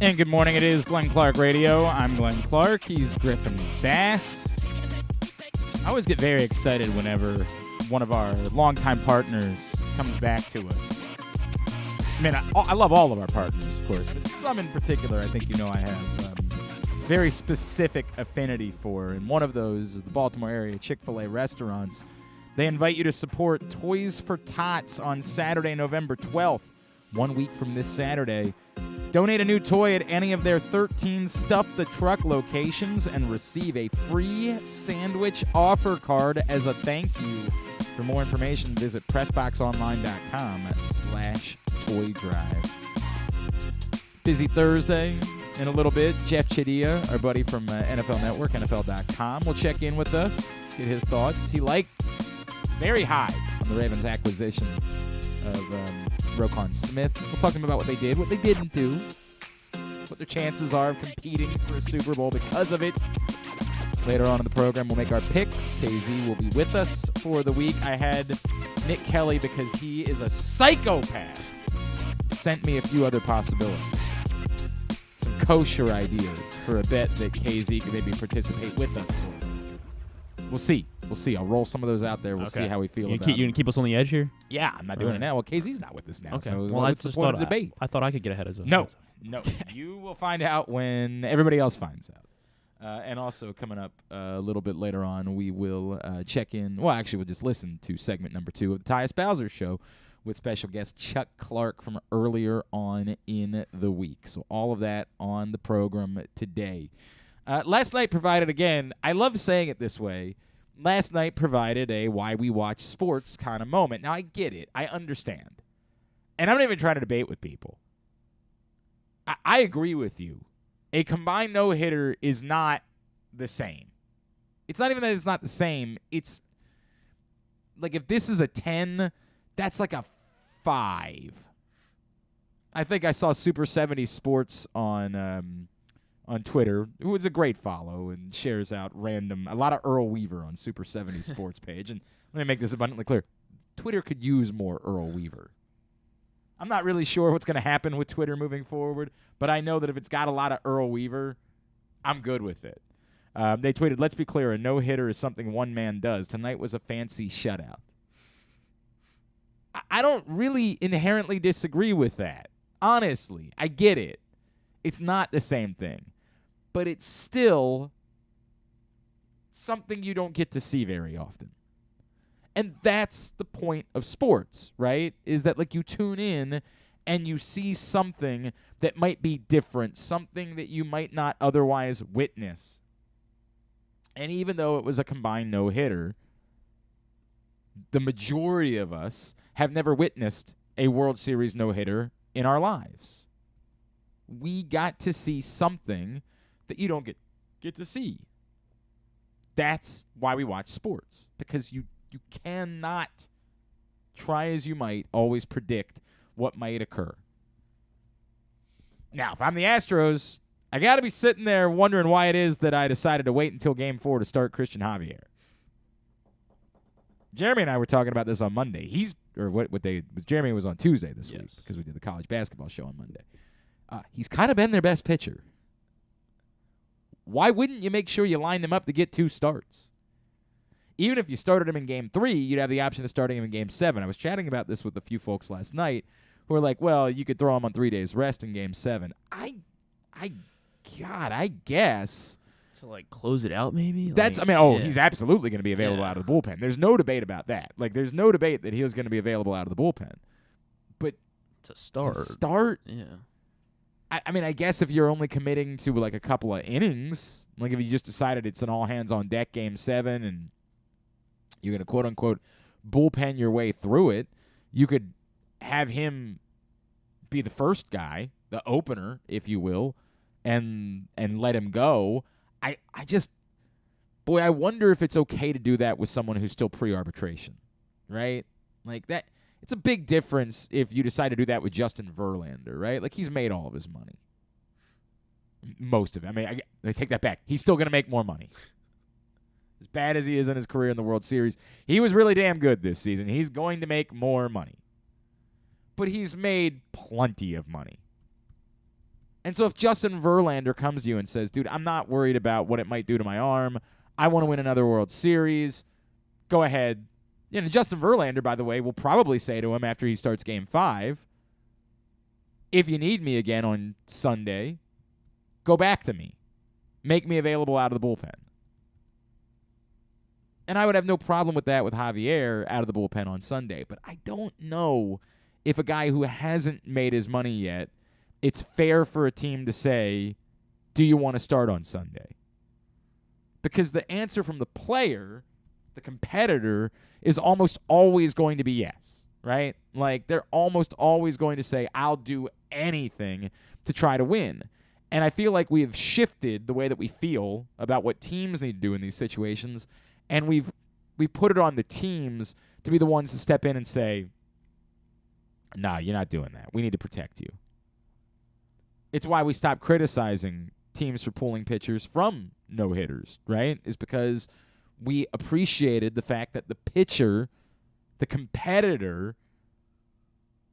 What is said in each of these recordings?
And good morning. It is Glenn Clark Radio. I'm Glenn Clark. He's Griffin Bass. I always get very excited whenever one of our longtime partners comes back to us. I mean, I love all of our partners, of course, but some in particular I think I have very specific affinity for. And one of those is the Baltimore area Chick-fil-A restaurants. They invite you to support Toys for Tots on Saturday, November 12th, 1 week from this Saturday. Donate a new toy at any of their 13 Stuff the Truck locations and receive a free sandwich offer card as a thank you. For more information, visit PressBoxOnline.com/toy drive. Busy Thursday in a little bit. Jeff Chadiha, our buddy from NFL Network, NFL.com, will check in with us, get his thoughts. He liked very high on the Ravens' acquisition of Roquan Smith. We'll talk to him about what they did, what they didn't do, what their chances are of competing for a Super Bowl because of it. Later on in the program, we'll make our picks. KZ will be with us for the week. I had Nick Kelly, because he is a psychopath, sent me a few other possibilities. Some kosher ideas for a bet that KZ could maybe participate with us for. We'll see. I'll roll some of those out there. We'll see how we feel about it. You going to keep us on the edge here? Yeah, I'm not doing it now. Well, KZ's not with us now. Okay. So well, what's the point of the debate? I thought I could get ahead of him. No. You will find out when everybody else finds out. And also coming up a little bit later on, we will check in. Well, actually, we'll just listen to segment number 2 of the Tyus Bowser Show with special guest Chuck Clark from earlier on in the week. So all of that on the program today. Last night provided, again, I love saying it this way, last night provided a why we watch sports kind of moment. Now, I get it. I understand. And I'm not even trying to debate with people. I agree with you. A combined no-hitter is not the same. It's not even that it's not the same. It's like if this is a 10, that's like a 5. I think I saw Super 70 Sports on Twitter, who is a great follow and shares out a lot of Earl Weaver on Super 70 Sports page. And let me make this abundantly clear. Twitter could use more Earl Weaver. I'm not really sure what's going to happen with Twitter moving forward, but I know that if it's got a lot of Earl Weaver, I'm good with it. They tweeted, "Let's be clear, a no-hitter is something one man does. Tonight was a fancy shutout." I don't really inherently disagree with that. Honestly, I get it. It's not the same thing, but it's still something you don't get to see very often. And that's the point of sports, right? Is that like you tune in and you see something that might be different, something that you might not otherwise witness. And even though it was a combined no-hitter, the majority of us have never witnessed a World Series no-hitter in our lives. We got to see something that you don't get to see. That's why we watch sports, because you cannot, try as you might, always predict what might occur. Now, if I'm the Astros, I got to be sitting there wondering why it is that I decided to wait until Game 4 to start Christian Javier. Jeremy and I were talking about this on Monday. Jeremy was on Tuesday this week because we did the college basketball show on Monday. He's kind of been their best pitcher. Why wouldn't you make sure you line him up to get 2 starts? Even if you started him in Game 3, you'd have the option of starting him in Game 7. I was chatting about this with a few folks last night who were like, well, you could throw him on 3 days rest in Game 7. I guess. To, like, close it out maybe? He's absolutely going to be available out of the bullpen. There's no debate about that. Like, there's no debate that he was going to be available out of the bullpen. But to start? Yeah. I guess if you're only committing to, like, a couple of innings, like if you just decided it's an all-hands-on-deck Game 7 and you're going to, quote-unquote, bullpen your way through it, you could have him be the first guy, the opener, if you will, and let him go. I wonder if it's okay to do that with someone who's still pre-arbitration, right? Like that. It's a big difference if you decide to do that with Justin Verlander, right? Like, he's made all of his money. Most of it. I mean, I take that back. He's still going to make more money. As bad as he is in his career in the World Series, he was really damn good this season. He's going to make more money. But he's made plenty of money. And so if Justin Verlander comes to you and says, dude, I'm not worried about what it might do to my arm. I want to win another World Series. Go ahead. Justin Verlander, by the way, will probably say to him after he starts Game 5, if you need me again on Sunday, go back to me. Make me available out of the bullpen. And I would have no problem with that with Javier out of the bullpen on Sunday. But I don't know if a guy who hasn't made his money yet, it's fair for a team to say, do you want to start on Sunday? Because the answer from the player, the competitor, is almost always going to be yes, right? Like, they're almost always going to say, I'll do anything to try to win. And I feel like we have shifted the way that we feel about what teams need to do in these situations, and we put it on the teams to be the ones to step in and say, nah, you're not doing that. We need to protect you. It's why we stopped criticizing teams for pulling pitchers from no-hitters, right? Is because we appreciated the fact that the pitcher, the competitor,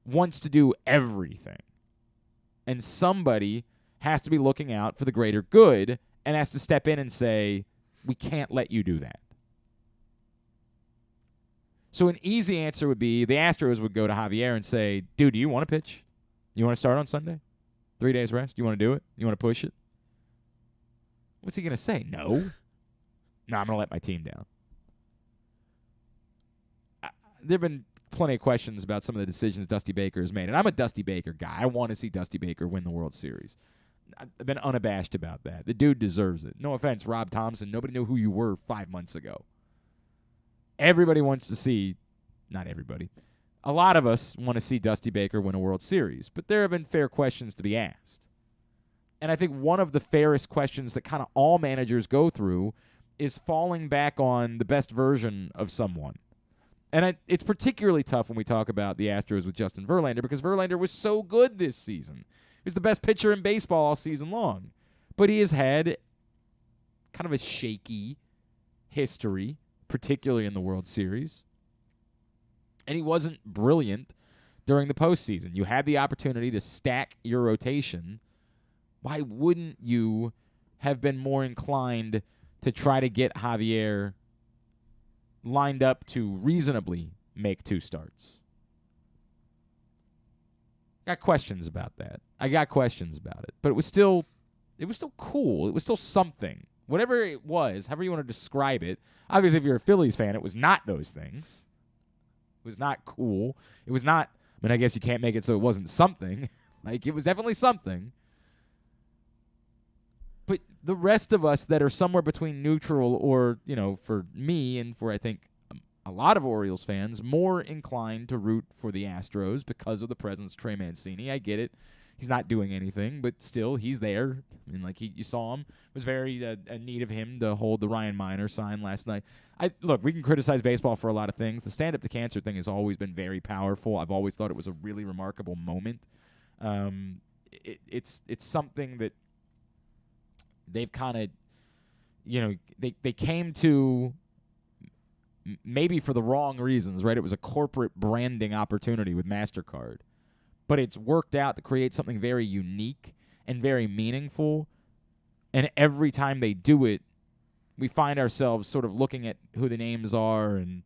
wants to do everything. And somebody has to be looking out for the greater good and has to step in and say, we can't let you do that. So an easy answer would be the Astros would go to Javier and say, dude, do you want to pitch? You want to start on Sunday? 3 days rest? You want to do it? You want to push it? What's he going to say? No. No, I'm going to let my team down. There have been plenty of questions about some of the decisions Dusty Baker has made, and I'm a Dusty Baker guy. I want to see Dusty Baker win the World Series. I've been unabashed about that. The dude deserves it. No offense, Rob Thompson. Nobody knew who you were 5 months ago. Everybody wants to see, not everybody, a lot of us want to see Dusty Baker win a World Series, but there have been fair questions to be asked. And I think one of the fairest questions that kind of all managers go through is falling back on the best version of someone. And it's particularly tough when we talk about the Astros with Justin Verlander because Verlander was so good this season. He was the best pitcher in baseball all season long. But he has had kind of a shaky history, particularly in the World Series. And he wasn't brilliant during the postseason. You had the opportunity to stack your rotation. Why wouldn't you have been more inclined to try to get Javier lined up to reasonably make 2 starts? Got questions about that. I got questions about it. But it was still cool. It was still something. Whatever it was, however you want to describe it. Obviously, if you're a Phillies fan, it was not those things. It was not cool. It was not, I mean, I guess you can't make it so it wasn't something. Like, it was definitely something. But the rest of us that are somewhere between neutral or, for me and for, I think, a lot of Orioles fans, more inclined to root for the Astros because of the presence of Trey Mancini. I get it. He's not doing anything, but still, he's there. I mean, like, you saw him. It was very neat of him to hold the Ryan Miner sign last night. Look, we can criticize baseball for a lot of things. The stand-up to cancer thing has always been very powerful. I've always thought it was a really remarkable moment. It's something that they've kind of, they came to maybe for the wrong reasons, right? It was a corporate branding opportunity with MasterCard. But it's worked out to create something very unique and very meaningful. And every time they do it, we find ourselves sort of looking at who the names are and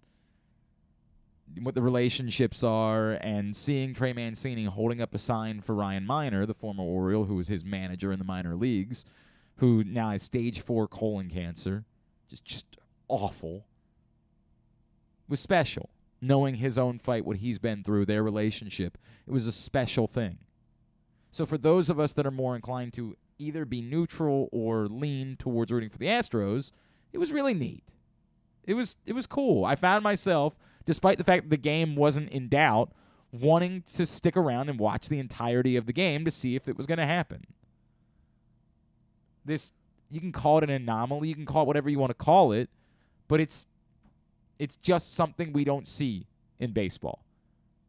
what the relationships are and seeing Trey Mancini holding up a sign for Ryan Miner, the former Oriole, who was his manager in the minor leagues, who now has stage 4 colon cancer. Just awful. It was special. Knowing his own fight, what he's been through, their relationship, it was a special thing. So for those of us that are more inclined to either be neutral or lean towards rooting for the Astros, it was really neat. It was cool. I found myself, despite the fact that the game wasn't in doubt, wanting to stick around and watch the entirety of the game to see if it was going to happen. This, you can call it an anomaly, you can call it whatever you want to call it, but it's just something we don't see in baseball.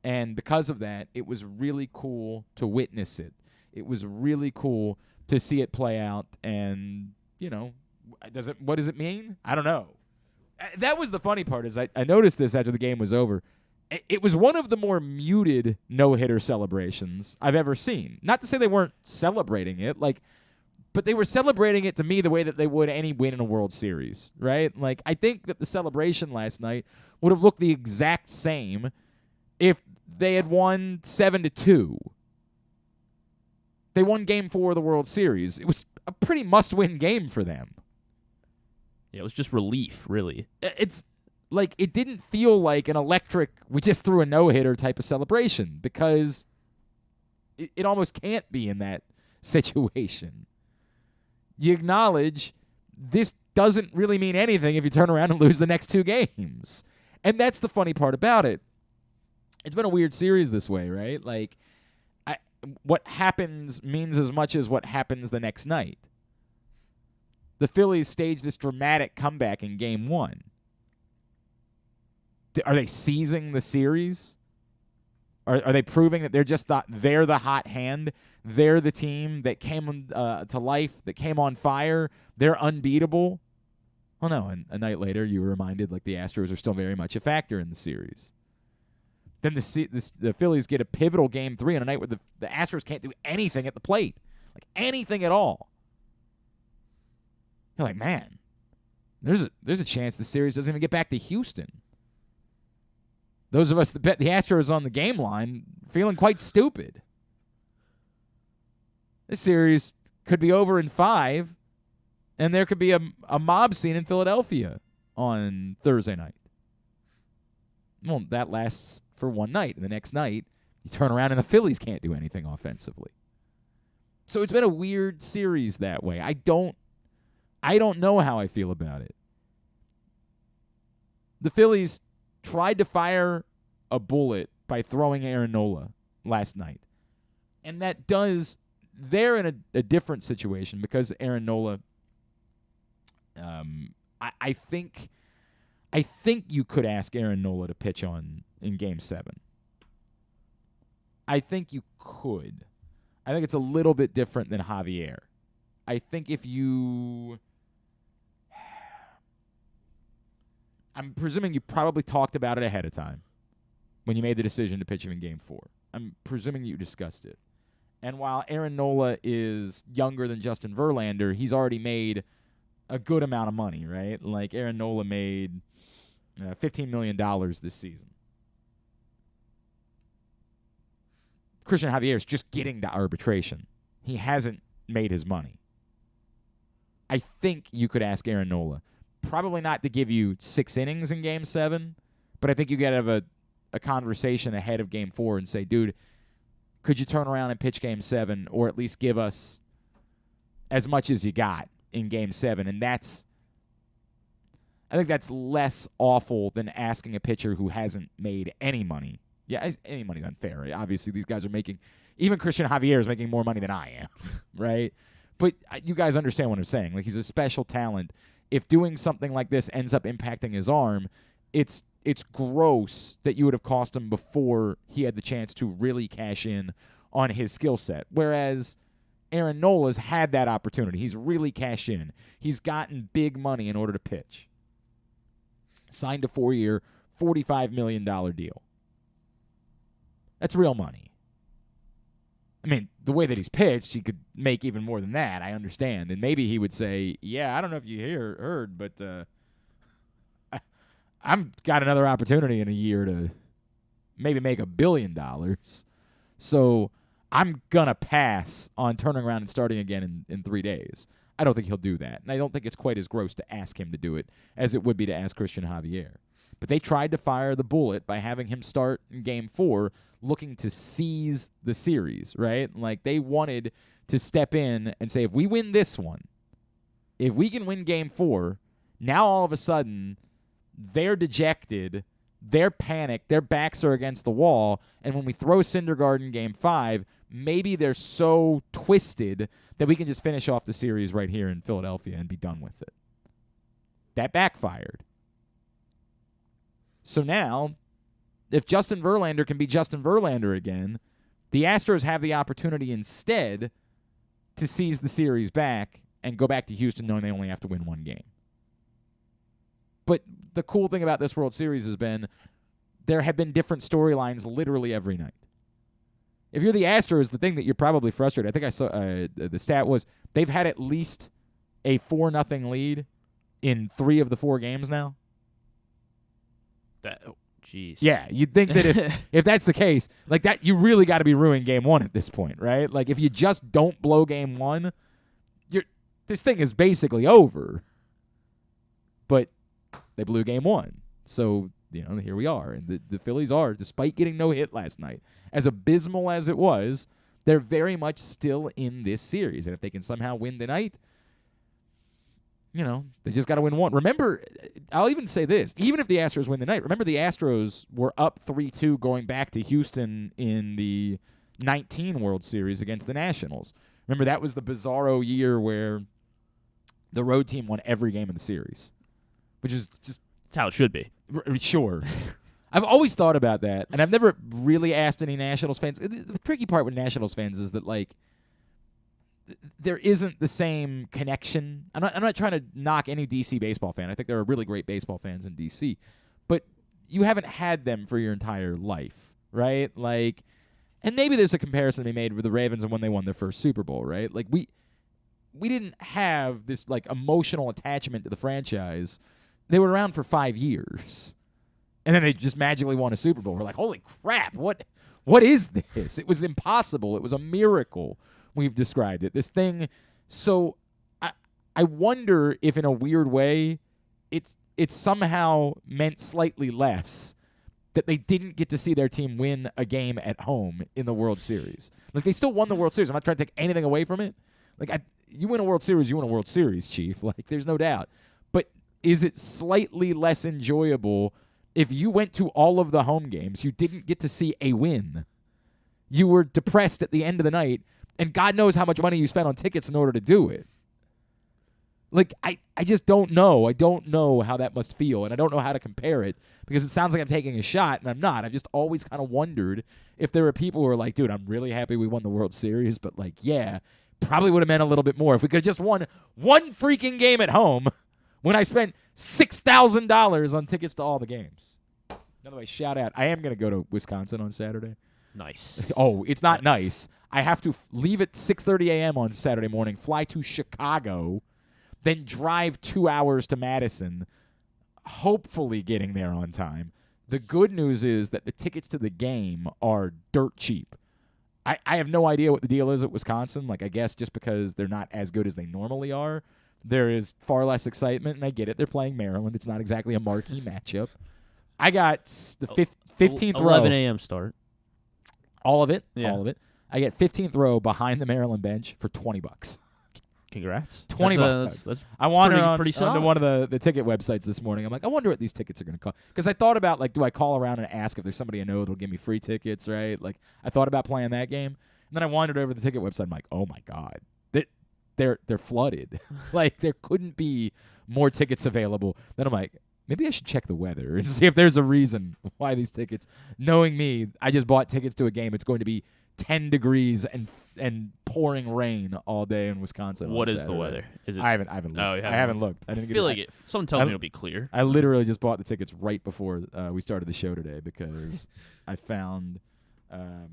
And because of that, it was really cool to witness it. It was really cool to see it play out. And, what does it mean? I don't know. That was the funny part is I noticed this after the game was over. it was one of the more muted no-hitter celebrations I've ever seen. Not to say they weren't celebrating it, but they were celebrating it to me the way that they would any win in a World Series, right? Like, I think that the celebration last night would have looked the exact same if they had won 7-2. They won Game 4 of the World Series. It was a pretty must-win game for them. Yeah, it was just relief, really. It's like it didn't feel like an electric, we just threw a no-hitter type of celebration because it almost can't be in that situation. You acknowledge this doesn't really mean anything if you turn around and lose the next 2 games. And that's the funny part about it. It's been a weird series this way, right? Like, what happens means as much as what happens the next night. The Phillies staged this dramatic comeback in Game 1. Are they seizing the series? Are they proving that they're the hot hand? They're the team that came to life, that came on fire. They're unbeatable. Oh, no, and a night later you were reminded like the Astros are still very much a factor in the series. Then the Phillies get a pivotal Game 3 on a night where the Astros can't do anything at the plate. Like anything at all. You're like, man, there's a chance the series doesn't even get back to Houston. Those of us that bet the Astros on the game line feeling quite stupid. This series could be over in 5, and there could be a mob scene in Philadelphia on Thursday night. Well, that lasts for one night, and the next night you turn around and the Phillies can't do anything offensively. So it's been a weird series that way. I don't know how I feel about it. The Phillies tried to fire a bullet by throwing Aaron Nola last night. And they're in a different situation because Aaron Nola, I think you could ask Aaron Nola to pitch in Game 7. I think you could. I think it's a little bit different than Javier. I think I'm presuming you probably talked about it ahead of time when you made the decision to pitch him in Game 4. I'm presuming you discussed it. And while Aaron Nola is younger than Justin Verlander, he's already made a good amount of money, right? Like Aaron Nola made $15 million this season. Christian Javier is just getting to arbitration. He hasn't made his money. I think you could ask Aaron Nola. Probably not to give you 6 innings in Game 7, but I think you got to have a conversation ahead of Game 4 and say, dude, could you turn around and pitch Game 7 or at least give us as much as you got in Game 7? And I think that's less awful than asking a pitcher who hasn't made any money. Yeah, any money's unfair. Right? Obviously, these guys are making, even Christian Javier is making more money than I am, right? But you guys understand what I'm saying. Like, he's a special talent. If doing something like this ends up impacting his arm, it's gross that you would have cost him before he had the chance to really cash in on his skill set. Whereas Aaron Nola's had that opportunity. He's really cashed in. He's gotten big money in order to pitch. Signed a 4-year, $45 million deal. That's real money. I mean, the way that he's pitched, he could make even more than that. I understand. And maybe he would say, yeah, I don't know if you heard, but I've got another opportunity in a year to maybe make $1 billion. So I'm going to pass on turning around and starting again in 3 days. I don't think he'll do that. And I don't think it's quite as gross to ask him to do it as it would be to ask Christian Javier. But they tried to fire the bullet by having him start in Game 4 looking to seize the series, right? Like, they wanted to step in and say, if we win this one, if we can win Game 4, now all of a sudden they're dejected, they're panicked, their backs are against the wall, and when we throw Syndergaard in Game 5, maybe they're so twisted that we can just finish off the series right here in Philadelphia and be done with it. That backfired. So now, if Justin Verlander can be Justin Verlander again, the Astros have the opportunity instead to seize the series back and go back to Houston knowing they only have to win 1 game. But the cool thing about this World Series has been there have been different storylines literally every night. If you're the Astros, the thing that you're probably frustrated, I think I saw the stat was they've had at least a 4-0 lead in 3 of the 4 games now. Jeez. Yeah, you'd think that if that's the case, like that, you really got to be ruining game 1 at this point, right? Like if you just don't blow game 1, this thing is basically over. But they blew game 1, so here we are, and the Phillies are, despite getting no hit last night, as abysmal as it was, they're very much still in this series, and if they can somehow win tonight, they just got to win 1. Remember, I'll even say this. Even if the Astros win tonight, remember the Astros were up 3-2 going back to Houston in the 19 World Series against the Nationals. Remember, that was the bizarro year where the road team won every game of the series, which is just... That's how it should be. Sure. I've always thought about that, and I've never really asked any Nationals fans. The tricky part with Nationals fans is that, like, there isn't the same connection. I'm not trying to knock any D.C. baseball fan. I think there are really great baseball fans in D.C., but you haven't had them for your entire life, right? Like, and maybe there's a comparison to be made with the Ravens and when they won their first Super Bowl, right? Like, we didn't have this, like, emotional attachment to the franchise. They were around for 5 years, and then they just magically won a Super Bowl. We're like, holy crap, what is this? It was impossible. It was a miracle. We've described it. This thing. So I wonder if in a weird way it's somehow meant slightly less that they didn't get to see their team win a game at home in the World Series. Like, they still won the World Series. I'm not trying to take anything away from it. Like, you win a World Series, you win a World Series, Chief. Like, there's no doubt. But is it slightly less enjoyable if you went to all of the home games, you didn't get to see a win? You were depressed at the end of the night, and God knows how much money you spent on tickets in order to do it. Like, I just don't know. I don't know how that must feel, and I don't know how to compare it because it sounds like I'm taking a shot, and I'm not. I've just always kind of wondered if there are people who are like, dude, I'm really happy we won the World Series, but, like, yeah, probably would have meant a little bit more if we could have just won one freaking game at home when I spent $6,000 on tickets to all the games. Another way, shout out. I am going to go to Wisconsin on Saturday. Nice. Oh, it's not nice. I have to leave at 6:30 a.m. on Saturday morning, fly to Chicago, then drive 2 hours to Madison, hopefully getting there on time. The good news is that the tickets to the game are dirt cheap. I have no idea what the deal is at Wisconsin. Like, I guess just because they're not as good as they normally are, there is far less excitement, and I get it. They're playing Maryland. It's not exactly a marquee matchup. I got the 15th row. 11 a.m. start. All of it? Yeah. All of it. I get 15th row behind the Maryland bench for $20. Congrats. $20. That's I wandered pretty solid. onto one of the ticket websites this morning. I'm like, I wonder what these tickets are going to cost. Because I thought about, like, do I call around and ask if there's somebody I know that'll give me free tickets, right? Like, I thought about playing that game. And then I wandered over to the ticket website. I'm like, oh, my God. They're flooded. Like, there couldn't be more tickets available. Then I'm like, maybe I should check the weather and see if there's a reason why these tickets, knowing me, I just bought tickets to a game. It's going to be 10 degrees and pouring rain all day in Wisconsin. What is Saturday. the weather? Is it? I haven't looked. Oh, you I haven't looked. I didn't feel get like it. Someone tells me it'll be clear. I literally just bought the tickets right before we started the show today because I found that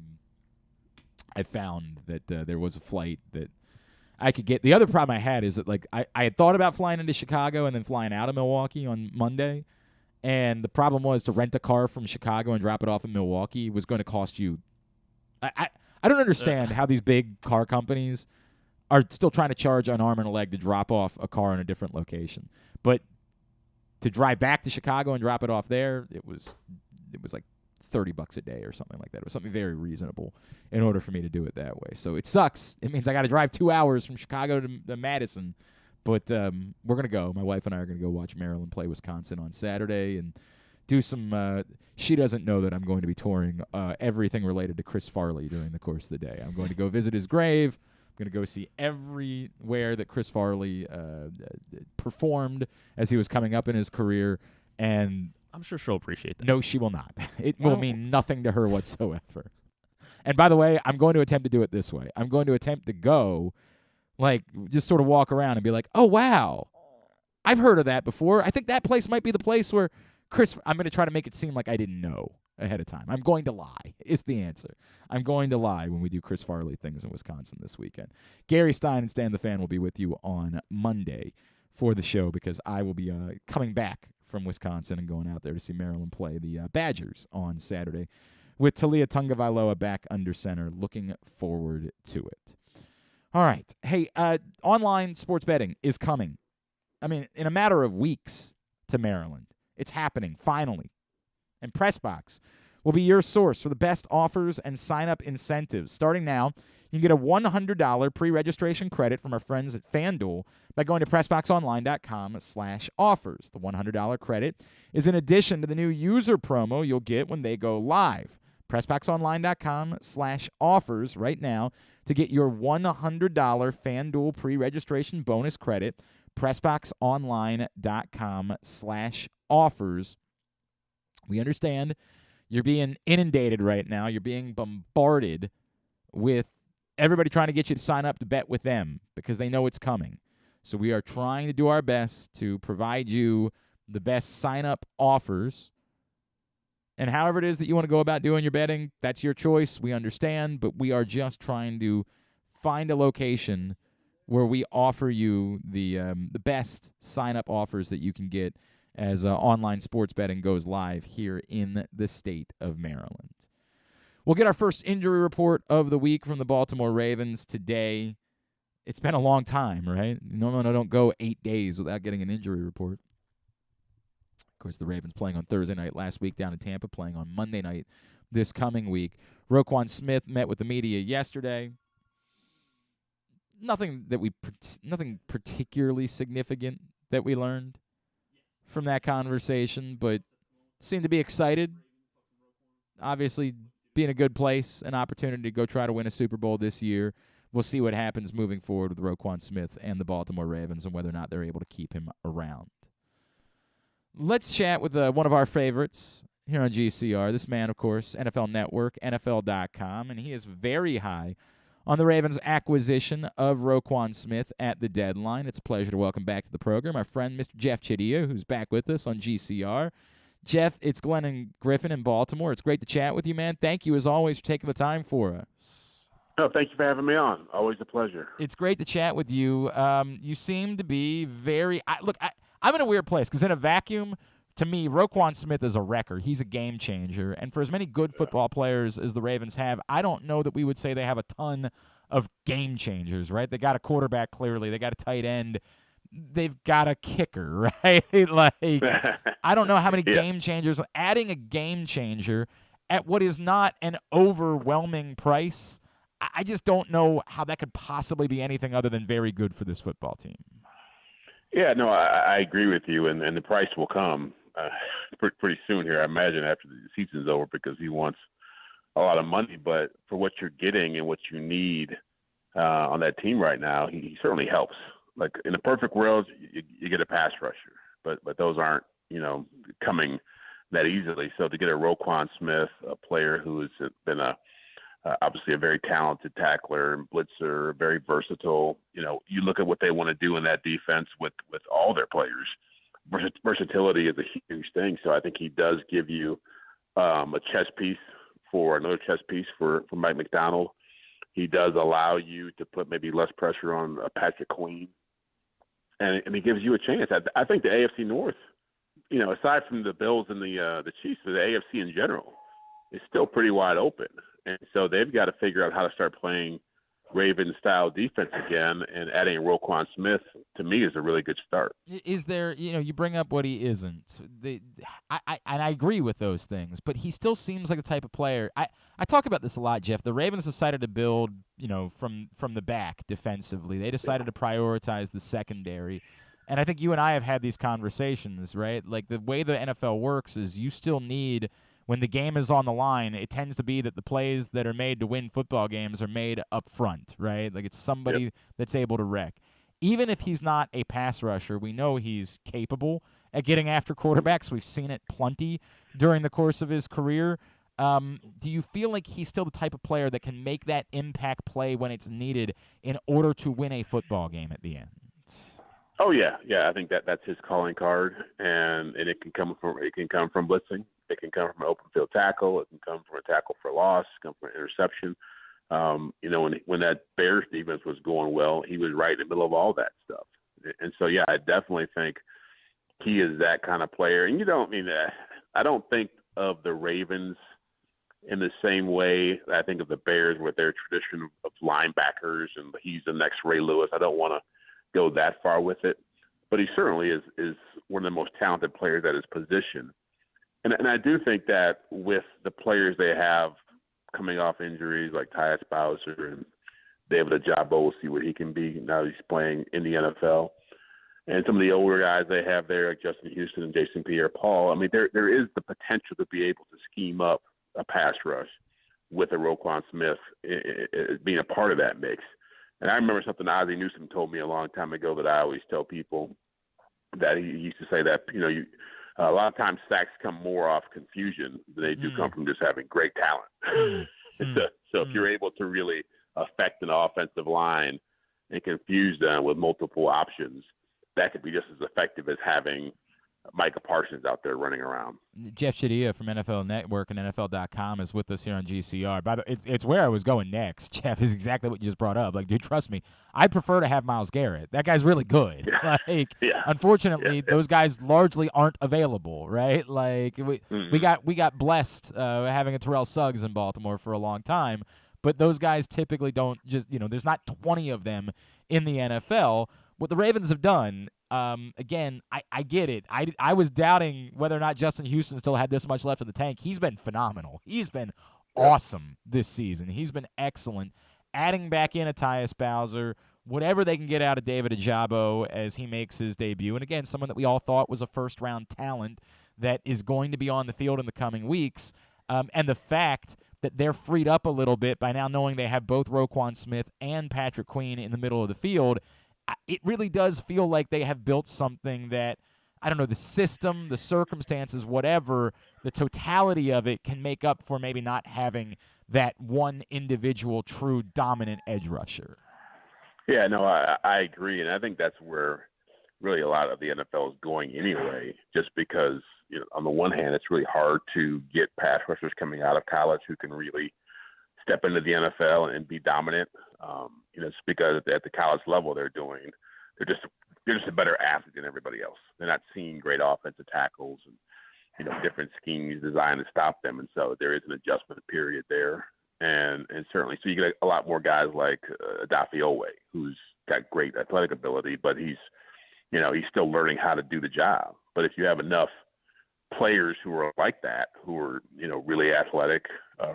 there was a flight that I could get. The other problem I had is that, like, I had thought about flying into Chicago and then flying out of Milwaukee on Monday, and the problem was to rent a car from Chicago and drop it off in Milwaukee was going to cost you. I don't understand how these big car companies are still trying to charge an arm and a leg to drop off a car in a different location, but to drive back to Chicago and drop it off there, it was like $30 a day or something like that. It was something very reasonable in order for me to do it that way. So it sucks. It means I got to drive 2 hours from Chicago to Madison. But we're going to go. My wife and I are going to go watch Maryland play Wisconsin on Saturday and do some she doesn't know that I'm going to be touring everything related to Chris Farley during the course of the day. I'm going to go visit his grave. I'm going to go see everywhere that Chris Farley performed as he was coming up in his career. And I'm sure she'll appreciate that. no, she will not. It will mean nothing to her whatsoever. And by the way, I'm going to attempt to do it this way. I'm going to attempt to go, like, just sort of walk around and be like, oh, wow, I've heard of that before. I think that place might be the place where I'm going to try to make it seem like I didn't know. ahead of time. I'm going to lie is the answer. I'm going to lie when we do Chris Farley things in Wisconsin this weekend. Gary Stein and Stan the Fan will be with you on Monday for the show because I will be coming back from Wisconsin and going out there to see Maryland play the Badgers on Saturday with Talia Tungavailoa back under center. Looking forward to it. All right. Hey, online sports betting is coming. I mean, in a matter of weeks to Maryland. It's happening, finally. And PressBox will be your source for the best offers and sign-up incentives. Starting now, you can get a $100 pre-registration credit from our friends at FanDuel by going to PressBoxOnline.com/offers. The $100 credit is in addition to the new user promo you'll get when they go live. PressBoxOnline.com/offers right now to get your $100 FanDuel pre-registration bonus credit. PressBoxOnline.com/offers. We understand you're being inundated right now. You're being bombarded with everybody trying to get you to sign up to bet with them because they know it's coming. So we are trying to do our best to provide you the best sign-up offers. And however it is that you want to go about doing your betting, that's your choice. We understand, but we are just trying to find a location where we offer you the best sign-up offers that you can get as online sports betting goes live here in the state of Maryland. We'll get our first injury report of the week from the Baltimore Ravens today. It's been a long time, right? Normally I don't go 8 days without getting an injury report. Of course, the Ravens playing on Thursday night last week down in Tampa, playing on Monday night this coming week. Roquan Smith met with the media yesterday. Nothing particularly significant that we learned from that conversation, but seemed to be excited. Obviously, be in a good place, an opportunity to go try to win a Super Bowl this year. We'll see what happens moving forward with Roquan Smith and the Baltimore Ravens and whether or not they're able to keep him around. Let's chat with one of our favorites here on GCR. This man, of course, NFL Network, NFL.com, and he is very high on the Ravens' acquisition of Roquan Smith at the deadline. It's a pleasure to welcome back to the program our friend, Mr. Jeffri Chadiha, who's back with us on GCR. Jeff, it's Glenn and Griffin in Baltimore. It's great to chat with you, man. Thank you, as always, for taking the time for us. Oh, thank you for having me on. Always a pleasure. It's great to chat with you. You seem to be very I'm in a weird place because in a vacuum, to me, Roquan Smith is a wrecker. He's a game changer. And for as many good football players as the Ravens have, I don't know that we would say they have a ton of game changers, right? They got a quarterback, clearly. They got a tight end. They've got a kicker, right? I don't know how many game changers. Adding a game changer at what is not an overwhelming price, I just don't know how that could possibly be anything other than very good for this football team. Yeah, no, I agree with you, and the price will come pretty soon here, I imagine, after the season's over, because he wants a lot of money. But for what you're getting and what you need on that team right now, he certainly helps. Like in a perfect world, you get a pass rusher, but those aren't coming that easily. So to get a Roquan Smith, a player who has been obviously a very talented tackler and blitzer, very versatile. You look at what they want to do in that defense with all their players. Versatility is a huge thing. So I think he does give you another chess piece for Mike McDonald. He does allow you to put maybe less pressure on Patrick Queen. And he gives you a chance. I think the AFC North, aside from the Bills and the Chiefs, the AFC in general is still pretty wide open. And so they've got to figure out how to start playing Ravens-style defense again, and adding Roquan Smith, to me, is a really good start. Is there, you bring up what he isn't. I agree with those things, but he still seems like the type of player. I talk about this a lot, Jeff. The Ravens decided to build, from the back defensively. They decided to prioritize the secondary. And I think you and I have had these conversations, right? Like the way the NFL works is you still need – when the game is on the line, it tends to be that the plays that are made to win football games are made up front, right? Like it's somebody that's able to wreck. Even if he's not a pass rusher, we know he's capable at getting after quarterbacks. We've seen it plenty during the course of his career. Do you feel like he's still the type of player that can make that impact play when it's needed in order to win a football game at the end? Oh yeah, yeah. I think that's his calling card, and it can come from blitzing. It can come from an open field tackle. It can come from a tackle for loss. It can come from an interception. When that Bears defense was going well, he was right in the middle of all that stuff. And so yeah, I definitely think he is that kind of player. And I don't think of the Ravens in the same way that I think of the Bears with their tradition of linebackers and he's the next Ray Lewis. I don't want to go that far with it, but he certainly is one of the most talented players at his position. And I do think that with the players they have coming off injuries like Tyus Bowser and David Ajabo, we'll see what he can be now that he's playing in the NFL. And some of the older guys they have there, like Justin Houston and Jason Pierre-Paul, I mean, there is the potential to be able to scheme up a pass rush with a Roquan Smith being a part of that mix. And I remember something Ozzie Newsome told me a long time ago that I always tell people, that he used to say that, a lot of times sacks come more off confusion than they do come from just having great talent. So if you're able to really affect an offensive line and confuse them with multiple options, that could be just as effective as having Micah Parsons out there running around. Jeff Chadiha from NFL Network and NFL.com is with us here on GCR. By the way, it's where I was going next, Jeff, is exactly what you just brought up. Like, dude, trust me, I prefer to have Myles Garrett. That guy's really good. Unfortunately, those guys largely aren't available, right? Like, we got blessed having a Terrell Suggs in Baltimore for a long time, but those guys typically don't just, there's not 20 of them in the NFL. What the Ravens have done, again, I get it. I was doubting whether or not Justin Houston still had this much left in the tank. He's been phenomenal. He's been awesome this season. He's been excellent. Adding back in a Tyus Bowser, whatever they can get out of David Ajabo as he makes his debut. And again, someone that we all thought was a first-round talent that is going to be on the field in the coming weeks. And the fact that they're freed up a little bit by now knowing they have both Roquan Smith and Patrick Queen in the middle of the field, it really does feel like they have built something that, I don't know, the system, the circumstances, whatever, the totality of it can make up for maybe not having that one individual true dominant edge rusher. Yeah, no, I agree. And I think that's where really a lot of the NFL is going anyway, just because, on the one hand, it's really hard to get pass rushers coming out of college who can really step into the NFL and be dominant. It's because at the college level they're just a better athlete than everybody else. They're not seeing great offensive tackles and different schemes designed to stop them, and so there is an adjustment period there. And certainly, so you get a lot more guys like Adafe Owe, who's got great athletic ability, but he's still learning how to do the job. But if you have enough players who are like that, who are really athletic,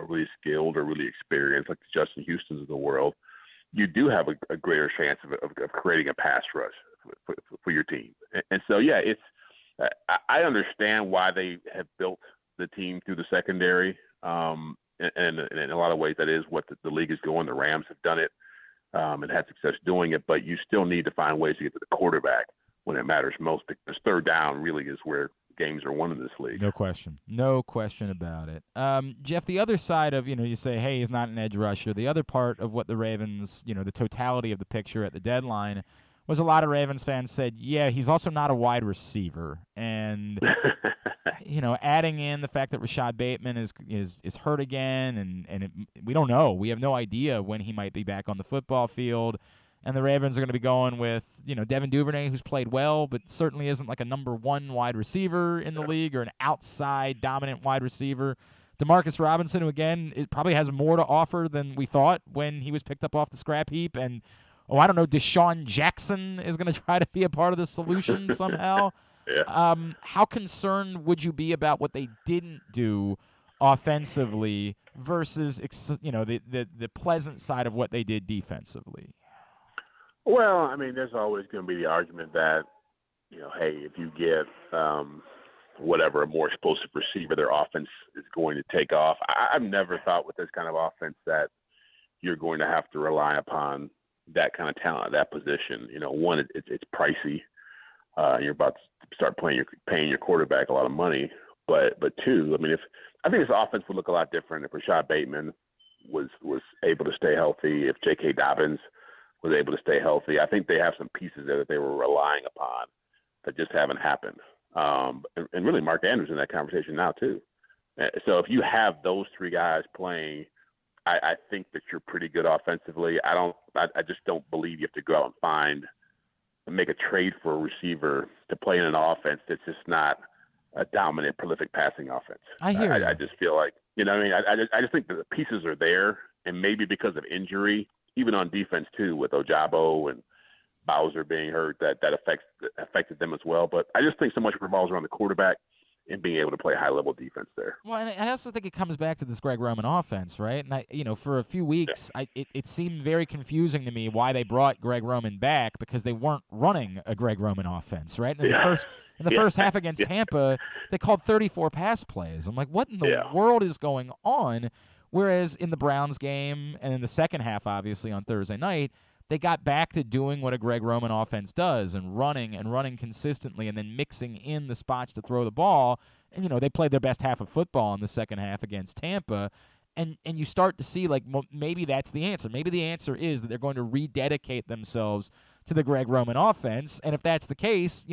really skilled, or really experienced, like the Justin Houstons of the world, you do have a greater chance of creating a pass rush for your team. And so, yeah, I understand why they have built the team through the secondary. And in a lot of ways, that is what the league is going. The Rams have done it and had success doing it, but you still need to find ways to get to the quarterback when it matters most, because third down really is where games are won in this league. No question about it. Jeff, the other side of, you say, hey, he's not an edge rusher. The other part of what the Ravens, the totality of the picture at the deadline was a lot of Ravens fans said, yeah, he's also not a wide receiver. And, adding in the fact that Rashad Bateman is hurt again, and we don't know. We have no idea when he might be back on the football field. And the Ravens are going to be going with, Devin Duvernay, who's played well, but certainly isn't like a number one wide receiver in the league or an outside dominant wide receiver. Demarcus Robinson, who, again, it probably has more to offer than we thought when he was picked up off the scrap heap. And, Deshaun Jackson is going to try to be a part of the solution somehow. Yeah. How concerned would you be about what they didn't do offensively versus, the pleasant side of what they did defensively? Well, I mean, there's always going to be the argument that, hey, if you get a more explosive receiver, their offense is going to take off. I've never thought with this kind of offense that you're going to have to rely upon that kind of talent at that position. One, it's pricey. You're about to start paying your quarterback a lot of money. But two, I mean, I think this offense would look a lot different if Rashad Bateman was able to stay healthy, if J.K. Dobbins was able to stay healthy. I think they have some pieces there that they were relying upon that just haven't happened. And really, Mark Andrews in that conversation now too. So if you have those three guys playing, I think that you're pretty good offensively. I just don't believe you have to go out and make a trade for a receiver to play in an offense that's just not a dominant, prolific passing offense. I hear you. I just feel like, you know what I mean? I just think that the pieces are there, and maybe because of injury, even on defense too, with Ojabo and Bowser being hurt, that affected them as well. But I just think so much revolves around the quarterback and being able to play high-level defense there. Well, and I also think it comes back to this Greg Roman offense, right? And for a few weeks, it seemed very confusing to me why they brought Greg Roman back, because they weren't running a Greg Roman offense, right? And in the first half against Tampa, they called 34 pass plays. I'm like, what in the world is going on? Whereas in the Browns game and in the second half, obviously on Thursday night, they got back to doing what a Greg Roman offense does, and running consistently, and then mixing in the spots to throw the ball. And, they played their best half of football in the second half against Tampa. And you start to see, like, maybe that's the answer. Maybe the answer is that they're going to rededicate themselves to the Greg Roman offense. And if that's the case,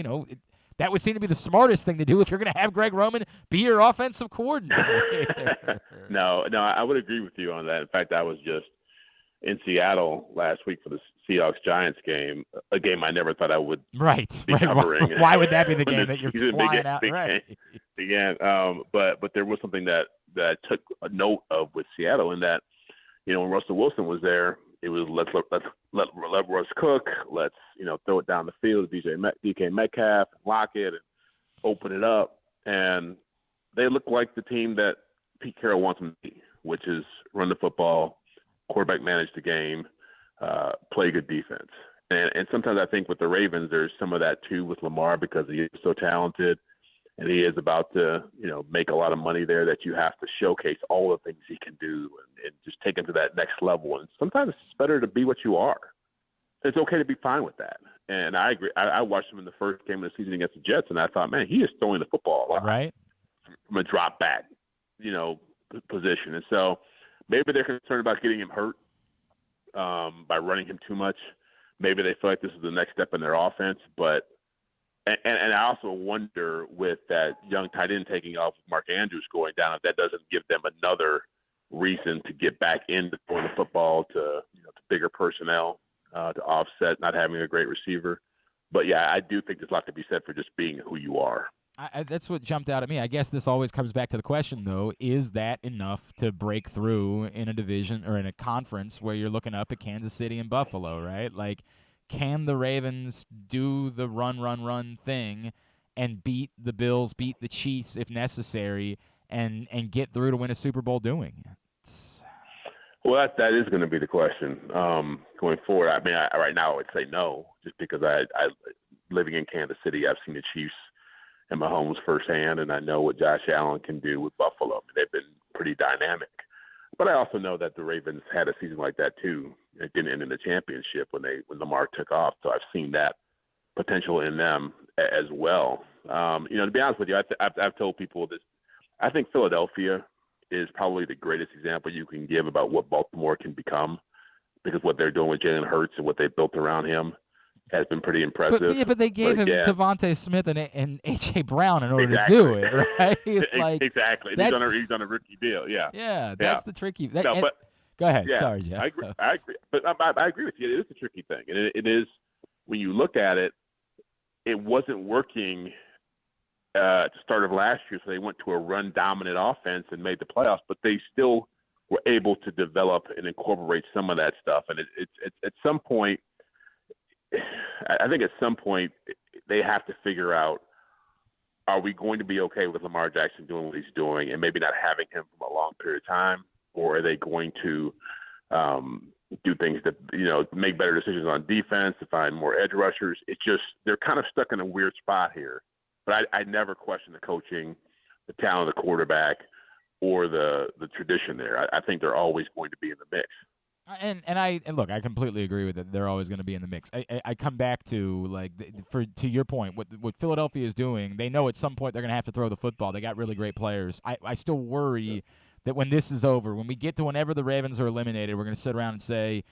that would seem to be the smartest thing to do if you're going to have Greg Roman be your offensive coordinator. No, I would agree with you on that. In fact, I was just in Seattle last week for the Seahawks-Giants game, a game I never thought I would be covering. Why would that be the game that you're flying out? Right. Again, but there was something that I took a note of with Seattle, in that, when Russell Wilson was there, it was let's let Russ cook. Let's throw it down the field to DK Metcalf, and lock it and open it up. And they look like the team that Pete Carroll wants them to be, which is run the football, quarterback manage the game, play good defense. And sometimes I think with the Ravens, there's some of that too with Lamar, because he is so talented and he is about to, make a lot of money there, that you have to showcase all the things he can do and just take him to that next level. And sometimes it's better to be what you are. It's okay to be fine with that. And I agree. I watched him in the first game of the season against the Jets, and I thought, man, he is throwing the football a lot. Right. From a drop back, position. And so maybe they're concerned about getting him hurt by running him too much. Maybe they feel like this is the next step in their offense. But and I also wonder, with that young tight end taking off, with Mark Andrews going down, if that doesn't give them another reason to get back into throwing the football to bigger personnel to offset not having a great receiver. But yeah, I do think there's a lot to be said for just being who you are. That's what jumped out at me. I guess this always comes back to the question, though, is that enough to break through in a division or in a conference where you're looking up at Kansas City and Buffalo, right? Like, can the Ravens do the run thing and beat the Bills, beat the Chiefs if necessary, and get through to win a Super Bowl doing it? Well, that is going to be the question going forward. I mean, right now I would say no, just because I living in Kansas City, I've seen the Chiefs and Mahomes firsthand, and I know what Josh Allen can do with Buffalo. I mean, they've been pretty dynamic. But I also know that the Ravens had a season like that too. It didn't end in the championship when Lamar took off. So I've seen that potential in them as well. To be honest with you, I've told people this. I think Philadelphia is probably the greatest example you can give about what Baltimore can become, because what they're doing with Jalen Hurts and what they built around him has been pretty impressive. But they gave him Devontae Smith and A.J. Brown in order to do it, right? Exactly. He's on a rookie deal, yeah. Yeah, that's the tricky. Go ahead. Yeah, sorry, Jeff. I agree. But I agree with you. It is a tricky thing. And it is, when you look at it, it wasn't working at the start of last year, so they went to a run-dominant offense and made the playoffs, but they still were able to develop and incorporate some of that stuff. And it's at some point, I think at some point they have to figure out, are we going to be okay with Lamar Jackson doing what he's doing and maybe not having him for a long period of time? Or are they going to do things that, make better decisions on defense, to find more edge rushers? It's just, they're kind of stuck in a weird spot here. But I never question the coaching, the talent of the quarterback, or the tradition there. I think they're always going to be in the mix. And look, I completely agree with it. They're always going to be in the mix. I come back to, to your point, what Philadelphia is doing, they know at some point they're going to have to throw the football. They got really great players. I still worry that when this is over, when we get to whenever the Ravens are eliminated, we're going to sit around and say,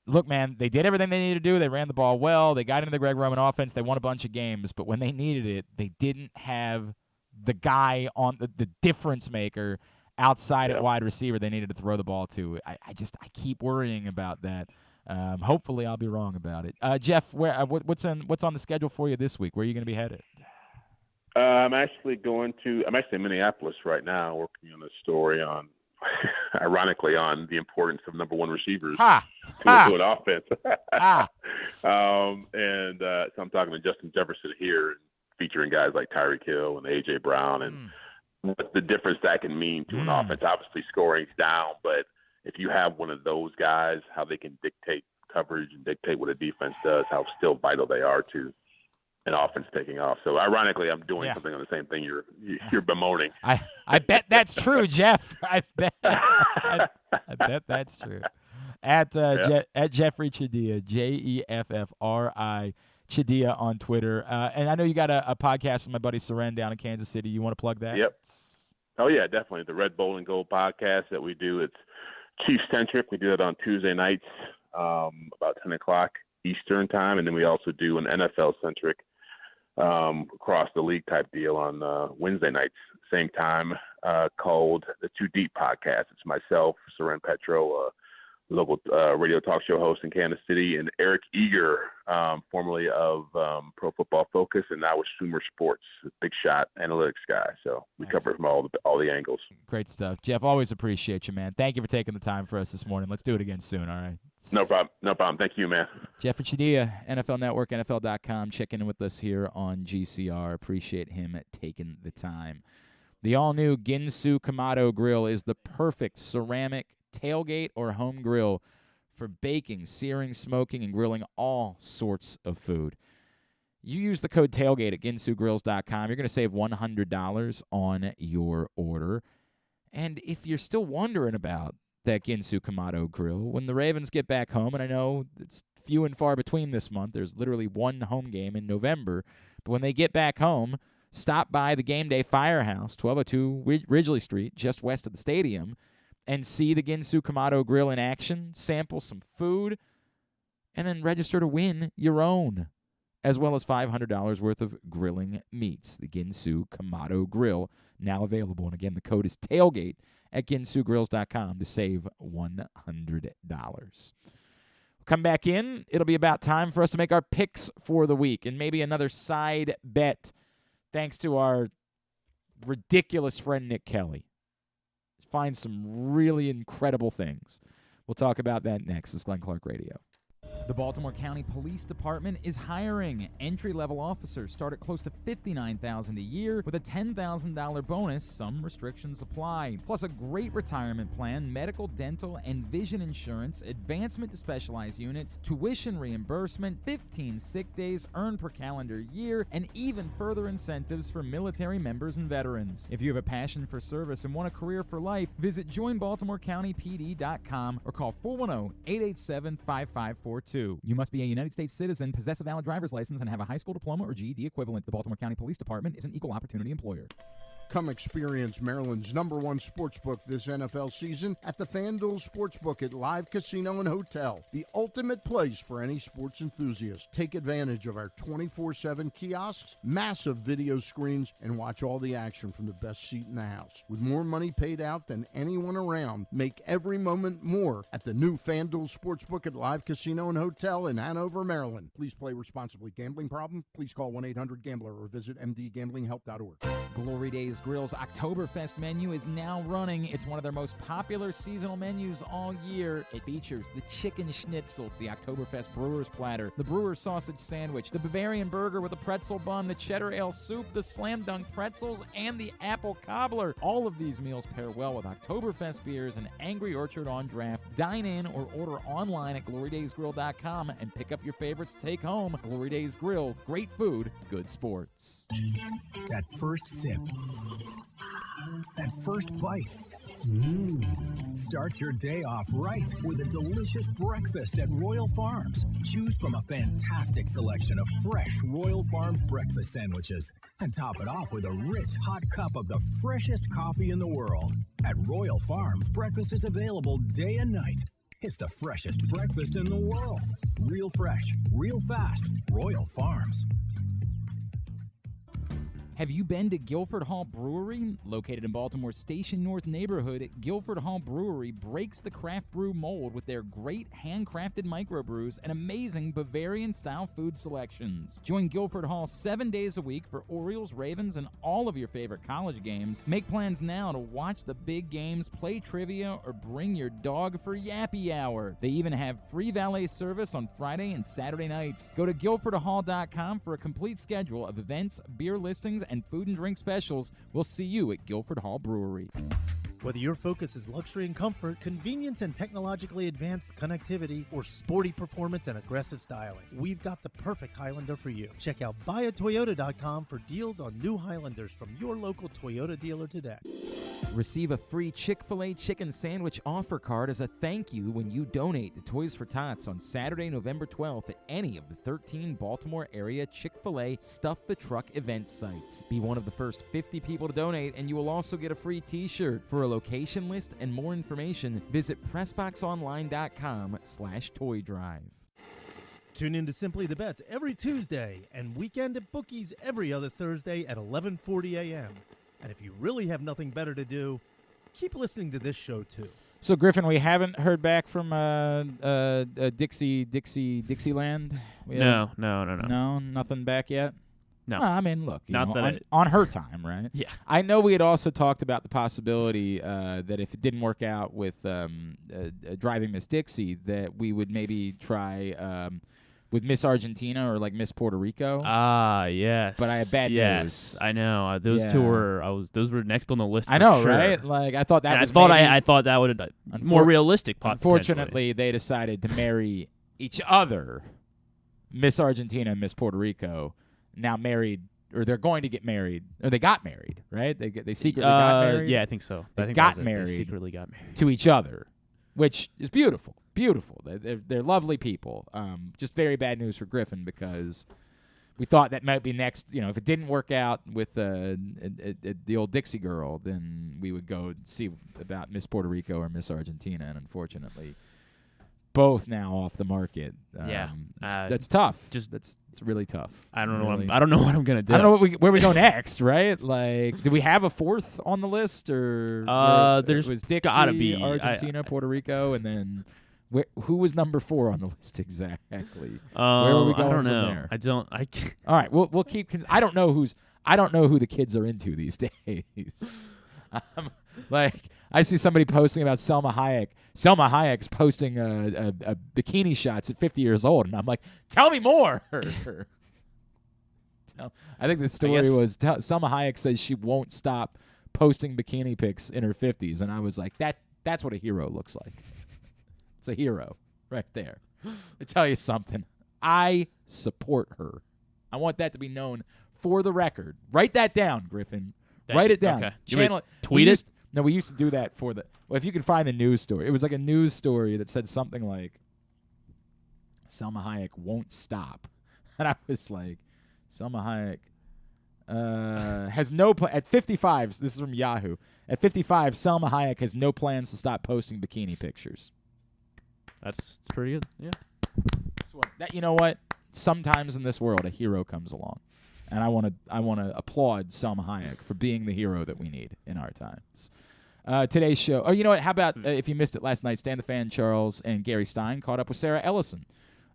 look, man, they did everything they needed to do. They ran the ball well. They got into the Greg Roman offense. They won a bunch of games. But when they needed it, they didn't have the guy on the difference maker outside at wide receiver they needed to throw the ball to. I keep worrying about that. Hopefully I'll be wrong about it. Jeff, what's on the schedule for you this week? Where are you going to be headed? I'm actually in Minneapolis right now, working on a story on, ironically, on the importance of number one receivers to an offense. So I'm talking to Justin Jefferson here, featuring guys like Tyreek Hill and A.J. Brown, and what the difference that can mean to an offense. Obviously, scoring's down, but if you have one of those guys, how they can dictate coverage and dictate what a defense does, how still vital they are to an offense taking off. So ironically, I'm doing something on the same thing you're bemoaning. I bet that's true, Jeff. I bet that's true. At Jeffri Chadiha, Jeffri Chadiha on Twitter. And I know you got a podcast with my buddy Seren down in Kansas City. You want to plug that? Yep. Oh yeah, definitely. The Red Bowl and Gold podcast that we do. It's Chiefs centric. We do it on Tuesday nights, about 10 o'clock Eastern time, and then we also do an NFL centric across the league type deal on Wednesday nights, same time, called the Too Deep podcast. It's myself, Seren Petro, local radio talk show host in Kansas City, and Eric Eager, formerly of Pro Football Focus and now with Sumer Sports, big shot analytics guy. So we cover it from all the angles. Great stuff. Jeff, always appreciate you, man. Thank you for taking the time for us this morning. Let's do it again soon, all right? No problem. Thank you, man. Jeffri Chadiha, NFL Network, NFL.com, checking in with us here on GCR. Appreciate him taking the time. The all-new Ginsu Kamado Grill is the perfect ceramic tailgate or home grill for baking, searing, smoking, and grilling all sorts of food. You use the code TAILGATE at ginsugrills.com. You're going to save $100 on your order. And if you're still wondering about that Ginsu Kamado Grill, when the Ravens get back home, and I know it's few and far between this month, there's literally one home game in November, but when they get back home, stop by the Game Day Firehouse, 1202 Ridgely Street, just west of the stadium, and see the Ginsu Kamado Grill in action, sample some food, and then register to win your own, as well as $500 worth of grilling meats. The Ginsu Kamado Grill, now available. And again, the code is TAILGATE at ginsugrills.com to save $100. We'll come back in. It'll be about time for us to make our picks for the week and maybe another side bet, thanks to our ridiculous friend Nick Kelly. Find some really incredible things. We'll talk about that next. This is Glenn Clark Radio. The Baltimore County Police Department is hiring. Entry-level officers start at close to $59,000 a year with a $10,000 bonus. Some restrictions apply. Plus a great retirement plan, medical, dental, and vision insurance, advancement to specialized units, tuition reimbursement, 15 sick days earned per calendar year, and even further incentives for military members and veterans. If you have a passion for service and want a career for life, visit joinbaltimorecountypd.com or call 410-887-5542. You must be a United States citizen, possess a valid driver's license, and have a high school diploma or GED equivalent. The Baltimore County Police Department is an equal opportunity employer. Come experience Maryland's #1 sportsbook this NFL season at the FanDuel Sportsbook at Live Casino and Hotel, the ultimate place for any sports enthusiast. Take advantage of our 24/7 kiosks, massive video screens, and watch all the action from the best seat in the house. With more money paid out than anyone around, make every moment more at the new FanDuel Sportsbook at Live Casino and Hotel in Hanover, Maryland. Please play responsibly. Gambling problem? Please call 1-800-GAMBLER or visit mdgamblinghelp.org. Glory Days Grill's Oktoberfest menu is now running. It's one of their most popular seasonal menus all year. It features the chicken schnitzel, the Oktoberfest brewer's platter, the brewer's sausage sandwich, the Bavarian burger with a pretzel bun, the cheddar ale soup, the slam dunk pretzels, and the apple cobbler. All of these meals pair well with Oktoberfest beers and Angry Orchard on draft. Dine in or order online at glorydaysgrill.com and pick up your favorites to take home. Glory Days Grill, great food, good sports. That first sip. That first bite. Start your day off right with a delicious breakfast at Royal Farms. Choose from a fantastic selection of fresh Royal Farms breakfast sandwiches and top it off with a rich hot cup of the freshest coffee in the world. At Royal Farms, breakfast is available day and night. It's the freshest breakfast in the world. Real fresh, real fast. Royal Farms. Have you been to Guilford Hall Brewery? Located in Baltimore's Station North neighborhood, Guilford Hall Brewery breaks the craft brew mold with their great handcrafted microbrews and amazing Bavarian-style food selections. Join Guilford Hall 7 days a week for Orioles, Ravens, and all of your favorite college games. Make plans now to watch the big games, play trivia, or bring your dog for Yappy Hour. They even have free valet service on Friday and Saturday nights. Go to guilfordhall.com for a complete schedule of events, beer listings, and food and drink specials. We'll see you at Guilford Hall Brewery. Whether your focus is luxury and comfort, convenience and technologically advanced connectivity, or sporty performance and aggressive styling, we've got the perfect Highlander for you. Check out buyatoyota.com for deals on new Highlanders from your local Toyota dealer today. Receive a free Chick-fil-A chicken sandwich offer card as a thank you when you donate to Toys for Tots on Saturday, November 12th at any of the 13 Baltimore area Chick-fil-A Stuff the Truck event sites. Be one of the first 50 people to donate, and you will also get a free t-shirt. For a location list and more information, visit PressBoxOnline.com/toy drive. Tune in to Simply the Bets every Tuesday and Weekend at Bookies every other Thursday at 11:40 a.m. And if you really have nothing better to do, keep listening to this show too. So, Griffin, we haven't heard back from Dixieland? No. No, nothing back yet? No. Well, I mean, look, on her time, right? Yeah. I know we had also talked about the possibility that if it didn't work out with Driving Miss Dixie, that we would maybe try with Miss Argentina or like Miss Puerto Rico. Ah, yes. But I have bad news. Yes, I know. Those two were those were next on the list. I know, for sure. right? Like I thought that was. I thought that would more realistic. Unfortunately, they decided to marry each other, Miss Argentina and Miss Puerto Rico. Now married, or they're going to get married, or they got married, right? They secretly got married. Yeah, I think so. They got married. They secretly got married to each other, which is beautiful. Beautiful. They're lovely people. Just very bad news for Griffin because we thought that might be next. You know, if it didn't work out with the old Dixie girl, then we would go see about Miss Puerto Rico or Miss Argentina, and unfortunately, both now off the market. That's tough. It's really tough. I don't know. I don't know what I'm gonna do. I don't know where we go next. Right? Like, do we have a fourth on the list, or there's was Dixie, gotta be Argentina, Puerto Rico, and then who was number 4 on the list exactly? Where are we going I don't know. from there? I don't. I can't. All right, we'll keep. I don't know who the kids are into these days. Like, I see somebody posting about Selma Hayek. Selma Hayek's posting a bikini shots at 50 years old, and I'm like, tell me more. I think the story was Selma Hayek says she won't stop posting bikini pics in her 50s, and I was like, that's what a hero looks like. It's a hero right there. I tell you something. I support her. I want that to be known for the record. Write that down, Griffin. Write it down. Okay. Channel it. Tweet it? No, we used to do that for the. Well, if you could find the news story, it was like a news story that said something like, "Selma Hayek won't stop," and I was like, "Selma Hayek has no at 55." This is from Yahoo. At 55, Selma Hayek has no plans to stop posting bikini pictures. That's pretty good. Yeah. You know what? Sometimes in this world, a hero comes along. And I want to applaud Selma Hayek for being the hero that we need in our times. Today's show. Oh, you know what? How about if you missed it last night? Stan the Fan, Charles, and Gary Stein caught up with Sarah Ellison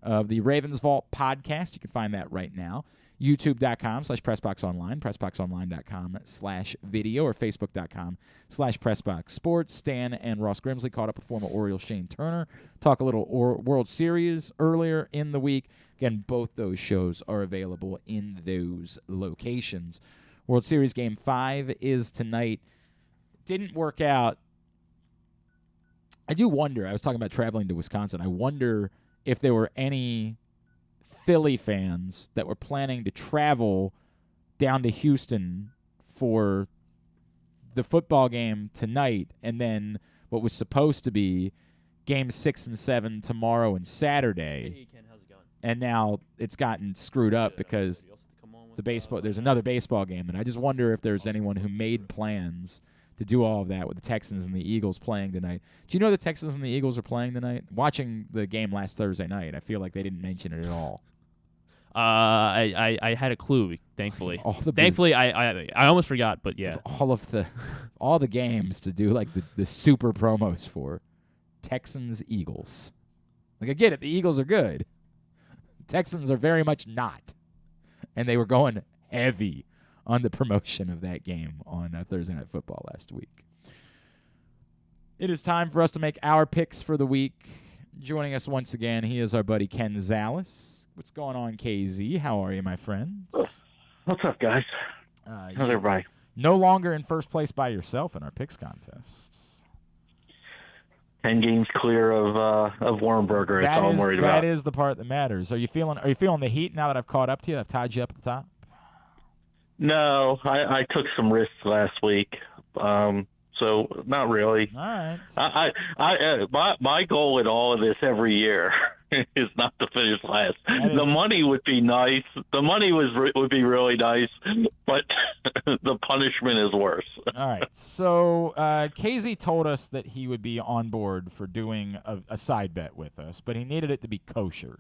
of the Ravens Vault podcast. You can find that right now. YouTube.com/PressBoxOnline, PressBoxOnline.com/video, or Facebook.com/PressBoxSports. Stan and Ross Grimsley caught up with former Oriole Shane Turner. Talk a little World Series earlier in the week. Again, both those shows are available in those locations. World Series Game 5 is tonight. Didn't work out. I do wonder, I was talking about traveling to Wisconsin, I wonder if there were any Philly fans that were planning to travel down to Houston for the football game tonight, and then what was supposed to be Games 6 and 7 tomorrow and Saturday. Hey, Ken, how's it going? And now it's gotten screwed up because there's another baseball game, and I just wonder if there's anyone who made plans to do all of that with the Texans and the Eagles playing tonight. Do you know the Texans and the Eagles are playing tonight? Watching the game last Thursday night, I feel like they didn't mention it at all. I had a clue, thankfully. I almost forgot, but yeah. All the games to do like the super promos for Texans Eagles. Like I get it, the Eagles are good. Texans are very much not. And they were going heavy on the promotion of that game on Thursday Night Football last week. It is time for us to make our picks for the week. Joining us once again, he is our buddy Ken Zalis. What's going on, KZ? How are you, my friends? What's up, guys? How's everybody? No longer in first place by yourself in our picks contests. 10 games clear of Warrenberger. That's all I'm worried about. That is the part that matters. Are you feeling the heat now that I've caught up to you? I've tied you up at the top? No, I took some risks last week, so not really. All right. My goal in all of this every year is not to finish last. The money would be nice. The money would be really nice, but the punishment is worse. All right. So KZ told us that he would be on board for doing a side bet with us, but he needed it to be kosher.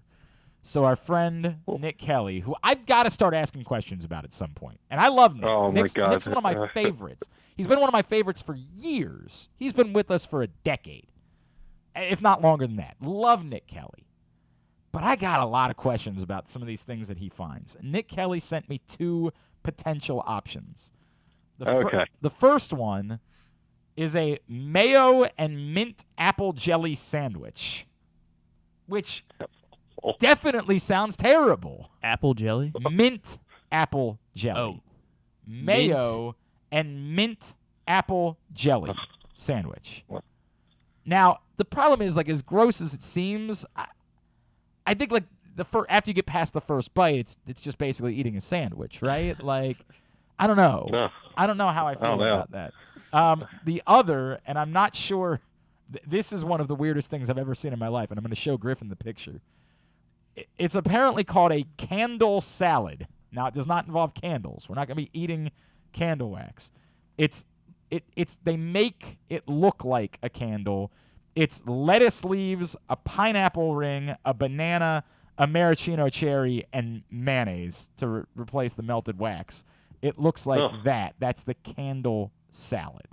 So our friend Nick Kelly, who I've got to start asking questions about at some point. And I love Nick. Oh, Nick's my God. one of my favorites. He's been one of my favorites for years. He's been with us for a decade, if not longer than that. Love Nick Kelly. But I got a lot of questions about some of these things that he finds. Nick Kelly sent me 2 potential options. The first one is a mayo and mint apple jelly sandwich, which definitely sounds terrible. Apple jelly? Mint apple jelly. Oh. Mayo and mint apple jelly sandwich. Now, the problem is, like, as gross as it seems, I think, like, after you get past the first bite, it's just basically eating a sandwich, right? Like, I don't know. No. I don't know how I feel about that. The other, and I'm not sure, this is one of the weirdest things I've ever seen in my life, and I'm going to show Griffin the picture. It's apparently called a candle salad. Now, it does not involve candles. We're not going to be eating candle wax. They make it look like a candle. It's lettuce leaves, a pineapple ring, a banana, a maraschino cherry, and mayonnaise to replace the melted wax. It looks like that. That's the candle salad.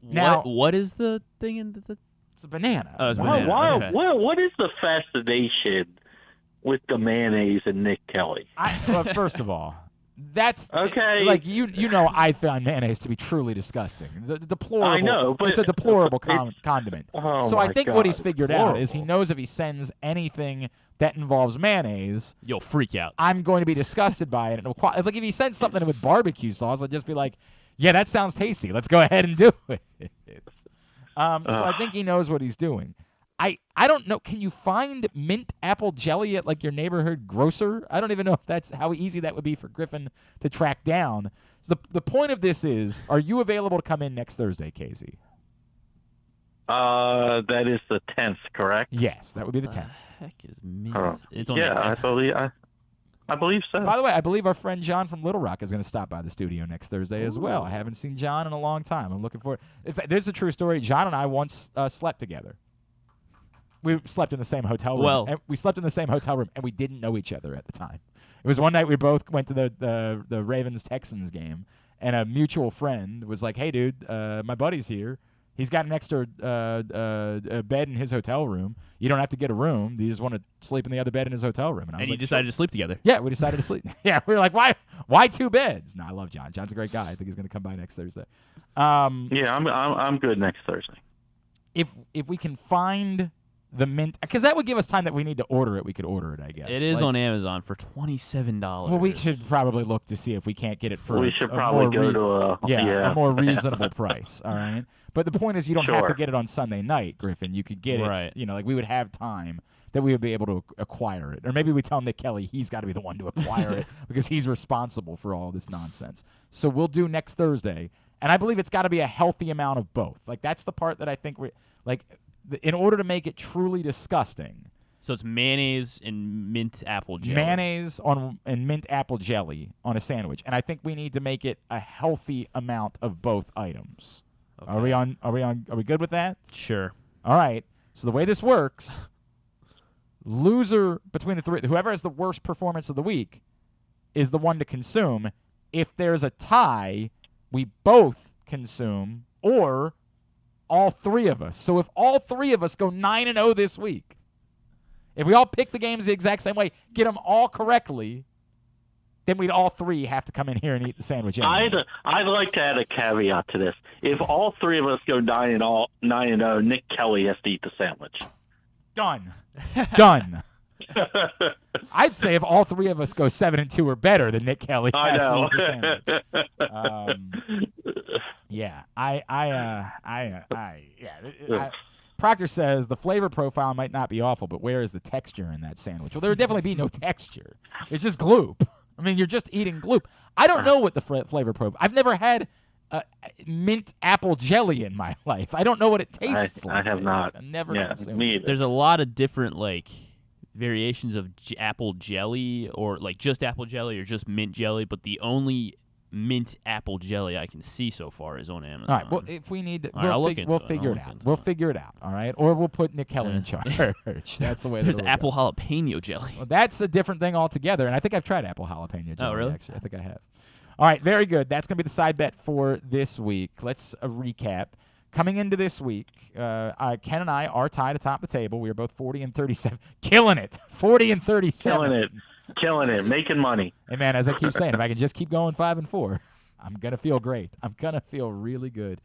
Now, what is the thing in the? It's a banana. Oh, it's banana. Okay. What is the fascination with the mayonnaise and Nick Kelly? Well, first of all, that's okay. Like you know, I find mayonnaise to be truly disgusting. Deplorable. I know, but it's a deplorable condiment. Oh, so I think God, what he's figured out is he knows if he sends anything that involves mayonnaise, you'll freak out. I'm going to be disgusted by it. Like if he sends something with barbecue sauce, I'd just be like, yeah, that sounds tasty. Let's go ahead and do it. So I think he knows what he's doing. I don't know. Can you find mint apple jelly at like your neighborhood grocer? I don't even know if that's how easy that would be for Griffin to track down. So the point of this is, are you available to come in next Thursday, Casey? That is the 10th, correct? Yes, that would be the 10th. Heck is mint? It's I believe so. By the way, I believe our friend John from Little Rock is going to stop by the studio next Thursday as well. I haven't seen John in a long time. I'm looking forward. In fact, there's a true story. John and I once slept together. We slept in the same hotel room. And we didn't know each other at the time. It was one night we both went to the Ravens-Texans game, and a mutual friend was like, hey, dude, my buddy's here. He's got an extra bed in his hotel room. You don't have to get a room. You just want to sleep in the other bed in his hotel room. And you decided to sleep together. Yeah, we decided to sleep. Yeah, we were like, why 2 beds? No, I love John. John's a great guy. I think he's going to come by next Thursday. Yeah, I'm good next Thursday. If we can find the mint, because that would give us time that we need to order it. We could order it, I guess. It is on Amazon for $27. Well, we should probably look to see if we can't get it for a more reasonable price. All right. But the point is, you don't have to get it on Sunday night, Griffin. You could get it. Like we would have time that we would be able to acquire it, or maybe we tell Nick Kelly he's got to be the one to acquire it because he's responsible for all this nonsense. So we'll do next Thursday, and I believe it's got to be a healthy amount of both. Like that's the part that I think in order to make it truly disgusting. So it's mayonnaise and mint apple jelly. Mayonnaise and mint apple jelly on a sandwich, and I think we need to make it a healthy amount of both items. Okay. Are we good with that? Sure. All right. So the way this works, loser between the three, whoever has the worst performance of the week is the one to consume. If there's a tie, we both consume, or all three of us. So if all three of us go 9-0 this week, if we all pick the games the exact same way, get them all correctly, then we'd all three have to come in here and eat the sandwich anyway. I'd like to add a caveat to this. If all three of us go 9-0, Nick Kelly has to eat the sandwich. Done. I'd say if all three of us go 7-2 or better, then Nick Kelly has to eat the sandwich. Yeah, Proctor says the flavor profile might not be awful, but where is the texture in that sandwich? Well, there would definitely be no texture. It's just gloop. I mean, you're just eating gloop. I don't know what the flavor profile. I've never had mint apple jelly in my life. I don't know what it tastes like. I have not. I've never consumed me it. either. There's a lot of different variations of apple jelly, or just apple jelly or just mint jelly, but the only mint apple jelly I can see so far is on Amazon. All right. Well, if we need to, we'll figure it out. We'll figure it out. All right. Or we'll put Nick Kelly in charge. That's the way. There's apple jalapeno jelly. Well, that's a different thing altogether. And I think I've tried apple jalapeno jelly. Oh, really? Actually, I think I have. All right. Very good. That's going to be the side bet for this week. Let's recap. Coming into this week, Ken and I are tied atop the table. We are both 40-37, killing it. 40-37. Killing it, making money. Hey, man, as I keep saying, if I can just keep going 5-4, I'm going to feel great. I'm going to feel really good.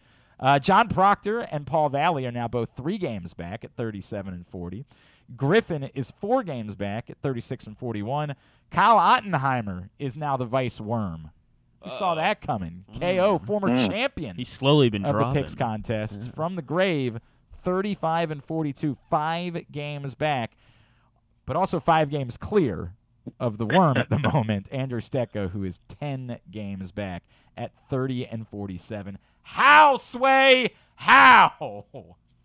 John Proctor and Paul Valley are now both 3 games back at 37-40. Griffin is 4 games back at 36-41. Kyle Ottenheimer is now the vice worm. You saw that coming. KO, former champion. He's slowly been of dropping. the picks contests from the grave, 35-42, 5 games back, but also 5 games clear of the worm at the moment. Andrew Stecco, who is 10 games back at 30-47. How, Sway? How?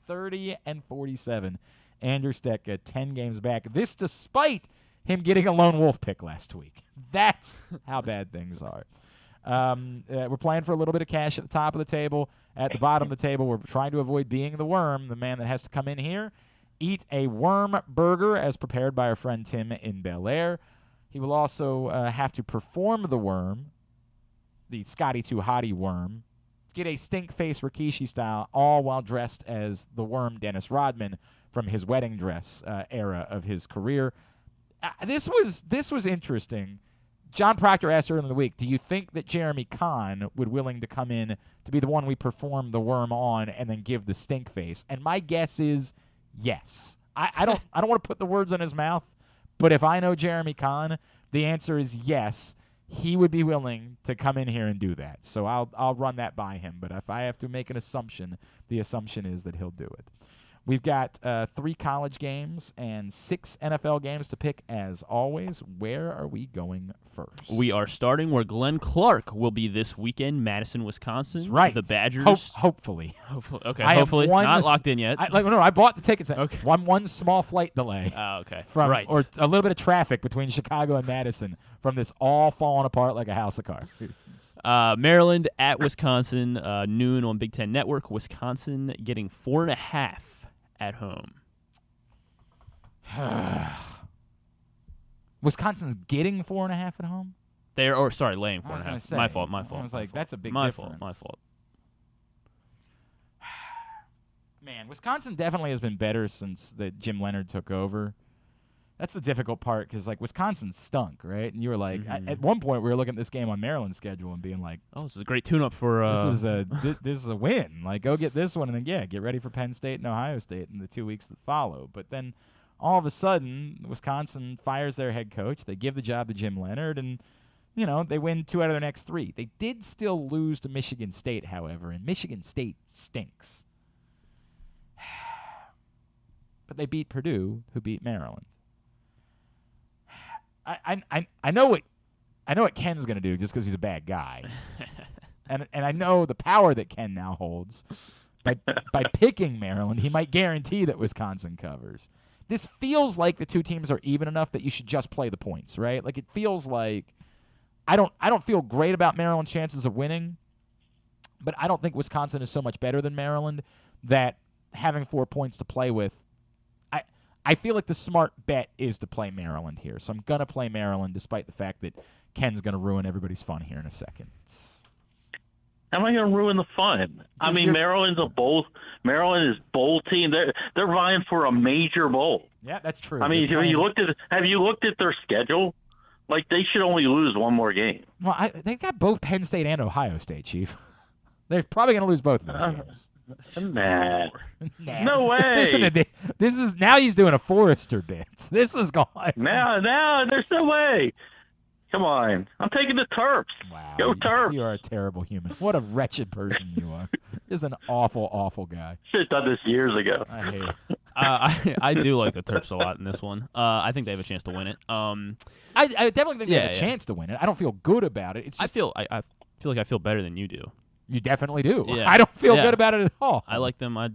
30-47. Andrew Stecco, 10 games back. This despite him getting a lone wolf pick last week. That's how bad things are. We're playing for a little bit of cash at the top of the table. At the bottom of the table, we're trying to avoid being the worm, the man that has to come in here, eat a worm burger as prepared by our friend Tim in Bel Air. He will also have to perform the worm, the Scotty Too Hottie worm, get a stink face Rikishi style, all while dressed as the worm Dennis Rodman from his wedding dress era of his career. This was interesting. John Proctor asked earlier in the week, do you think that Jeremy Kahn would willing to come in to be the one we perform the worm on and then give the stink face? And my guess is yes. I don't want to put the words in his mouth, but if I know Jeremy Kahn, the answer is yes. He would be willing to come in here and do that. So I'll run that by him. But if I have to make an assumption, the assumption is that he'll do it. We've got 3 college games and 6 NFL games to pick, as always. Where are we going first? We are starting where Glenn Clark will be this weekend, Madison, Wisconsin. That's right. The Badgers. Hopefully. Okay, hopefully. Not locked in yet. I bought the tickets. Okay. One small flight delay. Oh, okay. Or a little bit of traffic between Chicago and Madison from this all falling apart like a house of cards. Maryland at Wisconsin, noon on Big Ten Network. Wisconsin getting 4.5 at home. Wisconsin's getting 4.5 at home? Laying 4.5. My fault. I was like, that's a big my difference. My fault. Man, Wisconsin definitely has been better since Jim Leonard took over. That's the difficult part because, Wisconsin stunk, right? And you were like, at one point, we were looking at this game on Maryland's schedule and being like, oh, this is a great tune-up for this is a win. Go get this one, and then, get ready for Penn State and Ohio State in the 2 weeks that follow. But then all of a sudden, Wisconsin fires their head coach. They give the job to Jim Leonard, and, they win 2 out of their next 3. They did still lose to Michigan State, however, and Michigan State stinks. But they beat Purdue, who beat Maryland. I know what Ken's going to do just because he's a bad guy. and I know the power that Ken now holds. By picking Maryland, he might guarantee that Wisconsin covers. this feels like the two teams are even enough that you should just play the points, right? Like, it feels like I don't feel great about Maryland's chances of winning, but I don't think Wisconsin is so much better than Maryland that having 4 points to play with, I feel like the smart bet is to play Maryland here. So I'm going to play Maryland despite the fact that Ken's going to ruin everybody's fun here in a second. How am I going to ruin the fun? I mean, Maryland is bowl team. They're vying for a major bowl. Yeah, that's true. I mean, have you looked at their schedule? Like, they should only lose one more game. Well, they've got both Penn State and Ohio State, Chief. They're probably going to lose both of those games. Nah. No way. Listen to this is now he's doing a Forrester bit. This is going. No, there's no way. Come on. I'm taking the Terps. Wow. Go Terps. You are a terrible human. What a wretched person you are. Just an awful, awful guy. Should have done this years ago. I hate it. I do like the Terps a lot in this one. I think they have a chance to win it. I definitely think they have a chance to win it. I don't feel good about it. It's just, I feel like I feel better than you do. You definitely do. Yeah. I don't feel good about it at all. I like them. I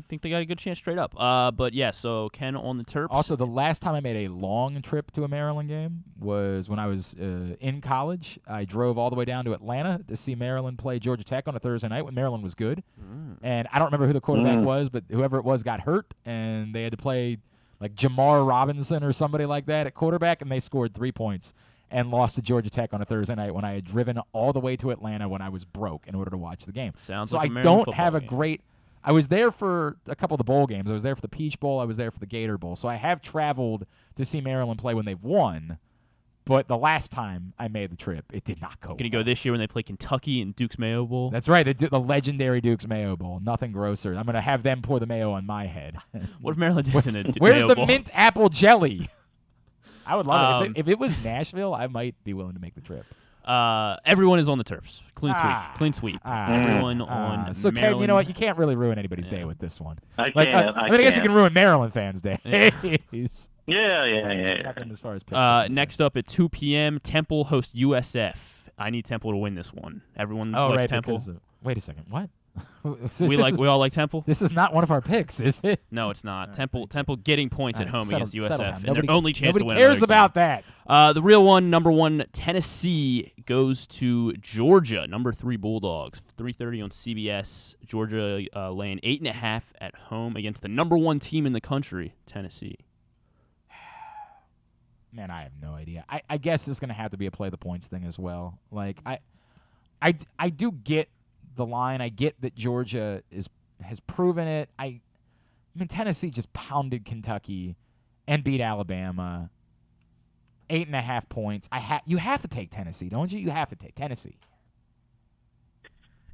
think they got a good chance straight up. But yeah, so Ken on the Terps. Also, the last time I made a long trip to a Maryland game was when I was in college. I drove all the way down to Atlanta to see Maryland play Georgia Tech on a Thursday night when Maryland was good. And I don't remember who the quarterback was, but whoever it was got hurt, and they had to play like Jamar Robinson or somebody like that at quarterback, and they scored 3 points and lost to Georgia Tech on a Thursday night when I had driven all the way to Atlanta when I was broke in order to watch the game. Sounds so like I a don't have a game. great – I was there for a couple of the bowl games. I was there for the Peach Bowl. I was there for the Gator Bowl. So I have traveled to see Maryland play when they've won. But the last time I made the trip, it did not go. Can you go this year when they play Kentucky and Duke's Mayo Bowl? That's right, the legendary Duke's Mayo Bowl. Nothing grosser. I'm going to have them pour the mayo on my head. What if Maryland isn't a Where's Mayo the Bowl? mint apple jelly? I would love it. If it was Nashville, I might be willing to make the trip. Everyone is on the Terps. Clean sweep. Everyone on So, Maryland. Ken, you know what? You can't really ruin anybody's day with this one. I can't. I guess you can ruin Maryland fans' day. Yeah. Nothing as far as picks next up at 2 p.m., Temple hosts USF. I need Temple to win this one. Everyone likes Temple. Wait a second. What? We all like Temple. This is not one of our picks, is it? No, it's not. Temple getting points at home against USF, and Nobody, their only chance to win. Nobody cares about that. The real one, number 1, Tennessee goes to Georgia. Number 3 Bulldogs. 3:30 on CBS. Georgia laying 8.5 at home against the number 1 team in the country, Tennessee. Man, I have no idea. I guess it's going to have to be a play the points thing as well. Like I do get the line. I get that Georgia has proven it. I mean, Tennessee just pounded Kentucky and beat Alabama. 8.5 points. You have to take Tennessee, don't you? You have to take Tennessee.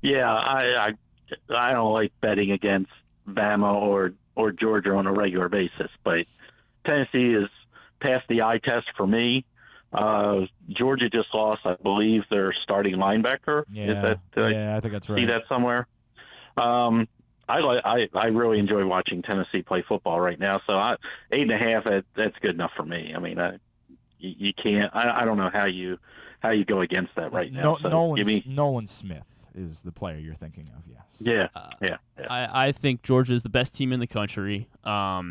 Yeah, I don't like betting against Bama or Georgia on a regular basis, but Tennessee is past the eye test for me. Georgia just lost, I believe, their starting linebacker. Yeah, I think that's right. See that somewhere? I really enjoy watching Tennessee play football right now. So 8.5, that's good enough for me. I mean, you can't. I don't know how you go against that right now. Nolan Smith is the player you're thinking of. Yes. Yeah. I think Georgia is the best team in the country. But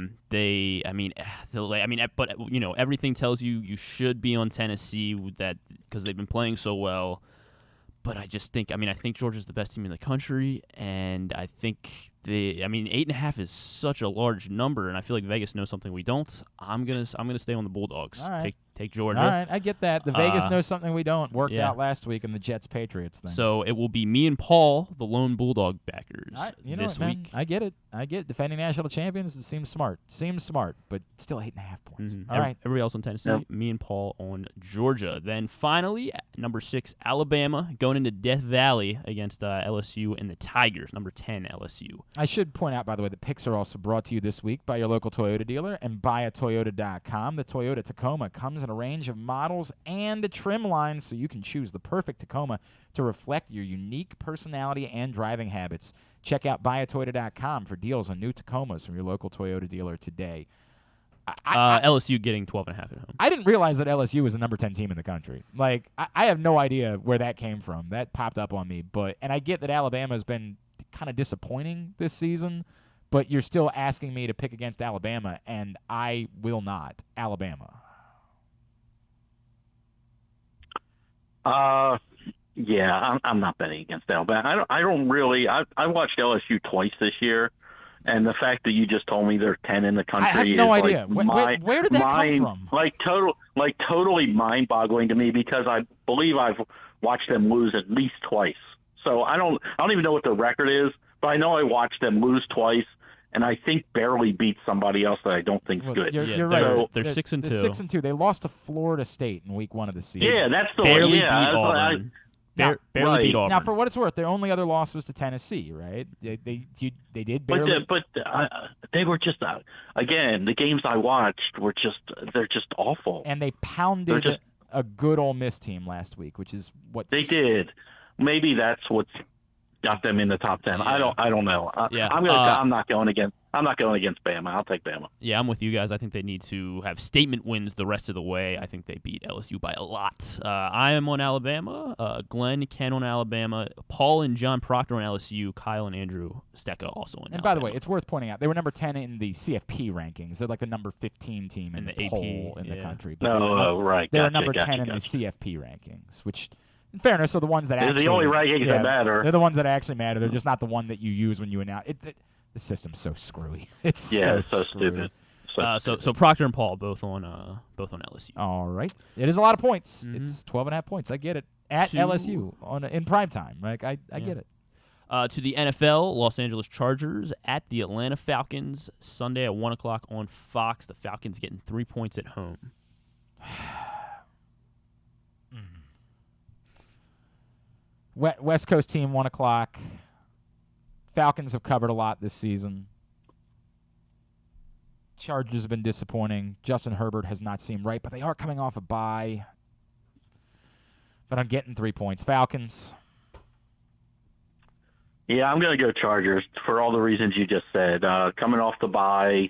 you know, everything tells you should be on Tennessee with that because they've been playing so well. But I think Georgia's the best team in the country, and I think 8.5 is such a large number, and I feel like Vegas knows something we don't. I'm gonna stay on the Bulldogs. All right. Take Georgia. All right, I get that. The Vegas knows something we don't. Worked out last week in the Jets-Patriots thing. So it will be me and Paul, the lone Bulldog backers, this week. I get it. Defending national champions, it seems smart. But still 8.5 points. Mm-hmm. All right. Everybody else on Tennessee, me and Paul on Georgia. Then finally, number 6, Alabama, going into Death Valley against LSU and the Tigers, number 10, LSU. I should point out, by the way, that picks are also brought to you this week by your local Toyota dealer and buyatoyota.com. The Toyota Tacoma comes in a range of models and a trim line, so you can choose the perfect Tacoma to reflect your unique personality and driving habits. Check out buyatoyota.com for deals on new Tacomas from your local Toyota dealer today. LSU getting 12.5 at home. I didn't realize that LSU was the number 10 team in the country. Like, I have no idea where that came from. That popped up on me. And I get that Alabama has been kind of disappointing this season, but you're still asking me to pick against Alabama, and I will not. Alabama. Yeah, I'm not betting against Alabama. I don't really. I watched LSU twice this year, and the fact that you just told me they're 10 in the country I have no is idea. Where did that come from? Totally mind-boggling to me, because I believe I've watched them lose at least twice. So I don't even know what the record is, but I know I watched them lose twice, and I think barely beat somebody else that I don't think is good. You're right. So they're 6-2. They're 6-2. They lost to Florida State in week 1 of the season. Yeah, that's the barely one. beat Auburn. Barely beat Auburn. Now, for what it's worth, their only other loss was to Tennessee, right? They did barely. But they were just again, the games I watched were they're just awful. And they pounded a good Ole Miss team last week, which is what they did. Maybe that's what's got them in the top 10. Yeah. I don't know. I'm not going against Bama. I'll take Bama. Yeah, I'm with you guys. I think they need to have statement wins the rest of the way. I think they beat LSU by a lot. I am on Alabama. Glenn, Ken on Alabama. Paul and John Proctor on LSU. Kyle and Andrew Stecca also on Alabama. And by the way, it's worth pointing out, they were number 10 in the CFP rankings. They're like the number 15 team in the poll AP, in the country. But right. They're number 10 in the CFP rankings, which, in fairness, are the ones that actually... They're the only rankings that matter. They're the ones that actually matter. They're just not the one that you use when you announce... The system's so screwy. It's so stupid. So Proctor and Paul both on LSU. All right. It is a lot of points. Mm-hmm. It's 12.5 points. I get it. At LSU in prime time. Like I get it. To the NFL, Los Angeles Chargers at the Atlanta Falcons Sunday at 1:00 on Fox. The Falcons getting 3 points at home. West Coast team, 1:00. Falcons have covered a lot this season. Chargers have been disappointing. Justin Herbert has not seemed right, but they are coming off a bye. But I'm getting 3 points. Falcons. Yeah, I'm going to go Chargers for all the reasons you just said. Coming off the bye,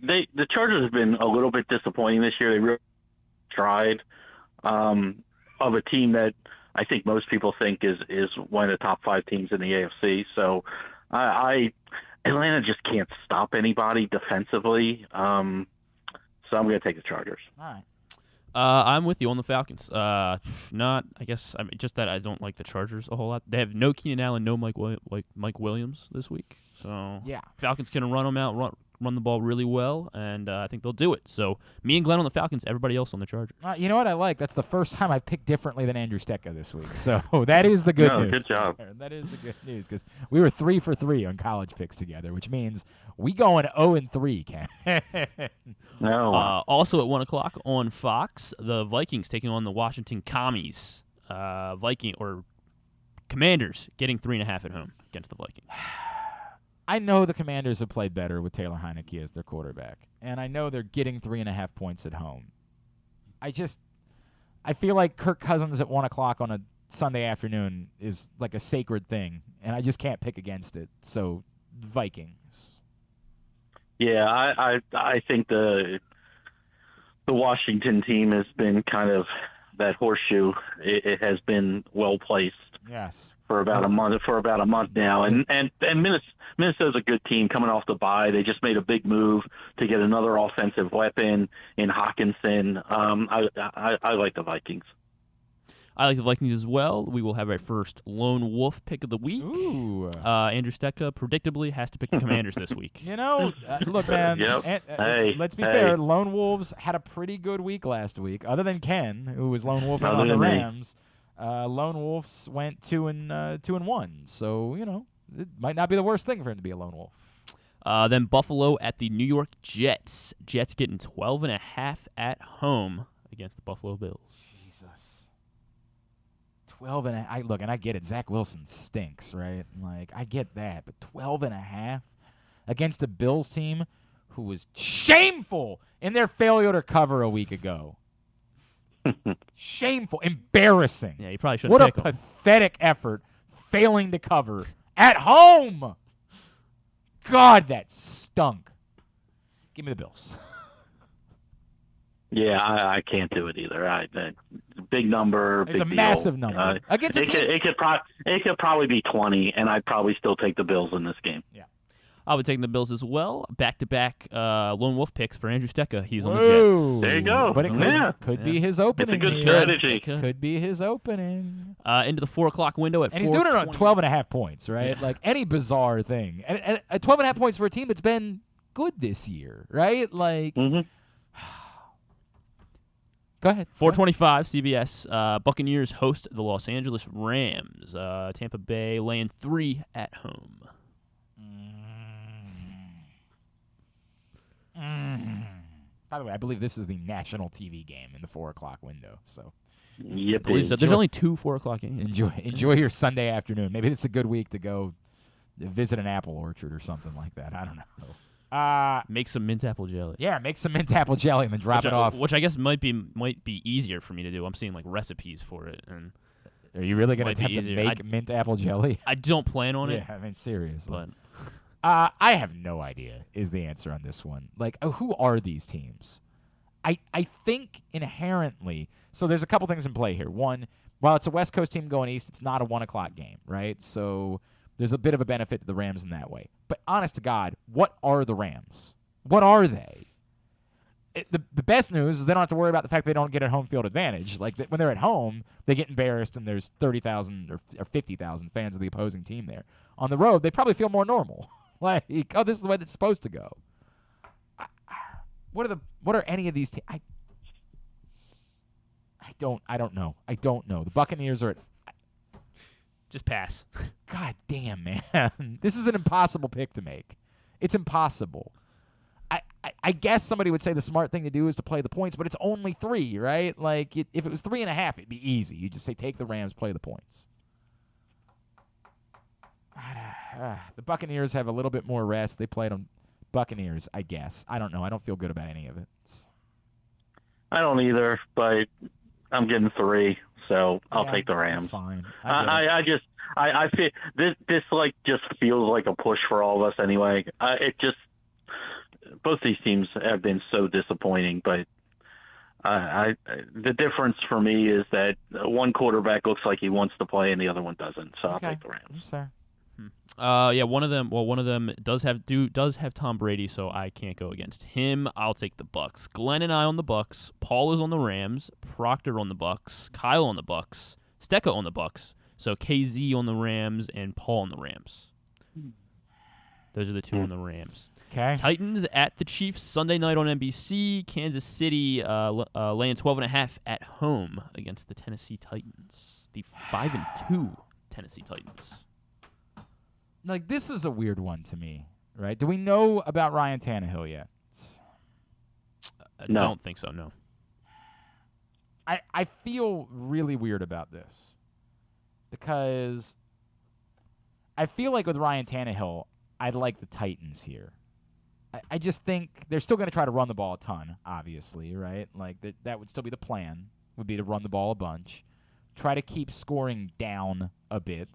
the Chargers have been a little bit disappointing this year. They really tried of a team that I think most people think is one of the top 5 teams in the AFC. So Atlanta just can't stop anybody defensively. So I'm going to take the Chargers. All right. I'm with you on the Falcons. Just that I don't like the Chargers a whole lot. They have no Keenan Allen, no Mike Williams this week. So yeah, Falcons can run them out, run the ball really well, and I think they'll do it. So me and Glenn on the Falcons, everybody else on the Chargers. You know what I like? That's the first time I've picked differently than Andrew Stecca this week. So that is the good news. Good job. That is the good news, because we were 3 for 3 on college picks together, which means we going 0-3, Ken. No. Also at 1:00 on Fox, the Vikings taking on the Washington Commies. Commanders getting 3.5 at home against the Vikings. I know the Commanders have played better with Taylor Heineke as their quarterback, and I know they're getting 3.5 points at home. I feel like Kirk Cousins at 1:00 on a Sunday afternoon is like a sacred thing, and I just can't pick against it. So, Vikings. Yeah, I think the Washington team has been kind of that horseshoe. It has been well placed. Yes. For about a month now, and Minnesota's a good team coming off the bye. They just made a big move to get another offensive weapon in Hawkinson. I like the Vikings. I like the Vikings as well. We will have our first Lone Wolf pick of the week. Ooh. Andrew Stecca predictably has to pick the Commanders this week. Look, man. Yep. Let's be fair. Lone Wolves had a pretty good week last week, other than Ken, who was Lone Wolf on the Rams. Lone Wolves went 2-1, so it might not be the worst thing for him to be a Lone Wolf. Then Buffalo at the New York Jets. Jets getting 12.5 at home against the Buffalo Bills. Jesus. 12.5. Look, and I get it. Zach Wilson stinks, right? Like, I get that, but 12.5 against a Bills team who was shameful in their failure to cover a week ago. Shameful, embarrassing. Yeah, you probably should. What a pathetic effort, failing to cover at home. God, that stunk. Give me the Bills. Yeah, I can't do it either. Big number. It's a massive number. It could probably be 20, and I'd probably still take the Bills in this game. Yeah. I'll be taking the Bills as well. Back-to-back lone wolf picks for Andrew Stecca. He's on the Whoa. Jets. There you go. But it could be his opening. It's a good here. strategy. Could be his opening. Into the 4 o'clock window at 4:20. And he's doing it on 12.5 points, right? Yeah. Like any bizarre thing. And 12.5 points for a team that's been good this year, right? Like, Mm-hmm. Go ahead. 425 CBS. Buccaneers host the Los Angeles Rams. Tampa Bay laying 3 at home. By the way, I believe this is the national TV game in the 4 o'clock window. So Yep. So there's only 2 4 o'clock games. enjoy your Sunday afternoon. Maybe it's a good week to go visit an apple orchard or something like that. I don't know. Make some mint apple jelly. Yeah, make some mint apple jelly and then drop it off. Which I guess might be easier for me to do. I'm seeing like recipes for it, and Are you really going to might be attempt to easier. make mint apple jelly? I don't plan on it. Yeah, I mean seriously. But I have no idea is the answer on this one. Like, who are these teams? I think inherently, so there's a couple things in play here. One, while it's a West Coast team going east, it's not a 1 o'clock game, right? So there's a bit of a benefit to the Rams in that way. But honest to God, what are the Rams? What are they? The best news is they don't have to worry about the fact they don't get a home field advantage. Like, when they're at home, they get embarrassed and there's 30,000 or 50,000 fans of the opposing team there. On the road, they probably feel more normal. Like, oh, this is the way it's supposed to go. What are any of these teams? I don't know. I don't know. The Buccaneers are at just pass. God damn, man. This is an impossible pick to make. It's impossible. I guess somebody would say the smart thing to do is to play the points, but it's only 3, right? Like, if it was 3.5, it'd be easy. You just say take the Rams, play the points. The Buccaneers have a little bit more rest. They played on Buccaneers, I guess. I don't know. I don't feel good about any of it. I don't either, but I'm getting 3, so I'll take the Rams. That's fine. I feel this like just feels like a push for all of us anyway. Both these teams have been so disappointing, but the difference for me is that one quarterback looks like he wants to play and the other one doesn't. So I'll take the Rams. That's fair. Yeah, one of them does have Tom Brady, so I can't go against him. I'll take the Bucks. Glenn and I on the Bucks. Paul is on the Rams. Proctor on the Bucks. Kyle on the Bucks. Stecca on the Bucks. So KZ on the Rams and Paul on the Rams. Those are the 2 on the Rams. Okay. Titans at the Chiefs Sunday night on NBC. Kansas City laying 12.5 at home against the Tennessee Titans. The 5-2 Tennessee Titans. Like, this is a weird one to me, right? Do we know about Ryan Tannehill yet? No. I don't think so, no. I feel really weird about this because I feel like with Ryan Tannehill, I'd like the Titans here. I just think they're still going to try to run the ball a ton, obviously, right? Like, that would still be the plan, would be to run the ball a bunch, try to keep scoring down a bit,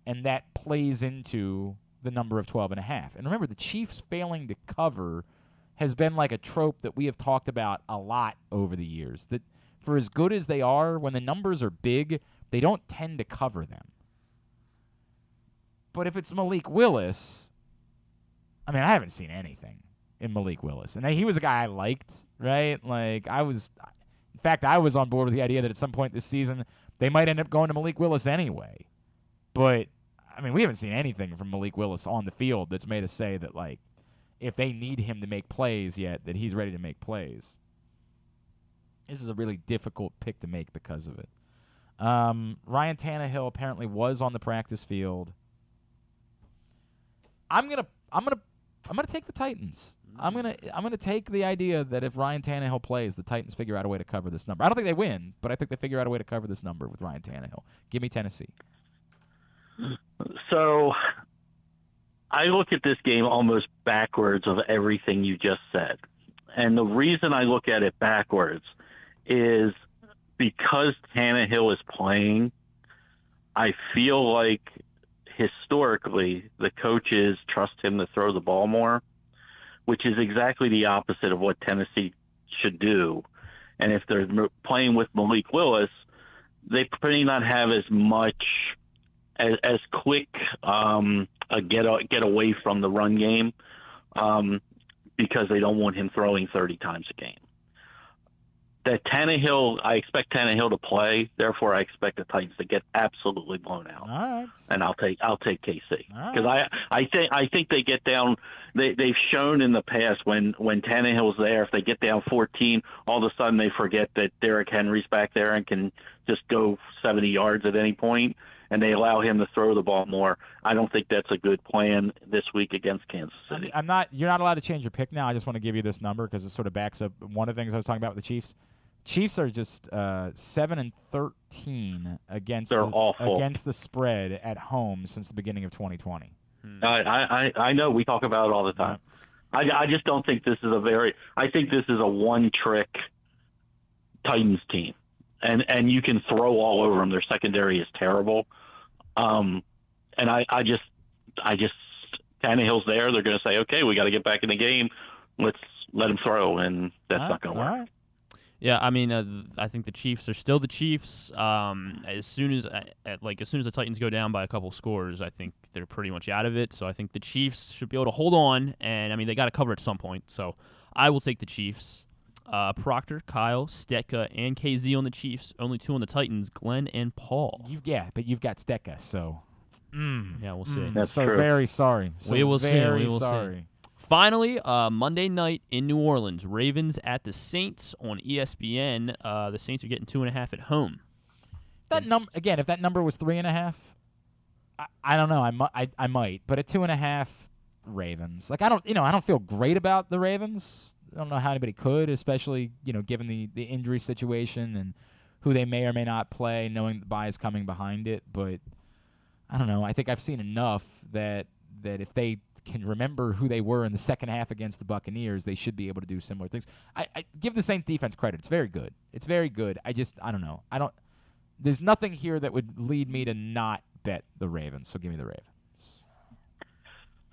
and that plays into the number of 12.5. And remember, the Chiefs failing to cover has been like a trope that we have talked about a lot over the years, that for as good as they are, when the numbers are big, they don't tend to cover them. But if it's Malik Willis, I mean, I haven't seen anything in Malik Willis. And he was a guy I liked, right? Like, I was on board with the idea that at some point this season, they might end up going to Malik Willis anyway. But, I mean, we haven't seen anything from Malik Willis on the field that's made us say that, like, if they need him to make plays yet, that he's ready to make plays. This is a really difficult pick to make because of it. Ryan Tannehill apparently was on the practice field. I'm gonna take the Titans. I'm gonna take the idea that if Ryan Tannehill plays, the Titans figure out a way to cover this number. I don't think they win, but I think they figure out a way to cover this number with Ryan Tannehill. Give me Tennessee. So I look at this game almost backwards of everything you just said. And the reason I look at it backwards is because Tannehill is playing, I feel like historically the coaches trust him to throw the ball more, which is exactly the opposite of what Tennessee should do. And if they're playing with Malik Willis, they pretty not have as much as quick a get away from the run game because they don't want him throwing 30 times a game. That Tannehill, I expect Tannehill to play. Therefore, I expect the Titans to get absolutely blown out. All right. And I'll take KC because right. I think they get down. They've shown in the past when Tannehill's there, if they get down 14, all of a sudden they forget that Derrick Henry's back there and can just go 70 yards at any point, and they allow him to throw the ball more. I don't think that's a good plan this week against Kansas City. You're not allowed to change your pick now. I just want to give you this number because it sort of backs up one of the things I was talking about with the Chiefs. Chiefs are just 7-13 against the spread at home since the beginning of 2020. I know we talk about it all the time. I just don't think this is I think this is a one-trick Titans team, and you can throw all over them. Their secondary is terrible, and I just Tannehill's there. They're going to say, okay, we got to get back in the game. Let's let him throw, and that's not going to work. Right. Yeah, I mean, I think the Chiefs are still the Chiefs. As soon as the Titans go down by a couple scores, I think they're pretty much out of it. So I think the Chiefs should be able to hold on, and I mean they got to cover at some point. So I will take the Chiefs. Proctor, Kyle, Stetka, and KZ on the Chiefs. Only 2 on the Titans, Glenn and Paul. But you've got Stetka, so yeah, we'll see. That's so true. very sorry. So we will see. Very we will sorry. See. Finally, Monday night in New Orleans, Ravens at the Saints on ESPN. The Saints are getting 2.5 at home. That number again. If that number was 3.5, I don't know. I might, but at 2.5, Ravens. Like I don't feel great about the Ravens. I don't know how anybody could, especially given the injury situation and who they may or may not play, knowing the bye is coming behind it. But I don't know. I think I've seen enough that if they can remember who they were in the second half against the Buccaneers, they should be able to do similar things. I give the Saints defense credit. It's very good. I don't know. There's nothing here that would lead me to not bet the Ravens, so give me the Ravens.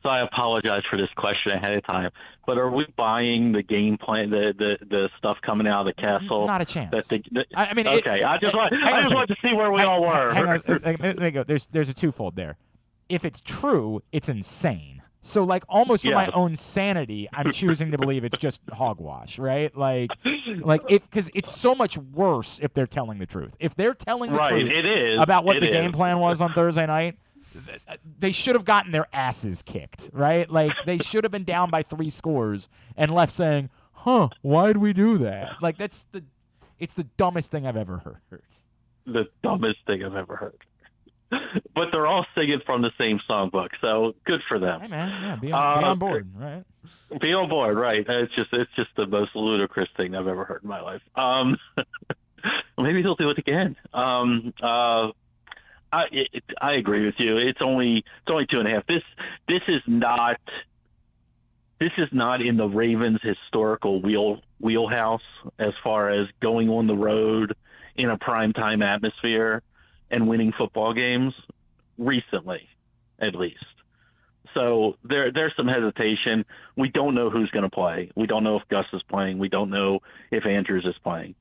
So I apologize for this question ahead of time, but are we buying the game plan, the stuff coming out of the castle? Not a chance. I just want to see where we all were. Hang on. There you go. There's a twofold there. If it's true, it's insane. So, like, almost for my own sanity, I'm choosing to believe it's just hogwash, right? Because it's so much worse if they're telling the truth. If they're telling the truth it is. about what the game plan was on Thursday night, they should have gotten their asses kicked, right? Like, they should have been down by 3 scores and left saying, why'd we do that? Like, it's the dumbest thing I've ever heard. The dumbest thing I've ever heard. But they're all singing from the same songbook, so good for them. Hey man, yeah, be on board, right? Be on board, right? It's just the most ludicrous thing I've ever heard in my life. Maybe they'll do it again. I agree with you. It's only 2.5. This is not in the Ravens' historical wheelhouse as far as going on the road in a primetime atmosphere and winning football games recently, at least. So there's some hesitation. We don't know who's going to play. We don't know if Gus is playing. We don't know if Andrews is playing.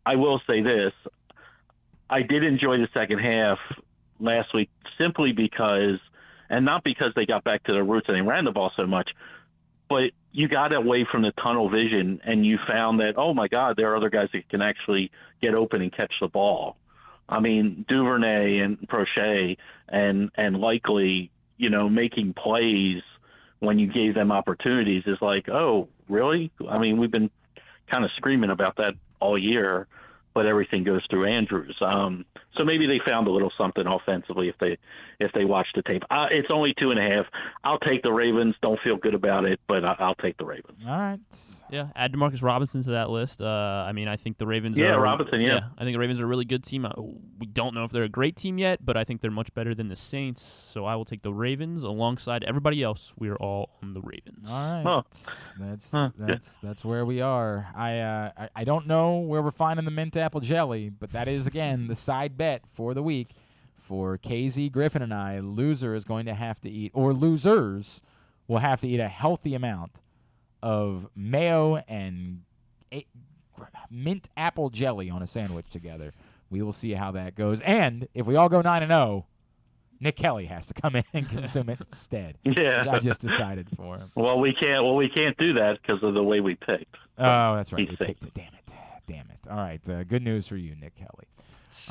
I will say this. I did enjoy the second half last week simply because, and not because they got back to their roots and they ran the ball so much, but you got away from the tunnel vision and you found that, oh my God, there are other guys that can actually get open and catch the ball. I mean, Duvernay and Prochet and likely, making plays when you gave them opportunities is like, oh, really? I mean, we've been kind of screaming about that all year, but everything goes through Andrews. So maybe they found a little something offensively if they watch the tape. It's only 2.5. I'll take the Ravens. Don't feel good about it, but I'll take the Ravens. All right. Yeah, add DeMarcus Robinson to that list. I think the Ravens Robinson, I think the Ravens are a really good team. We don't know if they're a great team yet, but I think they're much better than the Saints. So I will take the Ravens alongside everybody else. We are all on the Ravens. All right. That's where we are. I don't know where we're finding the mint apple jelly, but that is, again, the side bet for the week. For KZ, Griffin, and I, loser is going to have to eat, or losers will have to eat a healthy amount of mayo and mint apple jelly on a sandwich together. We will see how that goes. And if we all go 9-0, Nick Kelly has to come in and consume it instead. Yeah. Which I just decided for him. Well, we can't do that because of the way we picked. Oh, that's right. We safe. picked it. Damn it. All right. Good news for you, Nick Kelly.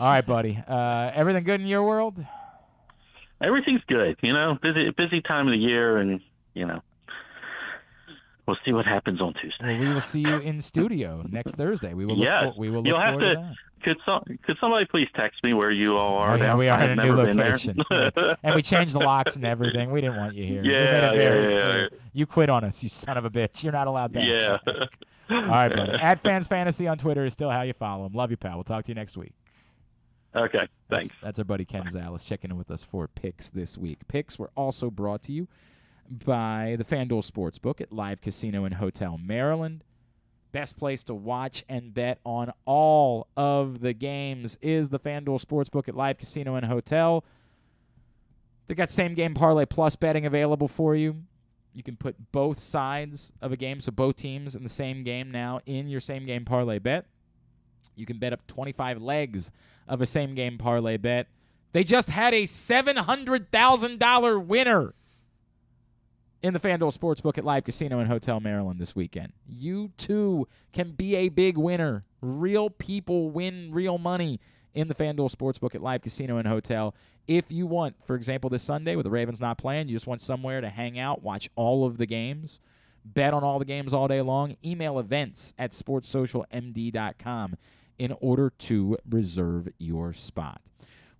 All right, buddy. Everything good in your world? Everything's good. Busy time of the year, and we'll see what happens on Tuesday. Well, we will see you in studio next Thursday. We will look Yes. we will look You'll have forward to. to that. Could somebody please text me where you all are? Oh, yeah, now? we are I've in a new never been there. location. Yeah. And we changed the locks and everything. We didn't want you here. We made Yeah, it very yeah. clear. You quit on us, you son of a bitch. You're not allowed back. Yeah. All right, buddy. At Fans Fantasy on Twitter is still how you follow him. Love you, pal. We'll talk to you next week. Okay, thanks. That's our buddy Ken Zalis checking in with us for picks this week. Picks were also brought to you by the FanDuel Sportsbook at Live Casino and Hotel Maryland. Best place to watch and bet on all of the games is the FanDuel Sportsbook at Live Casino and Hotel. They got same-game parlay plus betting available for you. You can put both sides of a game, so both teams in the same game now, in your same-game parlay bet. You can bet up 25 legs of a same-game parlay bet. They just had a $700,000 winner in the FanDuel Sportsbook at Live Casino and Hotel Maryland this weekend. You, too, can be a big winner. Real people win real money in the FanDuel Sportsbook at Live Casino and Hotel. If you want, for example, this Sunday with the Ravens not playing, you just want somewhere to hang out, watch all of the games, bet on all the games all day long, email events@sportssocialmd.com in order to reserve your spot.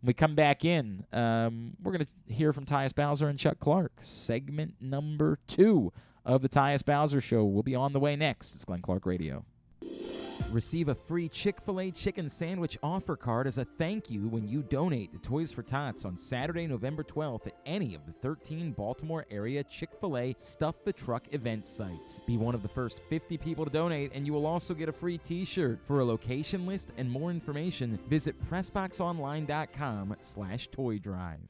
When we come back in, we're going to hear from Tyus Bowser and Chuck Clark. Segment number 2 of the Tyus Bowser Show will be on the way next. It's Glenn Clark Radio. Receive a free Chick-fil-A chicken sandwich offer card as a thank you when you donate to Toys for Tots on Saturday, November 12th at any of the 13 Baltimore area Chick-fil-A Stuff the Truck event sites. Be one of the first 50 people to donate, and you will also get a free t-shirt. For a location list and more information, visit PressBoxOnline.com/toy drive.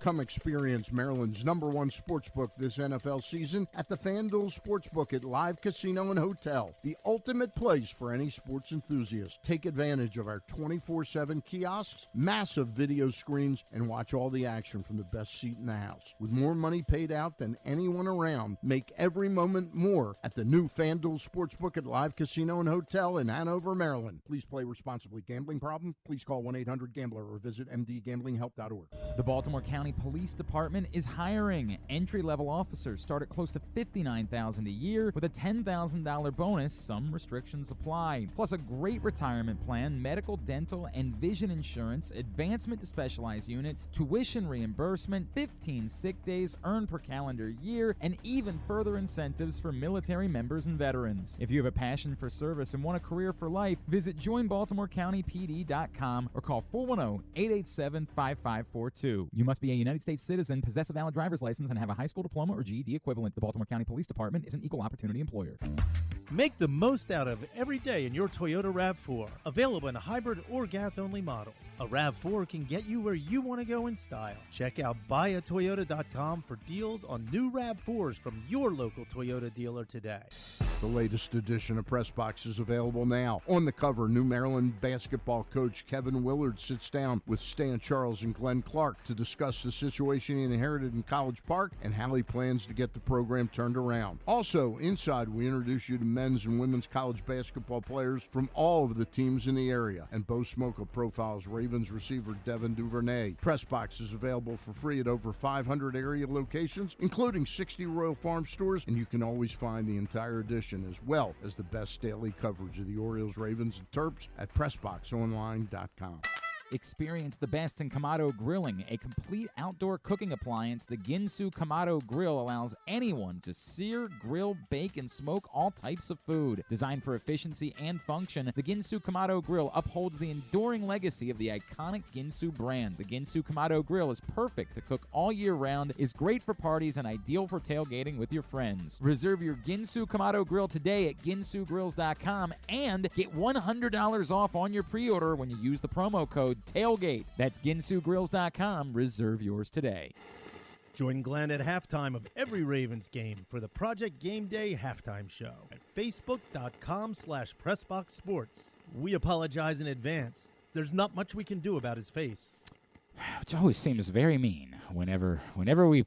Come experience Maryland's #1 sportsbook this NFL season at the FanDuel Sportsbook at Live Casino and Hotel, the ultimate place for any sports enthusiast. Take advantage of our 24/7 kiosks, massive video screens, and watch all the action from the best seat in the house. With more money paid out than anyone around, make every moment more at the new FanDuel Sportsbook at Live Casino and Hotel in Hanover, Maryland. Please play responsibly. Gambling problem? Please call 1-800-GAMBLER or visit mdgamblinghelp.org. The Baltimore County Police Department is hiring. Entry-level officers start at close to $59,000 a year with a $10,000 bonus. Some restrictions apply. Plus a great retirement plan, medical, dental, and vision insurance, advancement to specialized units, tuition reimbursement, 15 sick days earned per calendar year, and even further incentives for military members and veterans. If you have a passion for service and want a career for life, visit joinbaltimorecountypd.com or call 410-887-5542. You must be a United States citizen, possess a valid driver's license, and have a high school diploma or GED equivalent. The Baltimore County Police Department is an equal opportunity employer. Make the most out of every day in your Toyota RAV4. Available in hybrid or gas-only models. A RAV4 can get you where you want to go in style. Check out buyatoyota.com for deals on new RAV4s from your local Toyota dealer today. The latest edition of Press Box is available now. On the cover, New Maryland basketball coach Kevin Willard sits down with Stan Charles and Glenn Clark to discuss the situation he inherited in College Park and how he plans to get the program turned around. Also, inside, we introduce you to men's and women's college basketball players from all of the teams in the area. And Bo Smoka profiles Ravens receiver Devin Duvernay. Press Box is available for free at over 500 area locations, including 60 Royal Farm stores, and you can always find the entire edition as well as the best daily coverage of the Orioles, Ravens, and Terps at PressBoxOnline.com. Experience the best in Kamado Grilling, a complete outdoor cooking appliance. The Ginsu Kamado Grill allows anyone to sear, grill, bake, and smoke all types of food. Designed for efficiency and function, the Ginsu Kamado Grill upholds the enduring legacy of the iconic Ginsu brand. The Ginsu Kamado Grill is perfect to cook all year round, is great for parties, and ideal for tailgating with your friends. Reserve your Ginsu Kamado Grill today at ginsugrills.com and get $100 off on your pre-order when you use the promo code TAILGATE. That's ginsugrills.com. Reserve yours today. Join Glenn at halftime of every Ravens game for the Project Game Day halftime show at facebook.com/PressBoxSports. We apologize in advance. There's not much we can do about his face. which always seems very mean whenever we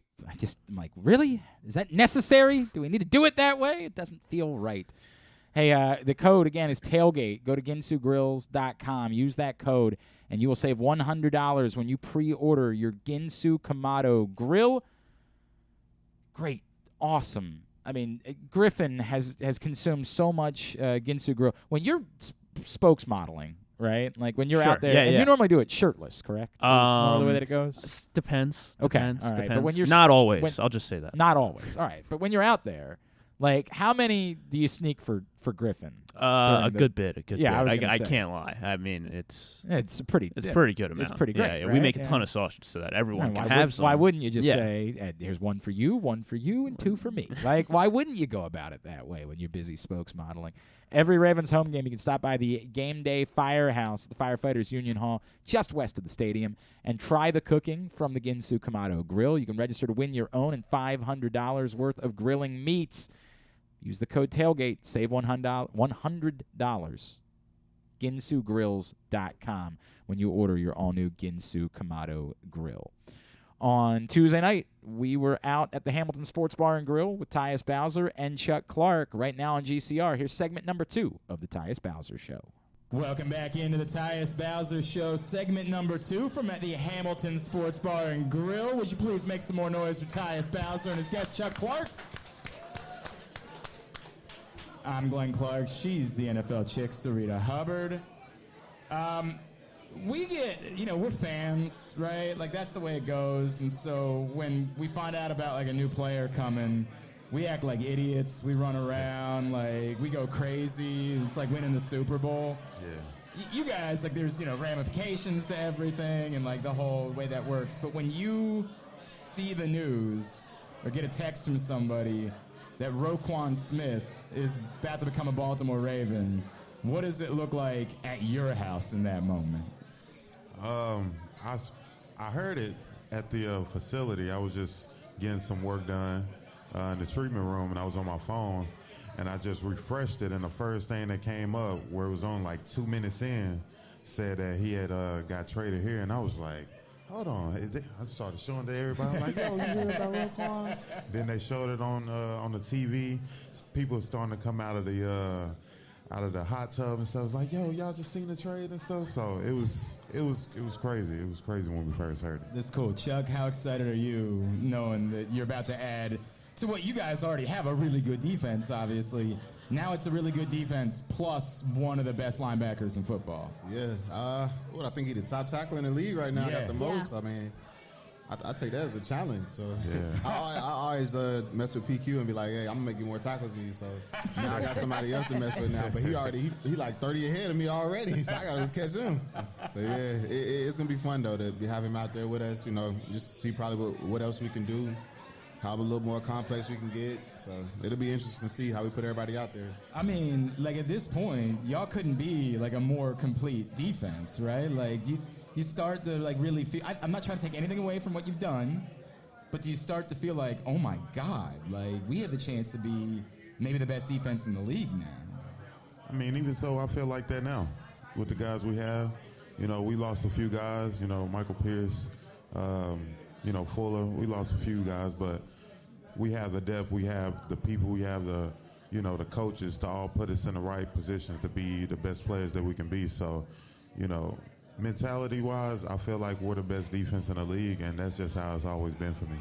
I'm like, really? Is that necessary? Do we need to do it that way? It doesn't feel right. Hey, the code, again, is tailgate. Go to ginsugrills.com. Use that code, and you will save $100 when you pre-order your Ginsu Kamado grill. Great. Awesome. I mean, Griffin has consumed so much Ginsu grill. When you're spokesmodeling, right? Like when you're out there, and you normally do it shirtless, correct? Is normally the way that it goes? Depends. Okay. Depends. All right. Depends. But when you're not always. I'll just say that. Not always. All right. But when you're out there, like, how many do you sneak for Griffin? A good bit. I can't lie. I mean, it's a pretty good amount. It's pretty great. Yeah, right? we make a ton of sausage so that everyone can have some. Why wouldn't you just say, here's one for you, and two for me? Like, why wouldn't you go about it that way when you're busy spokesmodeling? Every Ravens home game, you can stop by the Game Day Firehouse, the Firefighters Union Hall, just west of the stadium, and try the cooking from the Ginsu Kamado Grill. You can register to win your own and $500 worth of grilling meats. Use the code TAILGATE, save $100. ginsugrills.com when you order your all-new Ginsu Kamado Grill. On Tuesday night, we were out at the Hamilton Sports Bar and Grill with Tyus Bowser and Chuck Clark. Right now on GCR, here's segment number 2 of the Tyus Bowser Show. Welcome back into the Tyus Bowser Show, segment number 2 from the Hamilton Sports Bar and Grill. Would you please make some more noise for Tyus Bowser and his guest, Chuck Clark? I'm Glenn Clark. She's the NFL chick, Sarita Hubbard. We get, we're fans, right? Like, that's the way it goes. And so when we find out about, like, a new player coming, we act like idiots. We run around, like, we go crazy. It's like winning the Super Bowl. Yeah. You guys, like, there's, ramifications to everything and, like, the whole way that works. But when you see the news or get a text from somebody that Roquan Smith is about to become a Baltimore Raven, what does it look like at your house in that moment? I heard it at the facility. I was just getting some work done in the treatment room, and I was on my phone, and I just refreshed it, and the first thing that came up, where it was on like 2 minutes in, said that he had got traded here, and I was like, hold on. I started showing to everybody. I'm like, yo, you hear about Roquan? Then they showed it on the TV. People starting to come out of the hot tub and stuff. Like, yo, y'all just seen the trade and stuff. So it was crazy. It was crazy when we first heard it. That's cool. Chuck, how excited are you knowing that you're about to add to what you guys already have, a really good defense, obviously. Now it's a really good defense plus one of the best linebackers in football. Yeah. I think he's the top tackler in the league right now. Got the most. I mean, I take that as a challenge. So I always mess with PQ and be like, hey, I'm going to make you more tackles than you. So now I got somebody else to mess with now. But he like 30 ahead of me already. So I got to catch him. But, yeah, it's going to be fun, though, to have him out there with us, just to see probably what else we can do. How a little more complex we can get. So it'll be interesting to see how we put everybody out there. I mean, like, at this point, y'all couldn't be like a more complete defense, right? Like, you start to like really feel, I'm not trying to take anything away from what you've done, but do you start to feel like, oh my God, like we have the chance to be maybe the best defense in the league now? I mean, even so, I feel like that now with the guys we have. We lost a few guys, Michael Pierce, Fuller. We lost a few guys, but we have the depth, we have the people, we have the coaches to all put us in the right positions to be the best players that we can be. So, mentality-wise, I feel like we're the best defense in the league, and that's just how it's always been for me.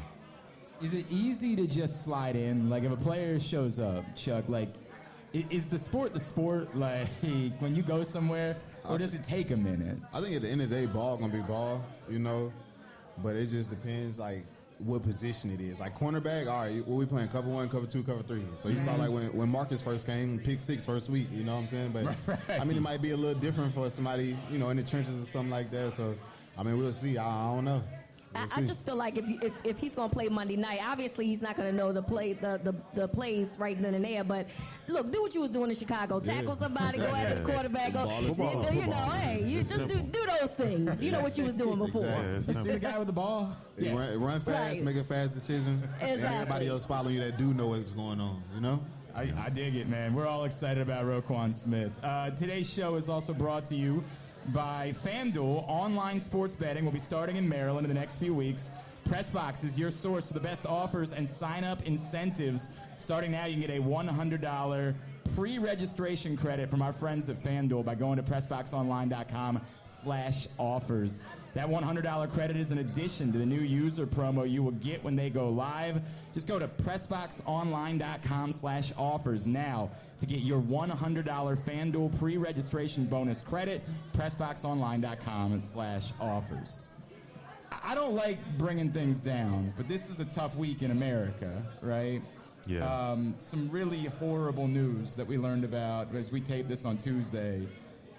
Is it easy to just slide in? Like, if a player shows up, Chuck, like, is the sport, like, when you go somewhere, or does it take a minute? I think at the end of the day, ball going to be ball, but it just depends, like, what position it is. Like, cornerback, all right, we playing cover 1, cover 2, cover 3. So you saw, like, when Marcus first came, pick 6 first week, you know what I'm saying? But, right. I mean, it might be a little different for somebody, in the trenches or something like that. So, I mean, we'll see. I don't know. I just feel like if he's going to play Monday night, obviously he's not going to know the plays right then and there. But look, do what you was doing in Chicago. Tackle somebody, go after the quarterback. Hey, you just do those things. You know what you was doing before. See the guy with the ball? Yeah. Run fast, right. Make a fast decision. Exactly. And everybody else following you that do know what's going on, I dig it, man. We're all excited about Roquan Smith. Today's show is also brought to you by FanDuel. Online sports betting will be starting in Maryland in the next few weeks. PressBox is your source for the best offers and sign-up incentives. Starting now, you can get a $100 pre-registration credit from our friends at FanDuel by going to PressBoxOnline.com/offers. That $100 credit is in addition to the new user promo you will get when they go live. Just go to PressBoxOnline.com/offers now to get your $100 FanDuel pre-registration bonus credit. PressBoxOnline.com/offers. I don't like bringing things down, but this is a tough week in America, right? Yeah. Some really horrible news that we learned about as we taped this on Tuesday.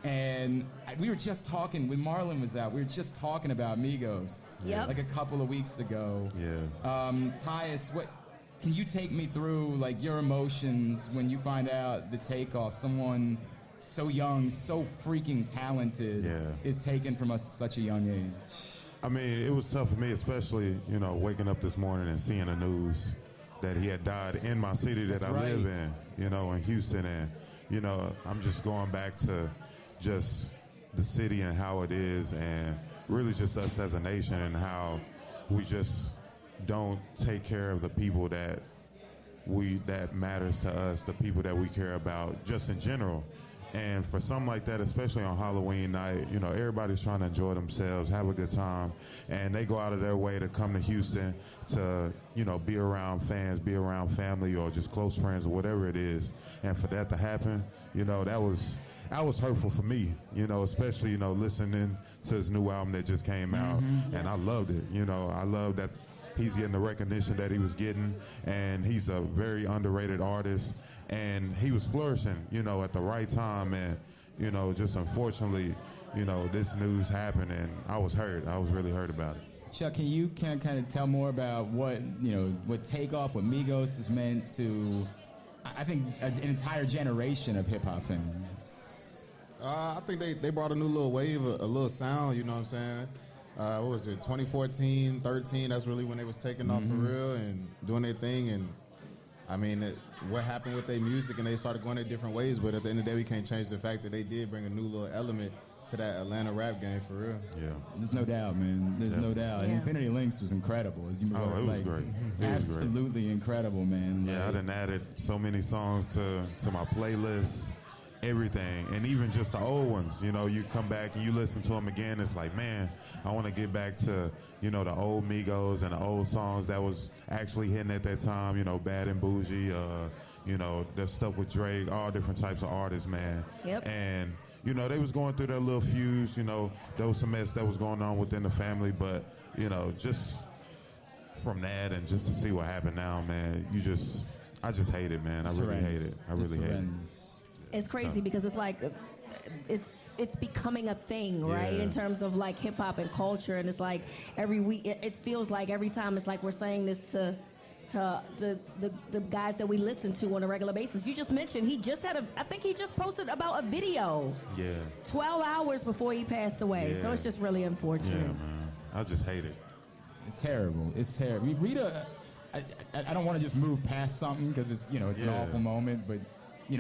And we were just talking, when Marlon was out, we were just talking about Migos like a couple of weeks ago. Yeah. Tyus, can you take me through like your emotions when you find out the takeoff, someone so young, so freaking talented is taken from us at such a young age? I mean, it was tough for me, especially, waking up this morning and seeing the news that he had died in my city that I live in, in Houston. And, I'm just going back to just the city and how it is, and really just us as a nation and how we just don't take care of the people that matters to us, the people that we care about, just in general. And for something like that, especially on Halloween night, everybody's trying to enjoy themselves, have a good time, and they go out of their way to come to Houston to, be around fans, be around family, or just close friends, or whatever it is. And for that to happen, that was hurtful for me, especially, listening to his new album that just came out, and I loved it. I love that he's getting the recognition that he was getting, and he's a very underrated artist, and he was flourishing, at the right time, and, just unfortunately, this news happened, and I was hurt. I was really hurt about it. Chuck, can you kind of tell more about what Takeoff, what Migos has meant to, I think, an entire generation of hip-hop fans? I think they brought a new little wave, a little sound, you know what I'm saying? What was it, 2014, 13, that's really when they was taking off for real and doing their thing. And, I mean, what happened with their music, and they started going their different ways, but at the end of the day, we can't change the fact that they did bring a new little element to that Atlanta rap game for real. Yeah. There's no doubt, man. There's no doubt. And Infinity Links was incredible. As you it was great. Absolutely incredible, man. Yeah, I done added so many songs to my playlist. Everything, and even just the old ones, you come back and you listen to them again, it's like, man, I want to get back to, the old Migos and the old songs that was actually hitting at that time, Bad and Bougie, the stuff with Drake, all different types of artists, man. Yep. And, they was going through their little feuds, there was some mess that was going on within the family, but, just from that and just to see what happened now, man, I just hate it, man. I really hate it. I really hate it. It's crazy because it's like it's becoming a thing, right? In terms of like hip hop and culture, and it's like every week it feels like every time it's like we're saying this to the guys that we listen to on a regular basis. You just mentioned he just I think he just posted about a video. Yeah. 12 hours before he passed away. So it's just really unfortunate. Yeah, man. I just hate it. It's terrible. It's terrible. Rita, I don't want to just move past something because it's it's an awful moment, but.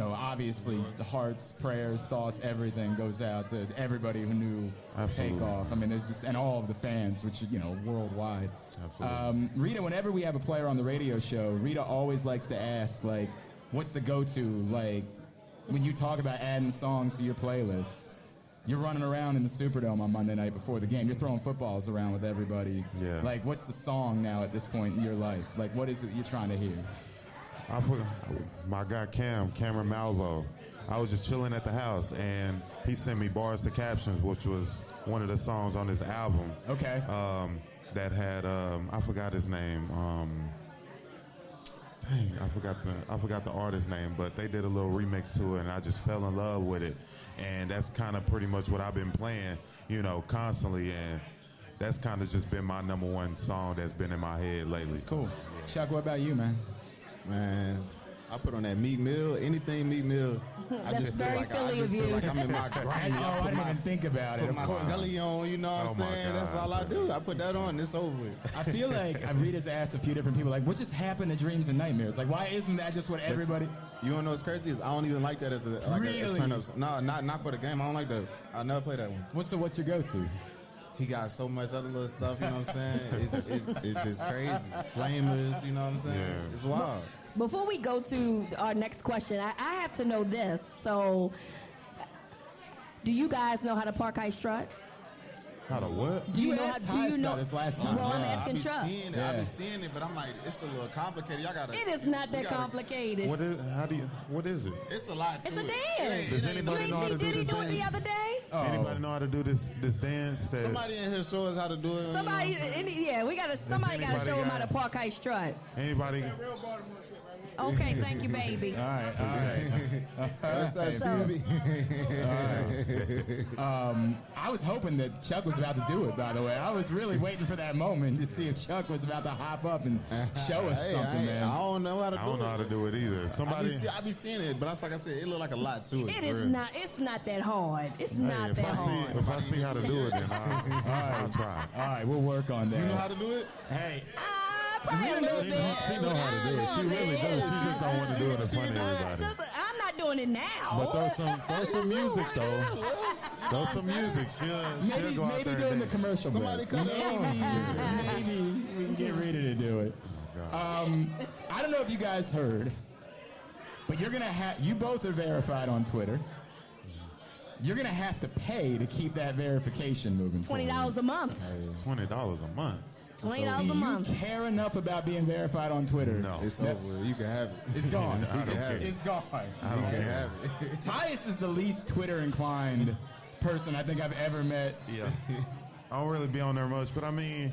Obviously, the hearts, prayers, thoughts, everything goes out to everybody who knew Takeoff. I mean, there's just, and all of the fans, which, worldwide. Absolutely. Rita, whenever we have a player on the radio show, Rita always likes to ask, like, what's the go-to? Like, when you talk about adding songs to your playlist, you're running around in the Superdome on Monday night before the game. You're throwing footballs around with everybody. Yeah. Like, what's the song now at this point in your life? Like, what is it you're trying to hear? I forgot, my guy Cameron Malvo. I was just chilling at the house, and he sent me Bars to Captions, which was one of the songs on his album. Okay. That had I forgot his name. I forgot the artist's name, but they did a little remix to it, and I just fell in love with it. And that's kind of pretty much what I've been playing, constantly. And that's kind of just been my #1 song that's been in my head lately. That's cool. Chuck, what about you, man? Man, I put on that Meek Mill, anything Meek Mill. I just feel like I'm in my grind. I didn't even think about it. Put my Scully on, you know what I'm saying? That's all I do. I put that on, it's over with. I feel like Rita's asked a few different people, like, what just happened to Dreams and Nightmares? Like, why isn't that just what everybody... You wanna know what's crazy is I don't even like that as a turn up. No, not for the game. I don't like that. I never play that one. What's your go-to? He got so much other little stuff, you know what I'm saying? It's just crazy. Flamers, you know what I'm saying? Yeah. It's wild. Before we go to our next question, I have to know this. So, do you guys know how to park, hike, strut? How to what? Do you know about this last time? Well, I'm asking Chuck. I be seeing it, but I'm like, it's a little complicated. Y'all gotta. It is not that complicated. What is it? It's a lot. It's a dance. Does anybody know how to do this Did he do it dance? the other day? Anybody know how to do this dance? Somebody in here show us how to do it. Somebody, somebody got to show him how to park, hike, strut. Anybody? Okay, thank you, baby. All right. What's up, Stevie? I was hoping that Chuck was about to do it, by the way. I was really waiting for that moment to see if Chuck was about to hop up and show us something, man. I don't know how to do it. I don't know how to do it either. I be seeing it, but like I said, it look like a lot to it. It is not. It's not that hard. It's not that hard. If I see how to do it, then I'll try. All right, we'll work on that. You know how to do it? Hey. Probably a little bit. She know how to do it. She really does. She just don't want to do it in front of everybody. I'm not doing it now. But throw some music though. Throw some music. She'll go out there. Maybe during the commercial break. Somebody come on. Maybe we can get ready to do it. I don't know if you guys heard, but you both are verified on Twitter. You're gonna have to pay to keep that verification moving. $20 a month. $20 a month. $20 a month. Do you care enough about being verified on Twitter? No. It's over. You can have it. It's gone. I don't care. It's gone. I don't care. Have it. Tyus is the least Twitter inclined person I think I've ever met. Yeah. I don't really be on there much, but I mean,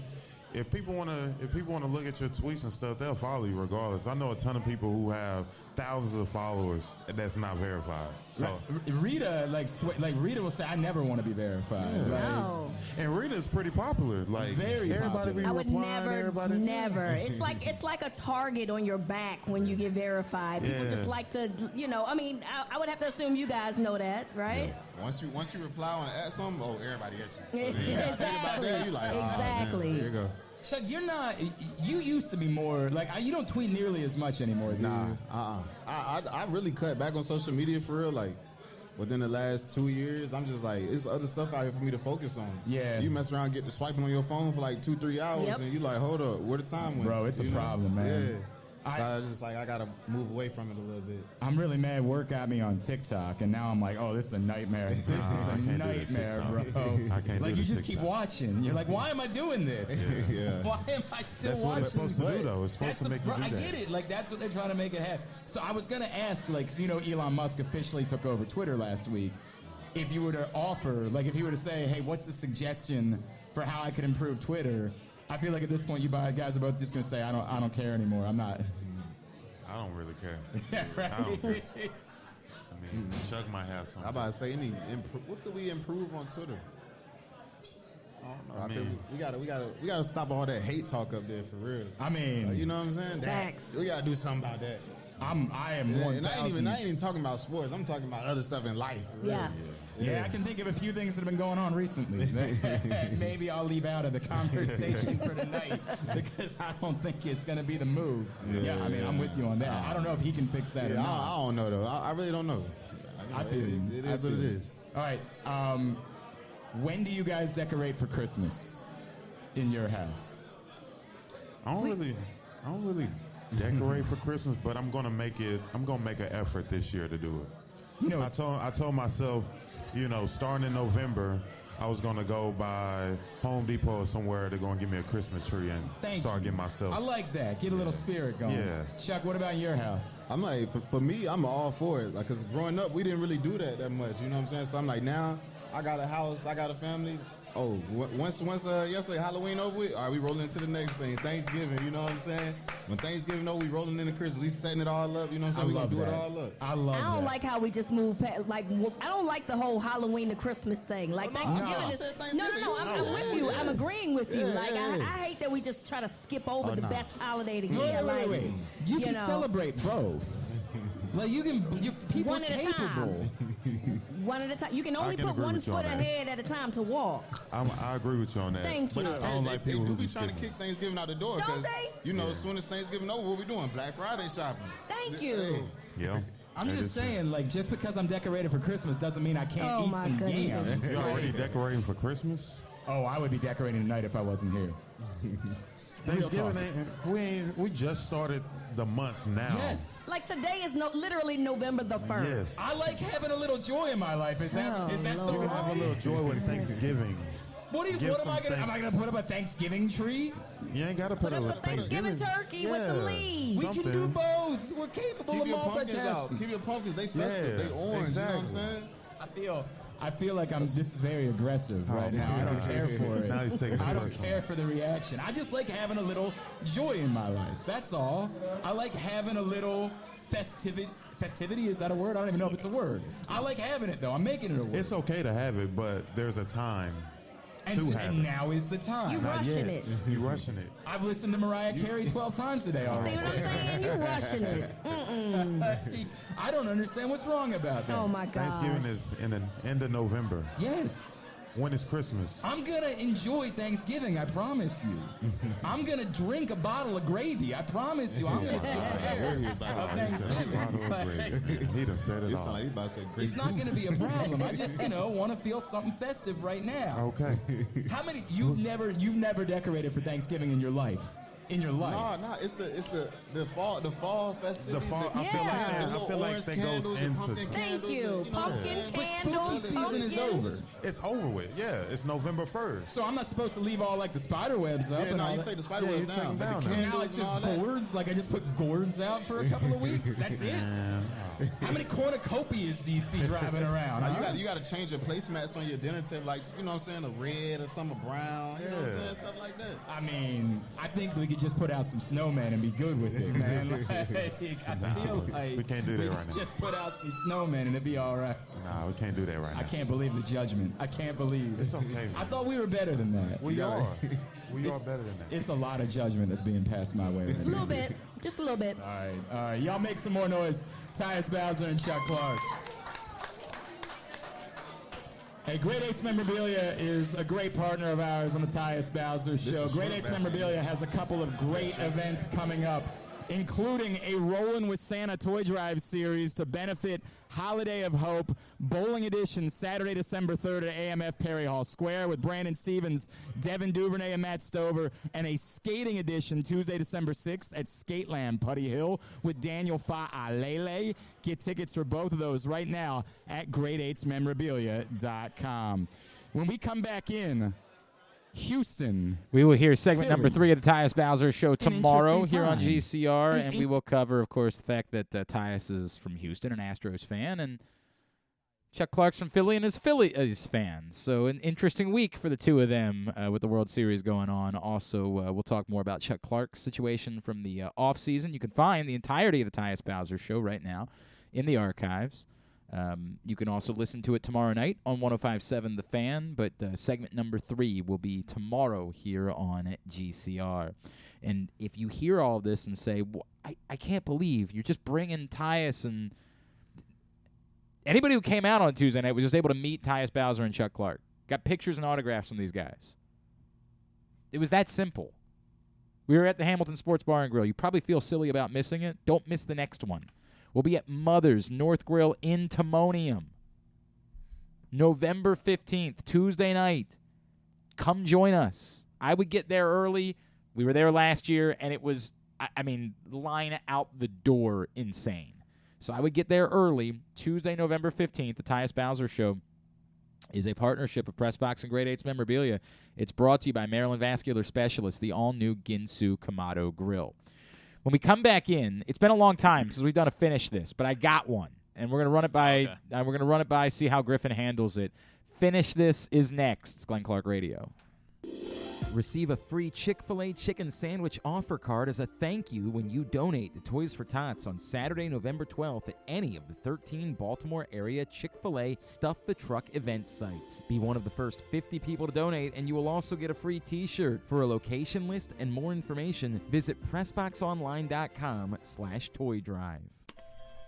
if people want to look at your tweets and stuff, they'll follow you regardless. I know a ton of people who have thousands of followers that's not verified. So Rita, Rita will say, "I never want to be verified." Yeah. No. And Rita's pretty popular. Like very everybody popular. be I would replying. never. It's like a target on your back when you get verified. People just like to, I mean, I would have to assume you guys know that, right? Yeah. Once you reply on at something, everybody at you. So, Exactly. there, you like, exactly. There you go. Chuck, you used to be more, you don't tweet nearly as much anymore, do you? I really cut back on social media for real, within the last 2 years. I'm just it's other stuff out here for me to focus on. Yeah. You mess around, get to swiping on your phone for 2-3 hours, and you hold up, where the time went? Bro, it's a problem, man. Yeah. So I was just I gotta move away from it a little bit. I'm really mad. Work got me on TikTok, and now I'm like, oh, this is a nightmare. This is a nightmare, bro. I can't do you just TikTok. keep watching. You're like, why am I doing this? Yeah. Why am I still That's watching? what it's supposed to do, though. It's supposed to make you do that. I get it. That's what they're trying to make it happen. So I was gonna ask, 'cause Elon Musk officially took over Twitter last week. If you were to offer, if you were to say, hey, what's the suggestion for how I could improve Twitter? I feel like at this point, you guys are both just gonna say, I don't care anymore. I'm not. I don't really care. Yeah, right. I don't care. I mean, Chuck might have something. I'm about to say, what could we improve on Twitter? I think we gotta stop all that hate talk up there for real. I mean, you know what I'm saying? Facts. We gotta do something about that. I am 1,000. And I ain't even talking about sports. I'm talking about other stuff in life. For real. Yeah. I can think of a few things that have been going on recently. Maybe I'll leave out of the conversation for tonight because I don't think it's going to be the move. Yeah, I mean, I'm with you on that. I don't know if he can fix that or not. I don't know, though. I really don't know. I feel you. It is what it is. All right. When do you guys decorate for Christmas in your house? I don't really decorate for Christmas, but I'm gonna make an effort this year to do it. I told myself, starting in November, I was gonna go by Home Depot or somewhere to go and give me a Christmas tree and start getting myself. I like that. Get a little spirit going. Yeah. Chuck, what about your house? I'm for me, I'm all for it. Because growing up, we didn't really do that much. You know what I'm saying? So I'm now I got a house, I got a family. Oh, once yesterday Halloween over with, all right, we rolling into the next thing, Thanksgiving, you know what I'm saying? When Thanksgiving over, we rolling into Christmas, we setting it all up, you know what I'm saying? We gonna do it all up. I love that. I don't like how we just move past, I don't like the whole Halloween to Christmas thing. Thanksgiving is, no, I'm with you. I'm agreeing with you. I hate that we just try to skip over the best holiday of the year. Wait. You can celebrate both. Like people One are at a capable. One at a time. You can only put agree 1 with you on foot that. ahead at a time to walk. I agree with you on that. Thank you. But it's I don't crazy. like They people do who be be trying to skipping. kick Thanksgiving out the door Don't because they? as soon as Thanksgiving over, what we doing? Black Friday shopping. Thank you. Yeah. I'm That just is true. saying, like, just because I'm decorated for Christmas doesn't mean I can't Oh, eat my some goodness. yams. You already decorating for Christmas? Oh, I would be decorating tonight if I wasn't here. Thanksgiving we just started the month now. Yes. Like today is literally November the 1st. Yes. I like having a little joy in my life. Is that so You can have a wrong? little joy with Thanksgiving. What am I gonna? Am I gonna put up a Thanksgiving tree? You ain't gotta put Put a up a Thanksgiving turkey with some leaves. We can do both. We're capable Keep of your pumpkins out. multitasking. Keep your pumpkins. They festive. They orange. You know what I'm saying? I feel like this is very aggressive right now. I don't care for it. Now he's taking it I don't personal. care for the reaction. I just like having a little joy in my life. That's all. I like having a little festivity. Festivity, is that a word? I don't even know if it's a word. I like having it though. I'm making it a word. It's okay to have it, but there's a time to have and it. now is the time. You Not rushing yet. it. You rushing it. I've listened to Mariah Carey 12 times today already. See what I'm saying? You rushing it. I don't understand what's wrong about that. Oh my God. Thanksgiving is in the end of November. Yes. When is Christmas? I'm going to enjoy Thanksgiving, I promise you. I'm going to drink a bottle of gravy, I promise you. I'm going to take care of Thanksgiving. He done said it It all. sound like you about to say great. It's not going to be a problem. I just, want to feel something festive right now. Okay. How many you've never decorated for Thanksgiving in your life? In your life? No, it's the fall festivities. The fall. I Yeah. feel like that goes into. Thank you. Pumpkin But candles. spooky season is pumpkin. over. It's over with. Yeah, it's November 1st. So I'm not supposed to leave all like the spider webs up. Yeah, and no, all you that. take the spider Yeah, webs you take down. them But down the So now. now candles it's and all just that. gourds. Like I just put gourds out for a couple of weeks. That's it. Man, How many cornucopias do you see driving around? Now, huh? you got to change your placemats on your dinner table, like you know what I'm saying, a red or some brown, you know what I'm Yeah. saying, stuff like that. I mean, I think we could just put out some snowmen and be good with it, man. Like, I feel like we can't do that right now. Just put out some snowmen and it'd be all right. Nah, we can't do that right now. I can't believe the judgment. I can't believe It's okay, man. I thought we were better than that. We are. We are better than that. It's a lot of judgment that's being passed my way right A now. little bit. Just a little bit. All right. Y'all make some more noise. Tyus Bowser and Chuck Clark. Hey, Great Eights Memorabilia is a great partner of ours on the Tyus Bowser Show. is Great true, Eights man. Memorabilia has a couple of great events coming up, including a Rollin' with Santa Toy Drive series to benefit Holiday of Hope, Bowling Edition, Saturday, December 3rd at AMF Perry Hall Square with Brandon Stevens, Devin Duvernay, and Matt Stover, and a Skating Edition Tuesday, December 6th at Skateland Putty Hill with Daniel Fa'alele. Get tickets for both of those right now at great8smemorabilia.com. When we come back in, Houston. We will hear segment Philly. number 3 of the Tyus Bowser Show tomorrow interesting here on time. GCR, and we will cover, of course, the fact that Tyus is from Houston, an Astros fan, and Chuck Clark's from Philly and is a Phillies fan. So an interesting week for the two of them with the World Series going on. Also, we'll talk more about Chuck Clark's situation from the offseason. You can find the entirety of the Tyus Bowser Show right now in the archives. You can also listen to it tomorrow night on 105.7 The Fan, but segment number 3 will be tomorrow here on GCR. And if you hear all this and say, well, I can't believe you're just bringing Tyus, and anybody who came out on Tuesday night was just able to meet Tyus Bowser and Chuck Clark. Got pictures and autographs from these guys. It was that simple. We were at the Hamilton Sports Bar and Grill. You probably feel silly about missing it. Don't miss the next one. We'll be at Mother's North Grill in Timonium. November 15th, Tuesday night. Come join us. I would get there early. We were there last year, and it was, line out the door insane. So I would get there early. Tuesday, November 15th, the Tyus Bowser Show is a partnership of Pressbox and Great Eights Memorabilia. It's brought to you by Maryland Vascular Specialists, the all-new Ginsu Kamado Grill. When we come back in, it's been a long time since we've done a finish this, but I got one, and we're gonna run it by. See how Griffin handles it. Finish this is next. It's Glenn Clark Radio. Receive a free Chick-fil-A chicken sandwich offer card as a thank you when you donate to Toys for Tots on Saturday, November 12th at any of the 13 Baltimore area Chick-fil-A Stuff the Truck event sites. Be one of the first 50 people to donate, and you will also get a free t-shirt. For a location list and more information, visit PressBoxOnline.com/toy drive.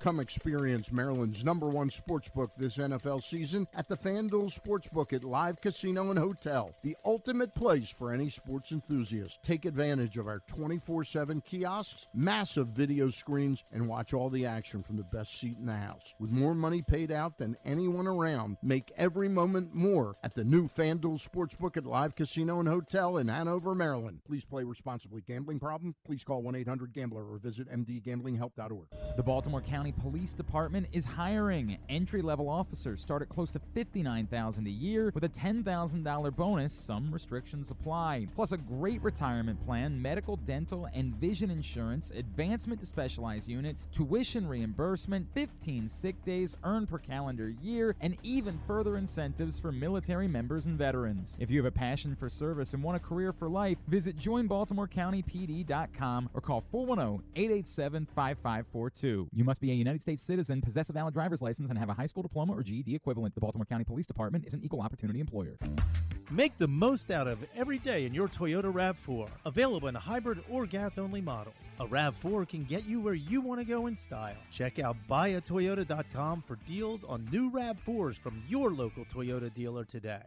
Come experience Maryland's #1 sportsbook this NFL season at the FanDuel Sportsbook at Live Casino and Hotel, the ultimate place for any sports enthusiast. Take advantage of our 24/7 kiosks, massive video screens, and watch all the action from the best seat in the house. With more money paid out than anyone around, make every moment more at the new FanDuel Sportsbook at Live Casino and Hotel in Hanover, Maryland. Please play responsibly. Gambling problem? Please call 1-800-GAMBLER or visit mdgamblinghelp.org. The Baltimore County Police Department is hiring. Entry-level officers start at close to $59,000 a year with a $10,000 bonus. Some restrictions apply. Plus a great retirement plan, medical, dental, and vision insurance, advancement to specialized units, tuition reimbursement, 15 sick days earned per calendar year, and even further incentives for military members and veterans. If you have a passion for service and want a career for life, visit joinbaltimorecountypd.com or call 410-887-5542. You must be a United States citizen, possess a valid driver's license, and have a high school diploma or GED equivalent. The Baltimore County Police Department is an equal opportunity employer. Make the most out of every day in your Toyota RAV4. Available in hybrid or gas-only models. A RAV4 can get you where you want to go in style. Check out buyatoyota.com for deals on new RAV4s from your local Toyota dealer today.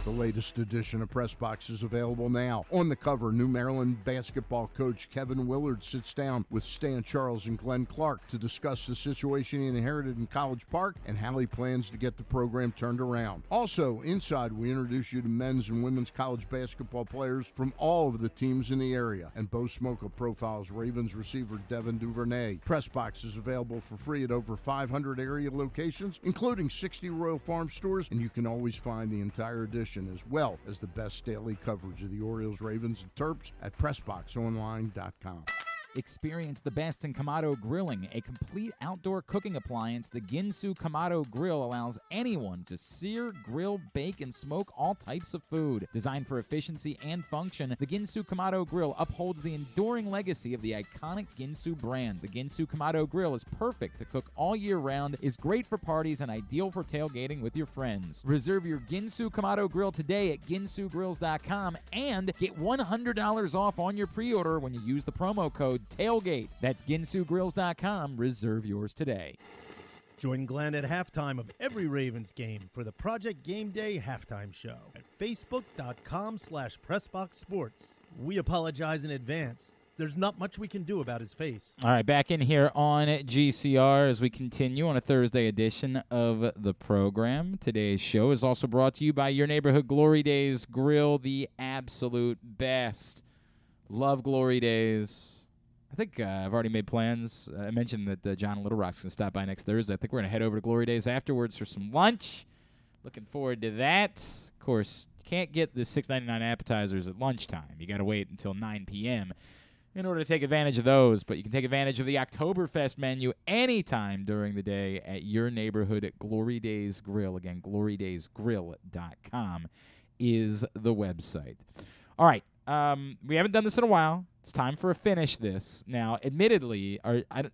The latest edition of Press Box is available now. On the cover, New Maryland basketball coach Kevin Willard sits down with Stan Charles and Glenn Clark to discuss the situation he inherited in College Park and how he plans to get the program turned around. Also, inside, we introduce you to men's and women's college basketball players from all of the teams in the area. And Bo Smoka profiles Ravens receiver Devin Duvernay. Press Box is available for free at over 500 area locations, including 60 Royal Farm stores, and you can always find the entire edition as well as the best daily coverage of the Orioles, Ravens, and Terps at PressBoxOnline.com. Experience the best in Kamado Grilling, a complete outdoor cooking appliance. The Ginsu Kamado Grill allows anyone to sear, grill, bake, and smoke all types of food. Designed for efficiency and function, the Ginsu Kamado Grill upholds the enduring legacy of the iconic Ginsu brand. The Ginsu Kamado Grill is perfect to cook all year round, is great for parties, and ideal for tailgating with your friends. Reserve your Ginsu Kamado Grill today at ginsugrills.com and get $100 off on your pre-order when you use the promo code TAILGATE. That's ginsugrills.com. Reserve yours today. Join Glenn at halftime of every Ravens game for the Project Game Day halftime show at facebook.com/PressBoxSports. We apologize in advance. There's not much we can do about his face. All right, back in here on GCR as we continue on a Thursday edition of the program. Today's show is also brought to you by your neighborhood Glory Days Grill, the absolute best. Love Glory Days. I think I've already made plans. I mentioned that John Little Rock's going to stop by next Thursday. I think we're going to head over to Glory Days afterwards for some lunch. Looking forward to that. Of course, you can't get the $6.99 appetizers at lunchtime. You got to wait until 9 p.m. in order to take advantage of those. But you can take advantage of the Oktoberfest menu anytime during the day at your neighborhood at Glory Days Grill. Again, glorydaysgrill.com is the website. All right. We haven't done this in a while. It's time for a finish this. Now, admittedly, I'm not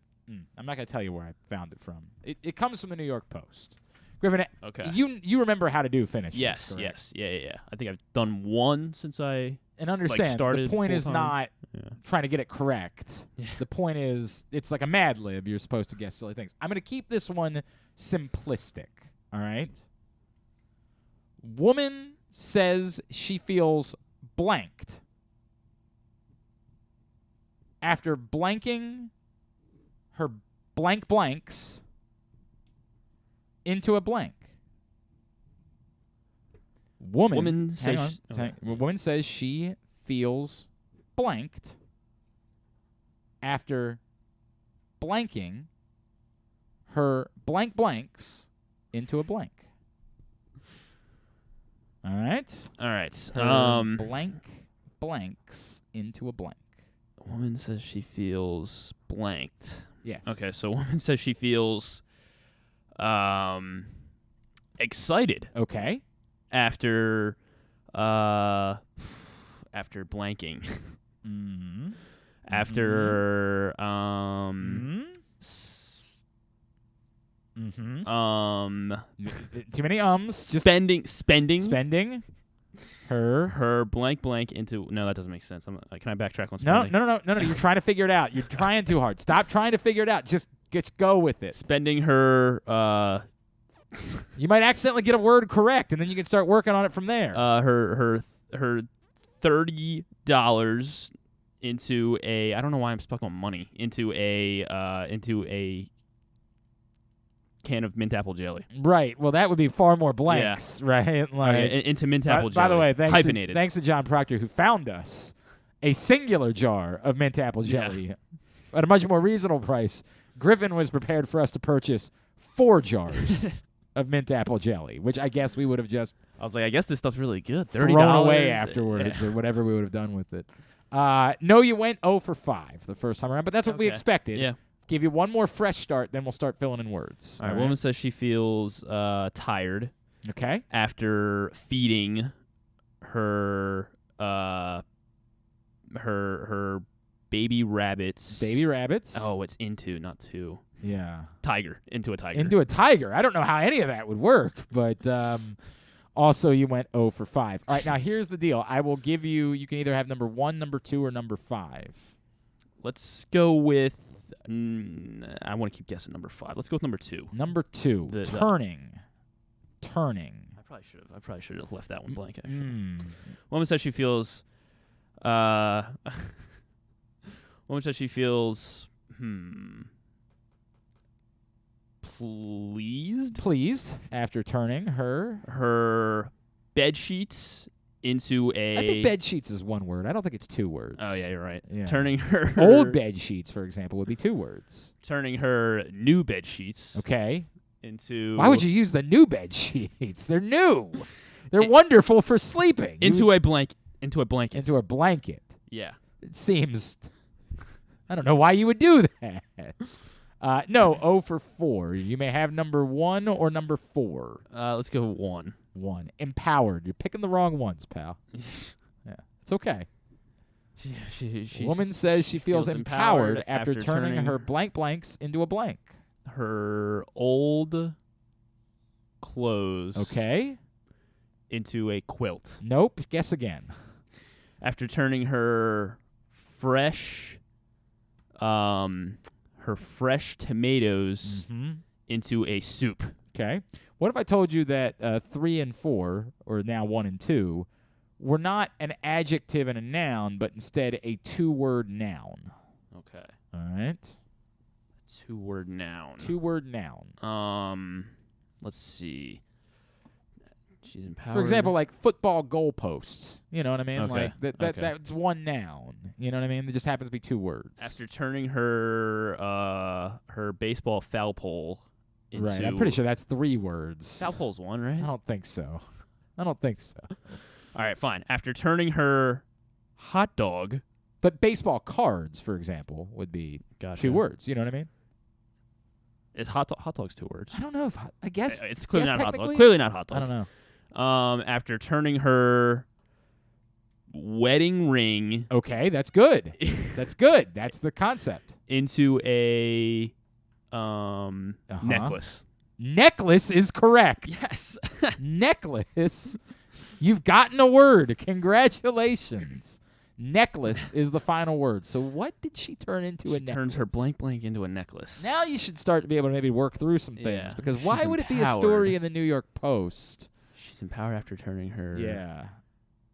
going to tell you where I found it from. It comes from the New York Post. Griffin, okay. You remember how to do finishes, Yes, correct? yes. Yeah. I think I've done one since I understand, started the point is full-time. not trying to get it correct. Yeah. The point is it's like a Mad Lib. You're supposed to guess silly things. I'm going to keep this one simplistic, all right? Woman says she feels blanked after blanking her blank blanks into a blank. Woman says she feels blanked after blanking her blank blanks into a blank. All right? All right. Her blank blanks into a blank. A woman says she feels blanked. Yes. Okay, so a woman says she feels excited. Okay. After blanking. Mm-hmm. After too many ums. Just spending her blank into. No, that doesn't make sense. Can I backtrack on spending? No. You're trying to figure it out. You're trying too hard. Stop trying to figure it out. Just Just go with it. Spending her You might accidentally get a word correct, and then you can start working on it from there. her $30 into a, I don't know why I'm stuck on money, into a can of mint apple jelly. Right. Well, that would be far more blanks, right? Like into mint apple jelly. By the way, hyphenated. Thanks to John Proctor, who found us a singular jar of mint apple jelly at a much more reasonable price. Griffin was prepared for us to purchase 4 jars of mint apple jelly, which I guess we would have just I was like, I guess this stuff's really good. $30 thrown away afterwards or whatever we would have done with it. No, you went 0 for 5 the first time around, but that's what we expected. Yeah. Give you one more fresh start, then we'll start filling in words. All right. Woman says she feels tired. Okay. After feeding her her baby rabbits. Baby rabbits. Oh, it's into, not to. Yeah. Tiger. Into a tiger. Into a tiger. I don't know how any of that would work, but also you went 0 for 5. All right, now here's the deal. I will give you can either have number 1, number 2, or number 5. Let's go with I want to keep guessing number 5. Let's go with number 2. Number 2. Turning. I probably should have left that one blank, actually. Woman says she feels pleased after turning her bed sheets into a. I think bed sheets is one word. I don't think it's 2 words. Oh yeah, you're right. Yeah. Turning her old bed sheets, for example, would be 2 words. Turning her new bed sheets. Okay. Into. Why would you use the new bed sheets? They're new. They're wonderful for sleeping. Into a blanket. Into a blanket. Yeah. It seems. I don't know why you would do that. No, 0 for 4. You may have number 1 or number 4. Let's go 1. 1. Empowered. You're picking the wrong ones, pal. Yeah, it's okay. Yeah, Woman says she feels empowered after turning her blank blanks into a blank. Her old clothes. Okay. Into a quilt. Nope. Guess again. After turning her fresh tomatoes into a soup. Okay. What if I told you that 3 and 4, or now 1 and 2, were not an adjective and a noun, but instead a 2-word noun? Okay. All right. 2-word noun. 2-word noun. Let's see. She's empowered. For example, like football goalposts. You know what I mean? Okay. Like that's one noun. You know what I mean? It just happens to be 2 words. After turning her baseball foul pole into right. I'm pretty sure that's 3 words. Foul pole's 1, right? I don't think so. All right, fine. After turning her hot dog. But baseball cards, for example, would be 2 words. You know what I mean? Is hot dog's 2 words? I don't know if I guess it's clearly not hot dog. technically? Clearly not hot dog. I don't know. After turning her wedding ring. Okay, that's good. That's good. That's the concept. Into a necklace. Necklace is correct. Yes. Necklace. You've gotten a word. Congratulations. Necklace is the final word. So what did she turn into a necklace? Turns her blank into a necklace. Now you should start to be able to maybe work through some things. Because why would it be a story in the New York Post? She's empowered after turning her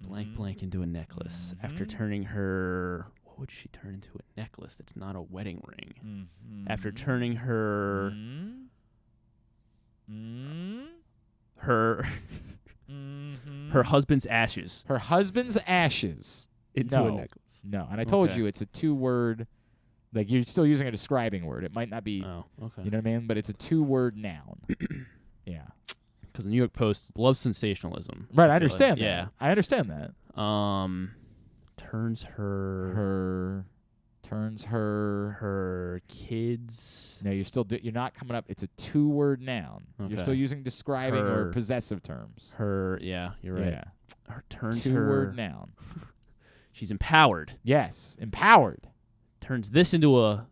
blank into a necklace. After turning her... What would she turn into a necklace that's not a wedding ring? After turning her... Her husband's ashes. Her husband's ashes. Into a necklace. No, and I told you it's a 2-word, like you're still using a describing word. It might not be, you know what I mean? But it's a 2-word noun. Yeah. Because the New York Post loves sensationalism. Right, I understand that. Yeah. I understand that. Turns her kids. No, you're not coming up. It's a 2-word noun. Okay. You're still using describing or possessive terms. You're right. Yeah. Turns 2-word noun. She's empowered. Yes, empowered. Turns this into a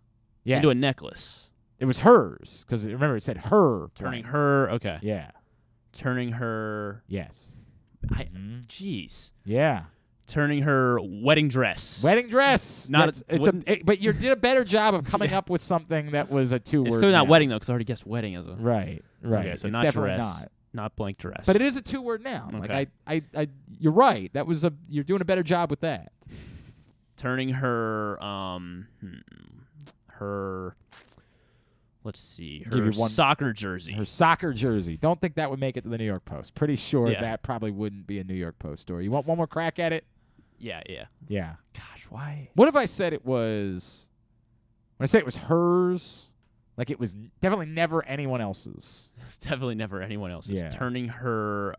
necklace. It was hers because remember it said her. Turning her. Okay. Yeah. Turning her. Yes. Jeez. Yeah. Turning her wedding dress. Wedding dress. But you did a better job of coming up with something that was a 2-word. It's clearly not wedding though, because I already guessed wedding as a. Right. Okay, so it's not definitely dress. Not blank dress. But it is a 2-word noun. Okay. Like you're right. You're doing a better job with that. Turning her let's see, her soccer jersey. Her soccer jersey. Don't think that would make it to the New York Post. Pretty sure Yeah. that probably wouldn't be a New York Post story. You want one more crack at it? Yeah. Gosh, why? What if I said it was? When I say it was hers, like it was definitely never anyone else's. It's definitely never anyone else's. Yeah. Turning her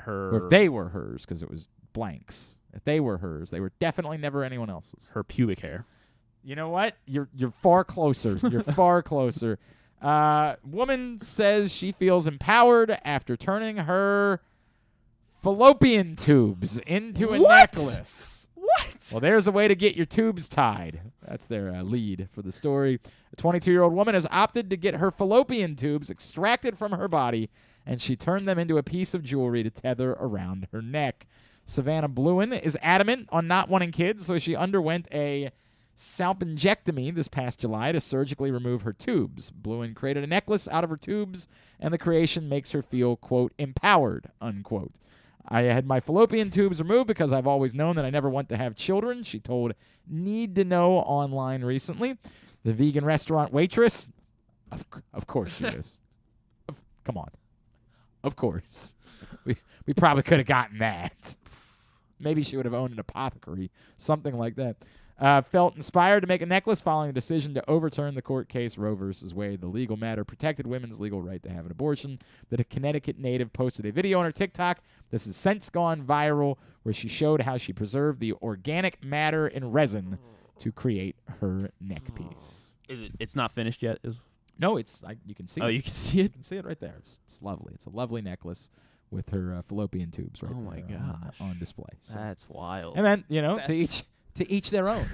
Or if they were hers, because it was blanks. If they were hers, they were definitely never anyone else's. Her pubic hair. You know what? You're far closer. You're far closer. Woman says she feels empowered after turning her fallopian tubes into a necklace. What? Well, there's a way to get your tubes tied. That's their lead for the story. A 22-year-old woman has opted to get her fallopian tubes extracted from her body, and she turned them into a piece of jewelry to tether around her neck. Savannah Bluen is adamant on not wanting kids, so she underwent a salpingectomy this past July to surgically remove her tubes. Bluen created a necklace out of her tubes, and the creation makes her feel, quote, empowered, unquote. I had my fallopian tubes removed because I've always known that I never want to have children, she told Need to Know online recently. The vegan restaurant waitress, of course she is. Come on. Of course. We probably could have gotten that. Maybe she would have owned an apothecary, something like that. Felt inspired to make a necklace following a decision to overturn the court case Roe v. Wade. The legal matter protected women's legal right to have an abortion. The Connecticut native posted a video on her TikTok. This has since gone viral, where she showed how she preserved the organic matter in resin to create her neck piece. It's not finished yet? No, it's you can see it. Oh, you can see it? You can see it right there. It's lovely. It's a lovely necklace with her fallopian tubes right oh my there gosh. on display. So. That's wild. And then, to each their own.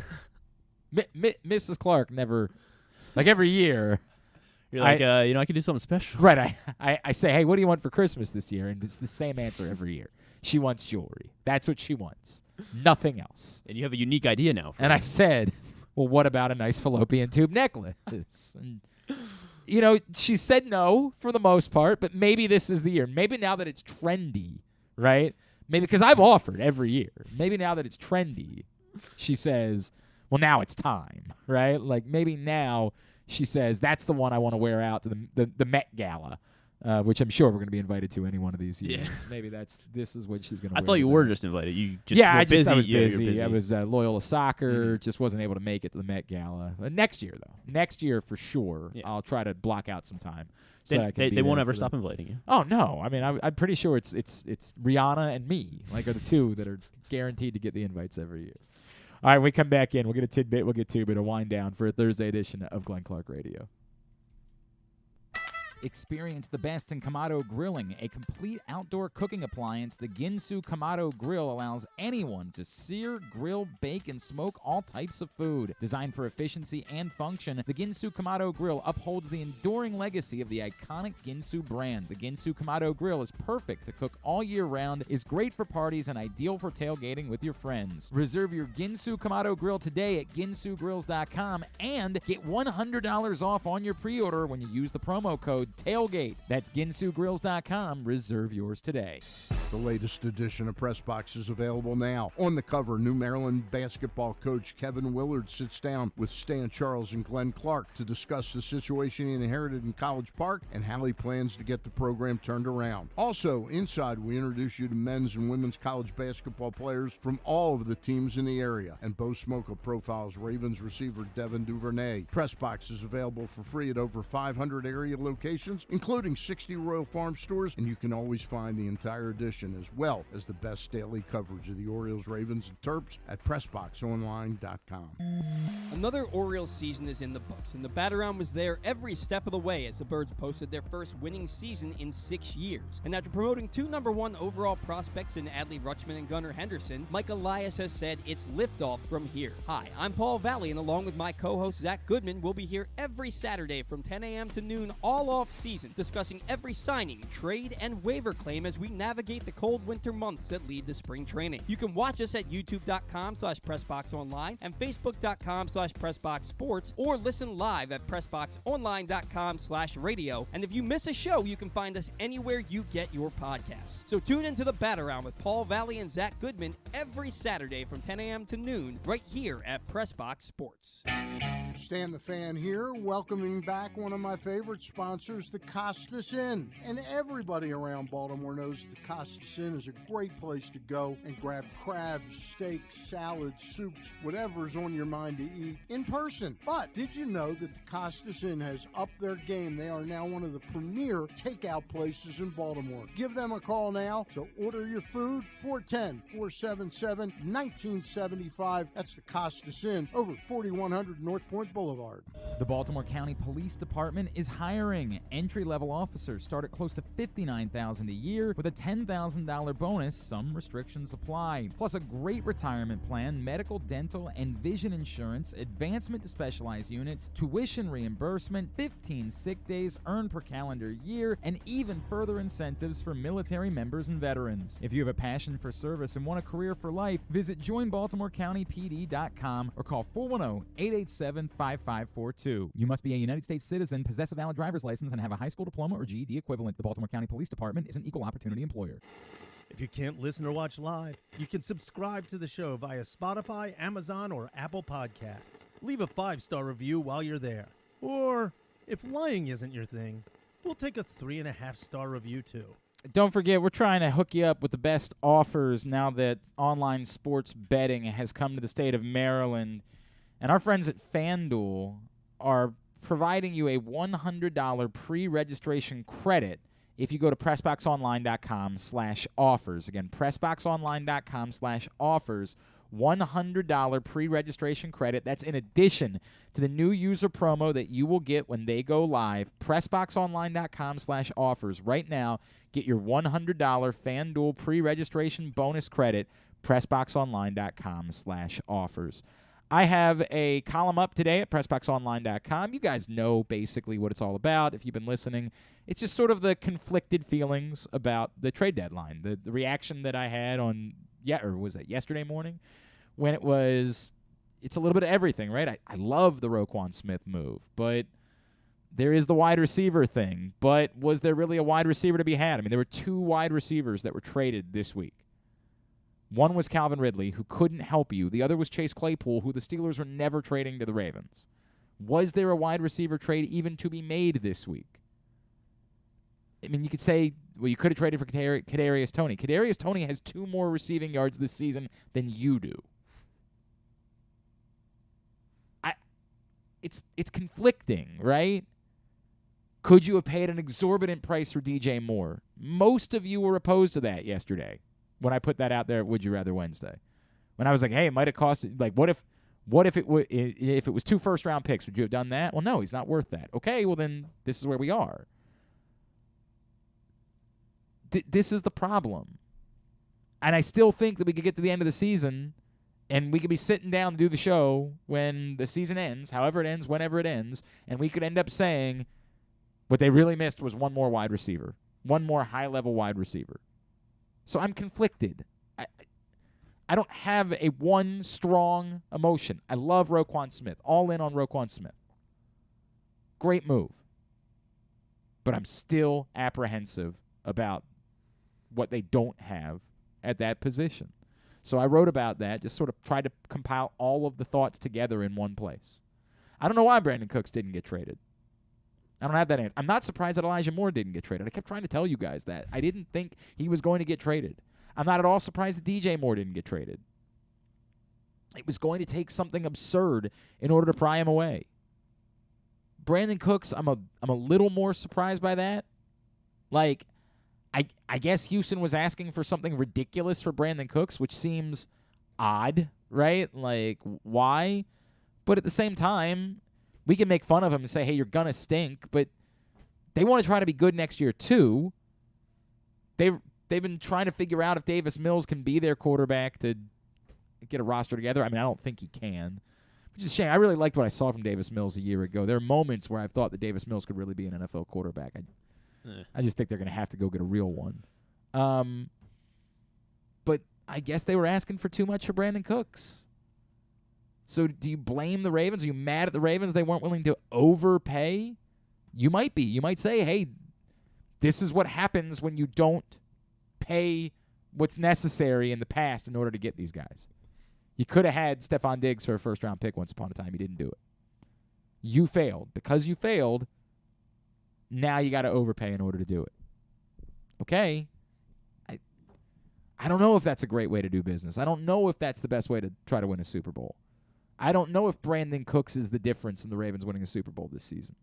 Mrs. Clark never, like every year. You're like, I can do something special. Right. I say, hey, what do you want for Christmas this year? And it's the same answer every year. She wants jewelry. That's what she wants. Nothing else. And you have a unique idea now. And I said, well, what about a nice fallopian tube necklace? And, she said no for the most part, but maybe this is the year. Maybe now that it's trendy, right? Maybe because I've offered every year. Maybe now that it's trendy, she says, well, now it's time, right? Like maybe now she says, that's the one I want to wear out to the Met Gala, which I'm sure we're going to be invited to any one of these years. Yeah. Maybe this is what she's going to wear. I thought you were just invited. You just I was busy. busy. I was Loyola Soccer, just wasn't able to make it to the Met Gala. Next year, though. Next year for sure. Yeah. I'll try to block out some time. So I can they won't ever stop inviting you. Oh, no. I mean, I'm pretty sure it's Rihanna and me, like are the two that are guaranteed to get the invites every year. All right, when we come back in, we'll get a tidbit, we'll get two, but a wind down for a Thursday edition of Glenn Clark Radio. Experience the best in Kamado Grilling, a complete outdoor cooking appliance. The Ginsu Kamado Grill allows anyone to sear, grill, bake, and smoke all types of food. Designed for efficiency and function, the Ginsu Kamado Grill upholds the enduring legacy of the iconic Ginsu brand. The Ginsu Kamado Grill is perfect to cook all year round, is great for parties, and ideal for tailgating with your friends. Reserve your Ginsu Kamado Grill today at ginsugrills.com and get $100 off on your pre-order when you use the promo code TAILGATE. That's ginsugrills.com. Reserve yours today. The latest edition of Press Box is available now. On the cover, New Maryland basketball coach Kevin Willard sits down with Stan Charles and Glenn Clark to discuss the situation he inherited in College Park and how he plans to get the program turned around. Also, inside, we introduce you to men's and women's college basketball players from all of the teams in the area. And Bo Smoka profiles Ravens receiver Devin Duvernay. Press Box is available for free at over 500 area locations, including 60 Royal Farm stores, and you can always find the entire edition as well as the best daily coverage of the Orioles, Ravens, and Terps at PressBoxOnline.com. Another Orioles season is in the books, and the Bat-Around was there every step of the way as the Birds posted their first winning season in 6 years. And after promoting 2 #1 overall prospects in Adley Rutschman and Gunnar Henderson, Mike Elias has said it's liftoff from here. Hi, I'm Paul Valley, and along with my co-host Zach Goodman, we'll be here every Saturday from 10 a.m. to noon all off season, discussing every signing, trade, and waiver claim as we navigate the cold winter months that lead to spring training. You can watch us at youtube.com/PressBoxOnline and Facebook.com/PressBoxSports, or listen live at PressBoxOnline.com/radio. And if you miss a show, you can find us anywhere you get your podcasts. So tune into the Bat Around with Paul Valley and Zach Goodman every Saturday from 10 a.m. to noon right here at PressBox Sports. Stan the Fan here, welcoming back one of my favorite sponsors, the Costas Inn. And everybody around Baltimore knows that the Costas Inn is a great place to go and grab crabs, steaks, salads, soups, whatever's on your mind to eat in person. But did you know that the Costas Inn has upped their game? They are now one of the premier takeout places in Baltimore. Give them a call now to order your food, 410-477-1975. That's the Costas Inn over 4100 North Point Boulevard. The Baltimore County Police Department is hiring. Entry-level officers start at close to $59,000 a year with a $10,000 bonus. Some restrictions apply. Plus a great retirement plan, medical, dental, and vision insurance, advancement to specialized units, tuition reimbursement, 15 sick days earned per calendar year, and even further incentives for military members and veterans. If you have a passion for service and want a career for life, visit joinbaltimorecountypd.com or call 410-887-5542. You must be a United States citizen, possess a valid driver's license, and have a high school diploma or GED equivalent. The Baltimore County Police Department is an equal opportunity employer. If you can't listen or watch live, you can subscribe to the show via Spotify, Amazon, or Apple Podcasts. Leave a 5-star review while you're there. Or, if lying isn't your thing, we'll take a 3.5-star review too. Don't forget, we're trying to hook you up with the best offers now that online sports betting has come to the state of Maryland. And our friends at FanDuel are providing you a $100 pre-registration credit if you go to PressBoxOnline.com/offers. Again, PressBoxOnline.com/offers. $100 pre-registration credit. That's in addition to the new user promo that you will get when they go live. PressBoxOnline.com/offers. Right now, get your $100 FanDuel pre-registration bonus credit. PressBoxOnline.com/offers. I have a column up today at PressBoxOnline.com. You guys know basically what it's all about if you've been listening. It's just sort of the conflicted feelings about the trade deadline. The reaction that I had on, or was it yesterday morning, when it's a little bit of everything, right? I love the Roquan Smith move, but there is the wide receiver thing. But was there really a wide receiver to be had? I mean, there were 2 wide receivers that were traded this week. One was Calvin Ridley, who couldn't help you. The other was Chase Claypool, who the Steelers were never trading to the Ravens. Was there a wide receiver trade even to be made this week? I mean, you could say, well, you could have traded for Kadarius Toney. Kadarius Toney has 2 more receiving yards this season than you do. It's conflicting, right? Could you have paid an exorbitant price for DJ Moore? Most of you were opposed to that yesterday when I put that out there at Would You Rather Wednesday. When I was like, hey, it might have cost, like, what if it was 2 first-round picks? Would you have done that? Well, no, he's not worth that. Okay, well, then this is where we are. This is the problem. And I still think that we could get to the end of the season and we could be sitting down to do the show when the season ends, however it ends, whenever it ends, and we could end up saying what they really missed was one more wide receiver, one more high-level wide receiver. So I'm conflicted. I don't have a one strong emotion. I love Roquan Smith. All in on Roquan Smith. Great move. But I'm still apprehensive about what they don't have at that position. So I wrote about that, just sort of tried to compile all of the thoughts together in one place. I don't know why Brandon Cooks didn't get traded. I don't have that answer. I'm not surprised that Elijah Moore didn't get traded. I kept trying to tell you guys that. I didn't think he was going to get traded. I'm not at all surprised that DJ Moore didn't get traded. It was going to take something absurd in order to pry him away. Brandon Cooks, I'm a little more surprised by that. Like, I guess Houston was asking for something ridiculous for Brandon Cooks, which seems odd, right? Like, why? But at the same time, we can make fun of him and say, hey, you're going to stink, but they want to try to be good next year too. They've been trying to figure out if Davis Mills can be their quarterback to get a roster together. I mean, I don't think he can, which is a shame. I really liked what I saw from Davis Mills a year ago. There are moments where I've thought that Davis Mills could really be an NFL quarterback. I just think they're going to have to go get a real one. but I guess they were asking for too much for Brandon Cooks. So do you blame the Ravens? Are you mad at the Ravens they weren't willing to overpay? You might be. You might say, hey, this is what happens when you don't pay what's necessary in the past in order to get these guys. You could have had Stephon Diggs for a first-round pick once upon a time. You didn't do it. You failed. Because you failed, now you got to overpay in order to do it. Okay. I don't know if that's a great way to do business. I don't know if that's the best way to try to win a Super Bowl. I don't know if Brandon Cooks is the difference in the Ravens winning a Super Bowl this season.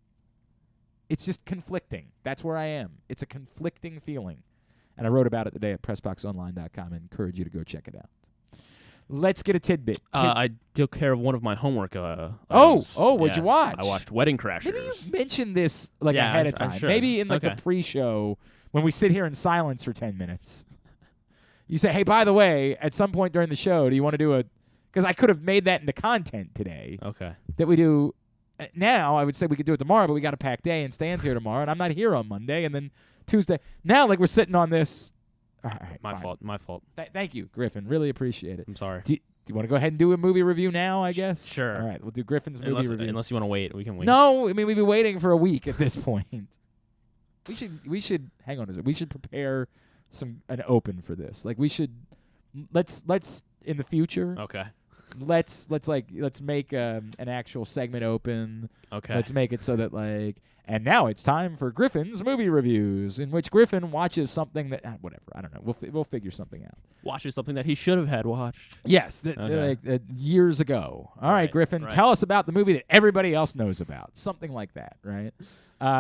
It's just conflicting. That's where I am. It's a conflicting feeling. And I wrote about it today at PressBoxOnline.com and encourage you to go check it out. Let's get a tidbit. I took care of one of my homework. What'd you watch? I watched Wedding Crashers. Maybe you mentioned this ahead of time. Maybe in the pre-show when we sit here in silence for 10 minutes. You say, hey, by the way, at some point during the show, do you want to do a – because I could have made that into content today. Okay. That we do – now I would say we could do it tomorrow, but we got a packed day and Stan's here tomorrow, and I'm not here on Monday, and then Tuesday. Now, we're sitting on this – all right, My fault. Thank you, Griffin. Really appreciate it. I'm sorry. Do you want to go ahead and do a movie review now, I guess? Sure. All right, we'll do Griffin's movie review. Unless you want to wait, we can wait. No, I mean, we've been waiting for a week at this point. We should hang on a second. We should prepare an open for this. Like we should let's in the future. Okay. Let's make an actual segment open. Okay. Let's make it so that and now it's time for Griffin's movie reviews, in which Griffin watches something that whatever, I don't know. We'll figure something out. Watches something that he should have had watched. Yes, years ago. All right, Griffin, tell us about the movie that everybody else knows about. Something like that, right?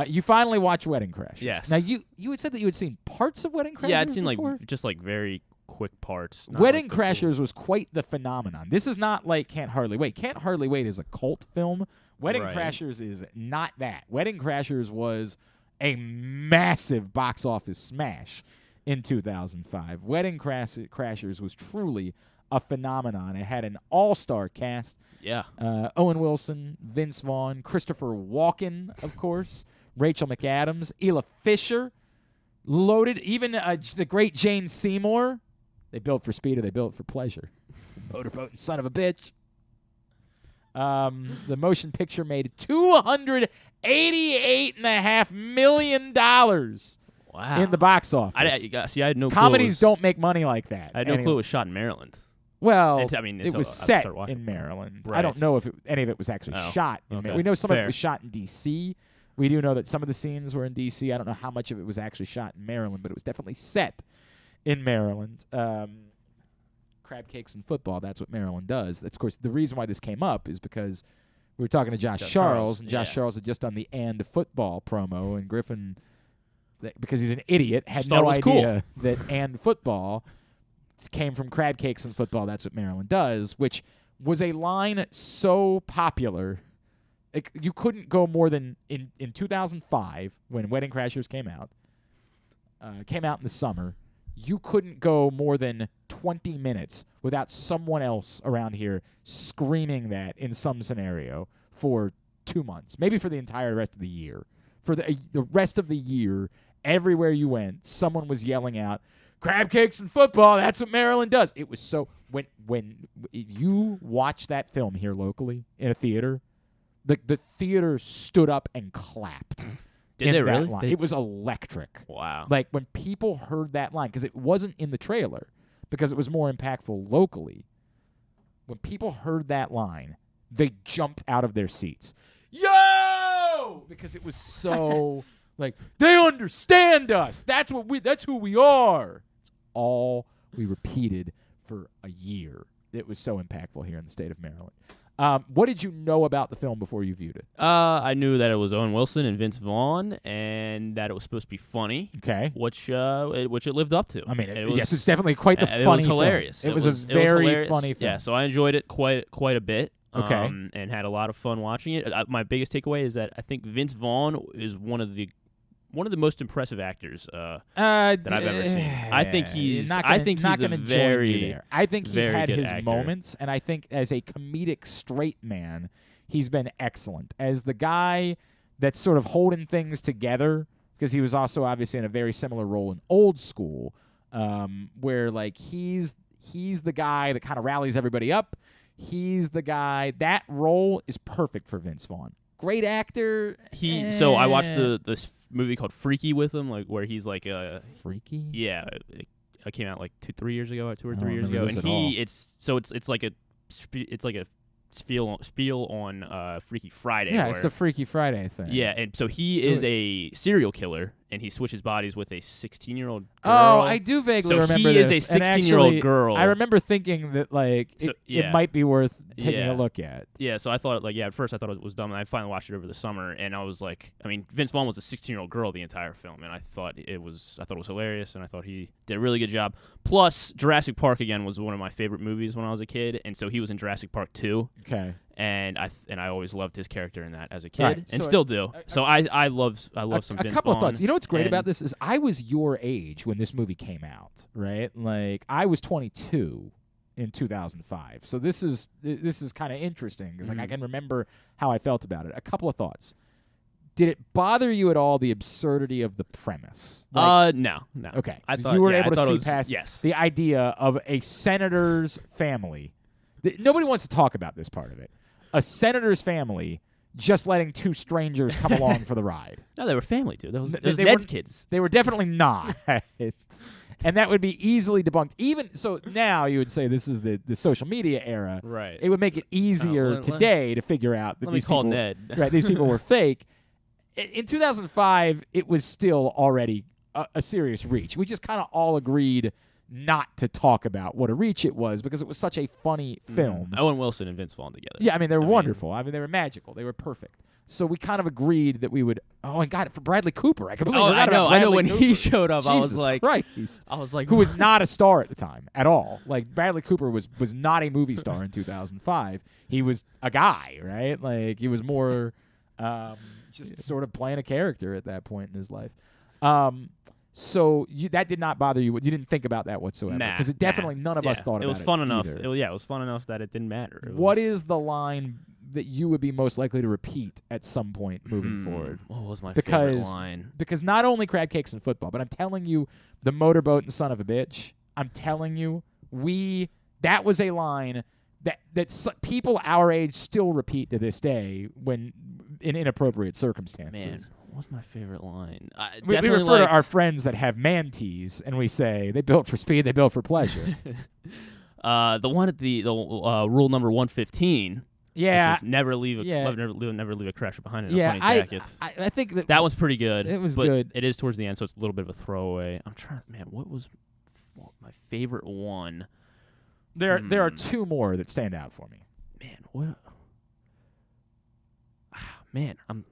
You finally watched Wedding Crashers. Yes. Now you had said that you had seen parts of Wedding Crashers. Yeah, I'd seen before? just very quick parts. Wedding Crashers was quite the phenomenon. This is not like Can't Hardly Wait. Can't Hardly Wait is a cult film. Wedding Crashers is not that. Wedding Crashers was a massive box office smash in 2005. Wedding Crashers was truly a phenomenon. It had an all-star cast. Yeah. Owen Wilson, Vince Vaughn, Christopher Walken, of course, Rachel McAdams, Ela Fisher, loaded, even the great Jane Seymour. They built for speed or they built for pleasure. Motorboating son of a bitch. The motion picture made $288.5 million in the box office. I had no clue. Comedies don't make money like that. I had no clue it was shot in Maryland. Well, it was set in Maryland. Right. I don't know if any of it was actually shot in Maryland. We know some of it was shot in D.C. We do know that some of the scenes were in D.C. I don't know how much of it was actually shot in Maryland, but it was definitely set in Maryland. Crab cakes and football, that's what Maryland does. That's, of course, the reason why this came up is because we were talking to Josh Charles, and Josh Charles had just done the And Football promo, and Griffin, because he's an idiot, had no idea that And Football came from crab cakes and football, that's what Maryland does, which was a line so popular. You couldn't go more than, in 2005, when Wedding Crashers came out in the summer, you couldn't go more than 20 minutes without someone else around here screaming that in some scenario for 2 months, maybe for the entire rest of the year. For the rest of the year, everywhere you went, someone was yelling out, crab cakes and football, that's what Maryland does. It was so, when you watch that film here locally in a theater, the theater stood up and clapped. Did they really? It was electric. Wow. Like when people heard that line, because it wasn't in the trailer, because it was more impactful locally. When people heard that line, they jumped out of their seats. Yo! Because it was so like, they understand us. That's who we are. It's all we repeated for a year. It was so impactful here in the state of Maryland. What did you know about the film before you viewed it? I knew that it was Owen Wilson and Vince Vaughn, and that it was supposed to be funny. Okay. Which it lived up to. I mean, yes, it's definitely quite the funny film. It was hilarious. It was a very funny film. Yeah, so I enjoyed it quite a bit. Okay. And had a lot of fun watching it. My biggest takeaway is that I think Vince Vaughn is one of the most impressive actors that I've ever seen. I think he's had his actor. moments, and I think as a comedic straight man, he's been excellent. As the guy that's sort of holding things together, because he was also obviously in a very similar role in Old School, where like he's the guy that kind of rallies everybody up. He's the guy. That role is perfect for Vince Vaughn. Great actor. So I watched this movie called Freaky with him, like where he's like a Freaky. Yeah, it came out like 2 or 3 years ago, and it's like a spiel on Freaky Friday. Yeah, it's the Freaky Friday thing. Yeah, and so he is a serial killer, and he switches bodies with a 16-year-old girl. Oh, I do vaguely remember this. So he is a 16-year-old girl. I remember thinking that like it might be worth taking a look at. Yeah, so I thought at first I thought it was dumb, and I finally watched it over the summer, and I was like, I mean, Vince Vaughn was a 16-year-old girl the entire film, and I thought it was hilarious, and I thought he did a really good job. Plus, Jurassic Park again was one of my favorite movies when I was a kid, and so he was in Jurassic Park 2. Okay. And I always loved his character in that as a kid, right, and still do. So I love some Vince Vaughn. A couple of thoughts. You know what's great about this is I was your age when this movie came out, right? Like I was 22 in 2005. So this is kind of interesting because like I can remember how I felt about it. A couple of thoughts. Did it bother you at all the absurdity of the premise? Like, no. Okay, I so thought, you were yeah, able I thought to it see was, past the idea of a senator's family. Nobody wants to talk about this part of it. A senator's family just letting two strangers come along for the ride. No, they were family, too. Those they Ned's were, kids. They were definitely not. And that would be easily debunked. Even so now you would say this is the social media era. Right. It would make it easier today to figure out that these people, Ned. Right, these people were fake. In 2005, it was still already a serious reach. We just kind of all agreed not to talk about what a reach it was because it was such a funny film. Owen Wilson and Vince Vaughn together. Yeah, I mean, they were wonderful. I mean, they were magical. They were perfect. So we kind of agreed that we would. Oh, and got it for Bradley Cooper. I completely forgot about Bradley I know. When Cooper. he showed up, Jesus I was like, Christ. Who was not a star at the time at all. Like Bradley Cooper was not a movie star in 2005. He was a guy, right? Like he was more just sort of playing a character at that point in his life. So that did not bother you. You didn't think about that whatsoever. Because none of us thought about it. It was fun enough. Either. It was fun enough that it didn't matter. What is the line that you would be most likely to repeat at some point moving forward? What was my favorite line? Because not only crab cakes and football, but I'm telling you, the motorboat and son of a bitch, I'm telling you, that was a line that people our age still repeat to this day when in inappropriate circumstances. Man, what's my favorite line? We refer to our friends that have manatees, and we say they built for speed, they built for pleasure. The one at the rule number 115. Yeah, which is never leave a crasher behind in a funny jacket. I think that one's pretty good. It was good. It is towards the end, so it's a little bit of a throwaway. I'm trying. Man, what was my favorite one? There are two more that stand out for me. Man, what? Man, I'm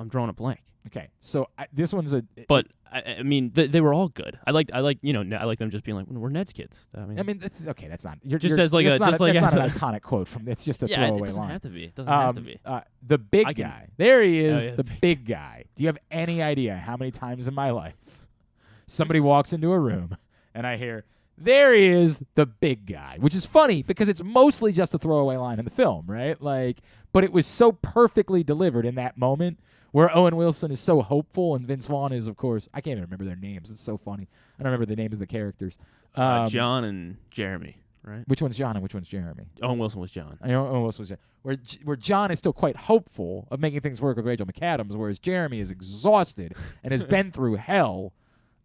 drawing a blank. Okay, so this one's a. But I mean, they were all good. I like them just being like, we're Ned's kids. I mean that's okay. That's not. Just as like that's a not just like that's not an iconic quote from. It's just a throwaway it doesn't line. Have to be. It doesn't have to be. The big guy. There he is. The big guy. Do you have any idea how many times in my life somebody walks into a room and I hear, there he is, the big guy, which is funny because it's mostly just a throwaway line in the film, right? Like, but it was so perfectly delivered in that moment where Owen Wilson is so hopeful and Vince Vaughn is, of course, I can't even remember their names. It's so funny. I don't remember the names of the characters. John and Jeremy, right? Which one's John and which one's Jeremy? Owen Wilson was John. I know Owen Wilson was John. Where John is still quite hopeful of making things work with Rachel McAdams, whereas Jeremy is exhausted and has been through hell.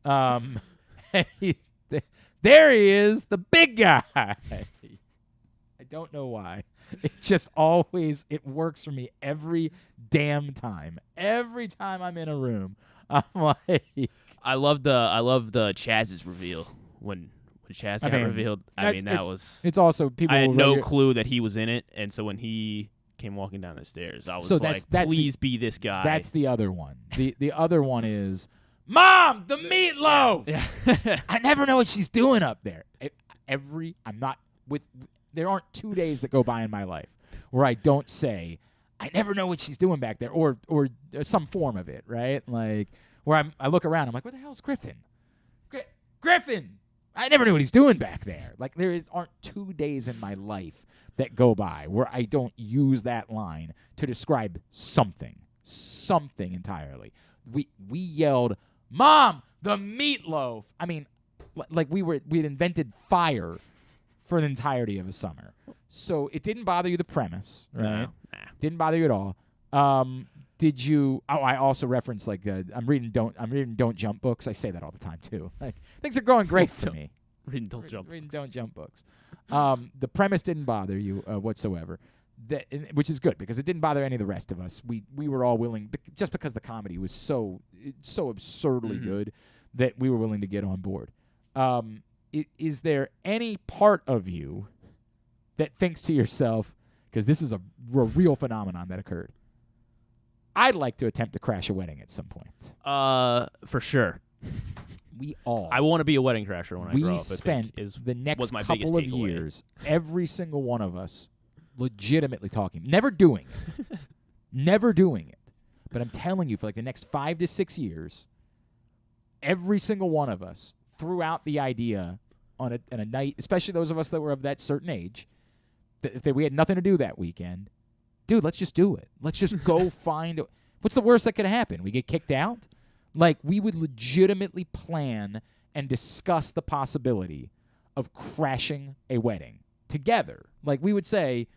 There he is, the big guy. I don't know why. It just always, it works for me every damn time. Every time I'm in a room, I'm like. I love the Chaz's reveal when Chaz got revealed. I mean, that was. It's also people. I had no clue that he was in it, and so when he came walking down the stairs, I was please be this guy. That's the other one. The other one is. Mom, the meatloaf. Yeah. I never know what she's doing up there. There aren't 2 days that go by in my life where I don't say, I never know what she's doing back there, or some form of it, right? Like where I look around, I'm like, where the hell's Griffin? Griffin. I never knew what he's doing back there. Like aren't 2 days in my life that go by where I don't use that line to describe something entirely. We yelled, Mom, the meatloaf. I mean, like we had invented fire for the entirety of a summer. So it didn't bother you, the premise, right? Nah. Didn't bother you at all. Did you? Oh, I also referenced like I'm reading Don't Jump books. I say that all the time too. Like things are going great for me. Reading Don't Jump. Reading Don't Jump books. The premise didn't bother you whatsoever. Which is good because it didn't bother any of the rest of us. We were all willing, just because the comedy was so absurdly good that we were willing to get on board. Is there any part of you that thinks to yourself, because this is a real phenomenon that occurred, I'd like to attempt to crash a wedding at some point? For sure. We all. I want to be a wedding crasher when I grow up. We spent the next couple of years, every single one of us, legitimately talking, never doing it. But I'm telling you, for like the next 5 to 6 years, every single one of us threw out the idea on a night, especially those of us that were of that certain age, that if we had nothing to do that weekend, dude, let's just do it. Let's just go find. What's the worst that could happen? We get kicked out? Like, we would legitimately plan and discuss the possibility of crashing a wedding together. Like, we would say,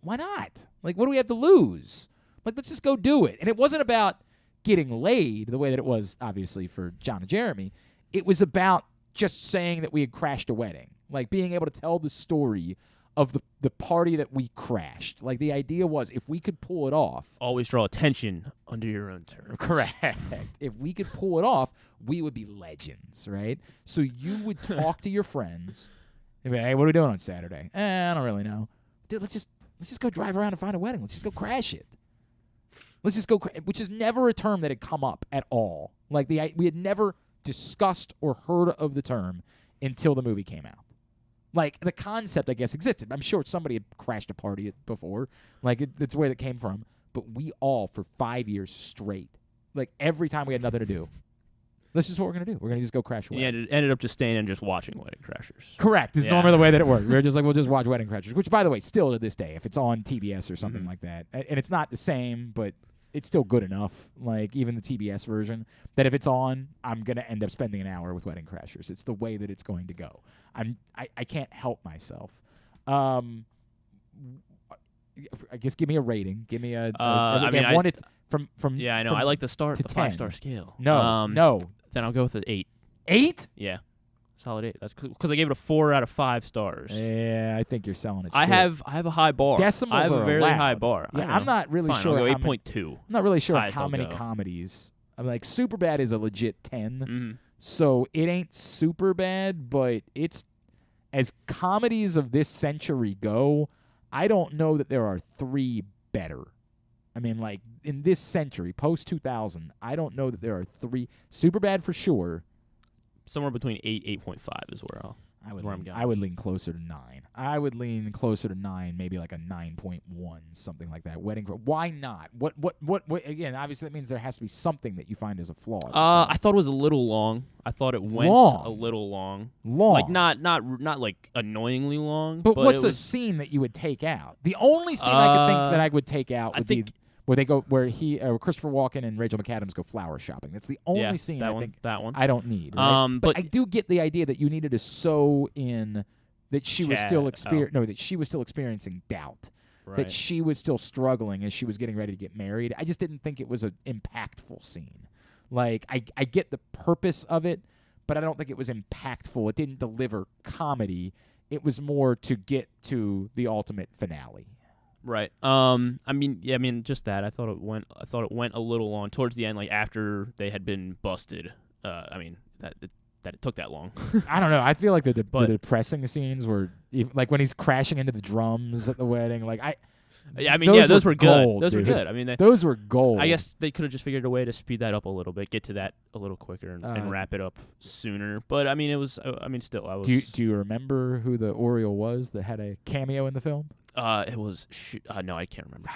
why not? Like, what do we have to lose? Like, let's just go do it. And it wasn't about getting laid the way that it was, obviously, for John and Jeremy. It was about just saying that we had crashed a wedding. Like, being able to tell the story of the party that we crashed. Like, the idea was, if we could pull it off. Always draw attention under your own terms. Correct. If we could pull it off, we would be legends, right? So you would talk to your friends. And be like, hey, what are we doing on Saturday? I don't really know. Dude, let's just go drive around and find a wedding. Let's just go crash it. Let's just go, which is never a term that had come up at all. Like, we had never discussed or heard of the term until the movie came out. Like, the concept, I guess, existed. I'm sure somebody had crashed a party before. Like, that's where it came from. But we all, for 5 years straight, like, every time we had nothing to do, this is what we're going to do. We're going to just go crash a wedding. Yeah, it ended up just staying and just watching Wedding Crashers. Correct. Is normally the way that it worked. We were just like, we'll just watch Wedding Crashers, which, by the way, still to this day, if it's on TBS or something like that, and it's not the same, but it's still good enough, like even the TBS version, that if it's on, I'm going to end up spending an hour with Wedding Crashers. It's the way that it's going to go. I can't help myself. I guess give me a rating. Give me a from yeah, I know. I like the 5-star scale. No. Then I'll go with an 8. 8? Yeah. Solid 8. That's because I gave it a 4 out of 5 stars. Yeah, I think you're selling it. I have a high bar. Decimals I have are a very allowed. high bar. Yeah, I'm not really sure. I'll go 8.2. I'm not really sure Highest how I'll many go. comedies. I'm like, Superbad is a legit 10. So it ain't super bad, but it's, as comedies of this century go, I don't know that there are 3 better. I mean, like, in this century, post-2000, I don't know that there are 3. Superbad for sure. Somewhere between 8, 8.5 is where I would lean closer to 9. I would lean closer to 9, maybe like a 9.1, something like that. Why not? What? Again, obviously that means there has to be something that you find as a flaw. I thought it was a little long. I thought it went a little long. Like not like annoyingly long. But what's a scene that you would take out? The only scene I could think that I would take out would be where Christopher Walken and Rachel McAdams go flower shopping. That's the only scene I think I don't need. Right? But I do get the idea that you needed to sew in that she was still experiencing doubt. Right. That she was still struggling as she was getting ready to get married. I just didn't think it was an impactful scene. Like, I get the purpose of it, but I don't think it was impactful. It didn't deliver comedy. It was more to get to the ultimate finale. Right. Just that. I thought it went a little long towards the end, like after they had been busted. That it took that long. I don't know. I feel like the depressing scenes were like when he's crashing into the drums at the wedding. Like those were good. Gold, those dude. were good. I mean, those were gold. I guess they could have just figured a way to speed that up a little bit, get to that a little quicker, and wrap it up sooner. But I mean, it was. I mean, still, I was. Do you remember who the Oriole was that had a cameo in the film? It was. No, I can't remember.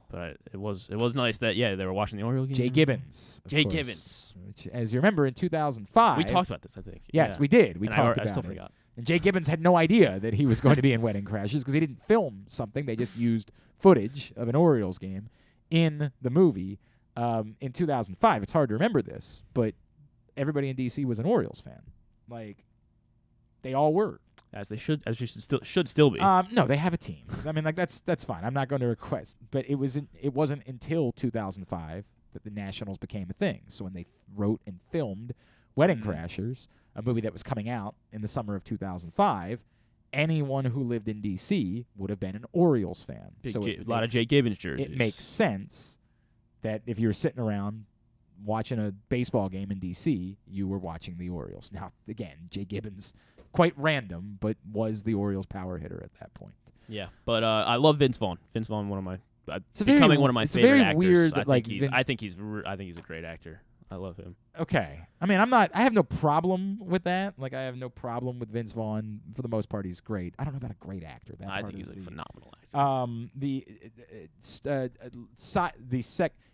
But it was nice that they were watching the Oriole game. Jay Gibbons. Gibbons. Which, as you remember, in 2005, we talked about this. I think. Yes, we did. We talked about it. I still forgot. And Jay Gibbons had no idea that he was going to be in Wedding Crashers because he didn't film something. They just used footage of an Orioles game in the movie in 2005. It's hard to remember this, but everybody in D.C. was an Orioles fan. Like, they all were. As they should still be. No, they have a team. I mean, like that's fine. I'm not going to request, but it wasn't until 2005 that the Nationals became a thing. So when they wrote and filmed Wedding Crashers, a movie that was coming out in the summer of 2005, anyone who lived in D.C. would have been an Orioles fan. A lot of Jay Gibbons jerseys. It makes sense that if you were sitting around watching a baseball game in D.C., you were watching the Orioles. Now, again, Jay Gibbons, quite random, but was the Orioles power hitter at that point. Yeah, but I love Vince Vaughn. Vince Vaughn, one of my becoming one of my favorite very actors. Weird I that, like, think he's a great actor. I love him. Okay. I mean, I have no problem with that. Like, I have no problem with Vince Vaughn. For the most part, he's great. I don't know about a great actor. I think he's a phenomenal actor.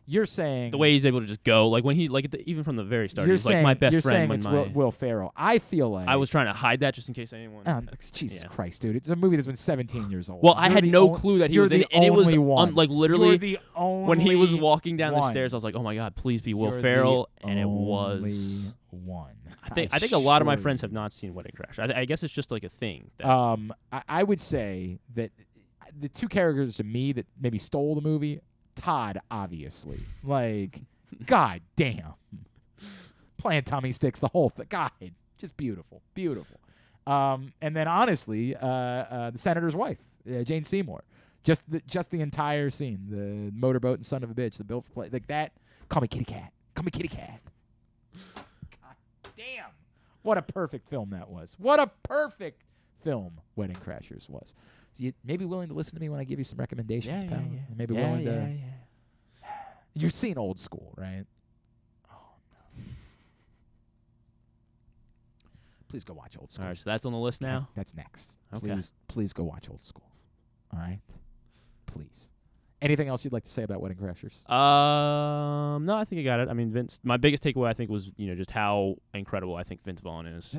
You're saying the way he's able to just go, like when he, like even from the very start, he's like my best friend. You're saying it's Will Ferrell. I feel like I was trying to hide that just in case anyone. Jesus Christ, dude! It's a movie that's been 17 years old. Well, I had no clue that he was in it, and it was like literally the only when he was walking down the stairs, I was like, oh my God, please be Will Ferrell, and it was one. I think a lot of my friends have not seen Wedding Crash. I guess it's just like a thing. I would say that the two characters to me that maybe stole the movie. Todd, obviously. Like, God damn. Playing tummy sticks, the whole thing. God, just beautiful. Beautiful. And then, honestly, the senator's wife, Jane Seymour. Just the entire scene. The motorboat and son of a bitch. The bill for play. Like that. Call me kitty cat. Call me kitty cat. God damn. What a perfect film that was. What a perfect film Wedding Crashers was. So you may be willing to listen to me when I give you some recommendations, pal. Yeah. You may be willing to. You've seen Old School, right? Oh, no. Please go watch Old School. All right, so that's on the list now? That's next. Okay. Please go watch Old School. All right? Please. Anything else you'd like to say about Wedding Crashers? No, I think I got it. I mean, Vince. My biggest takeaway, I think, was just how incredible I think Vince Vaughn is.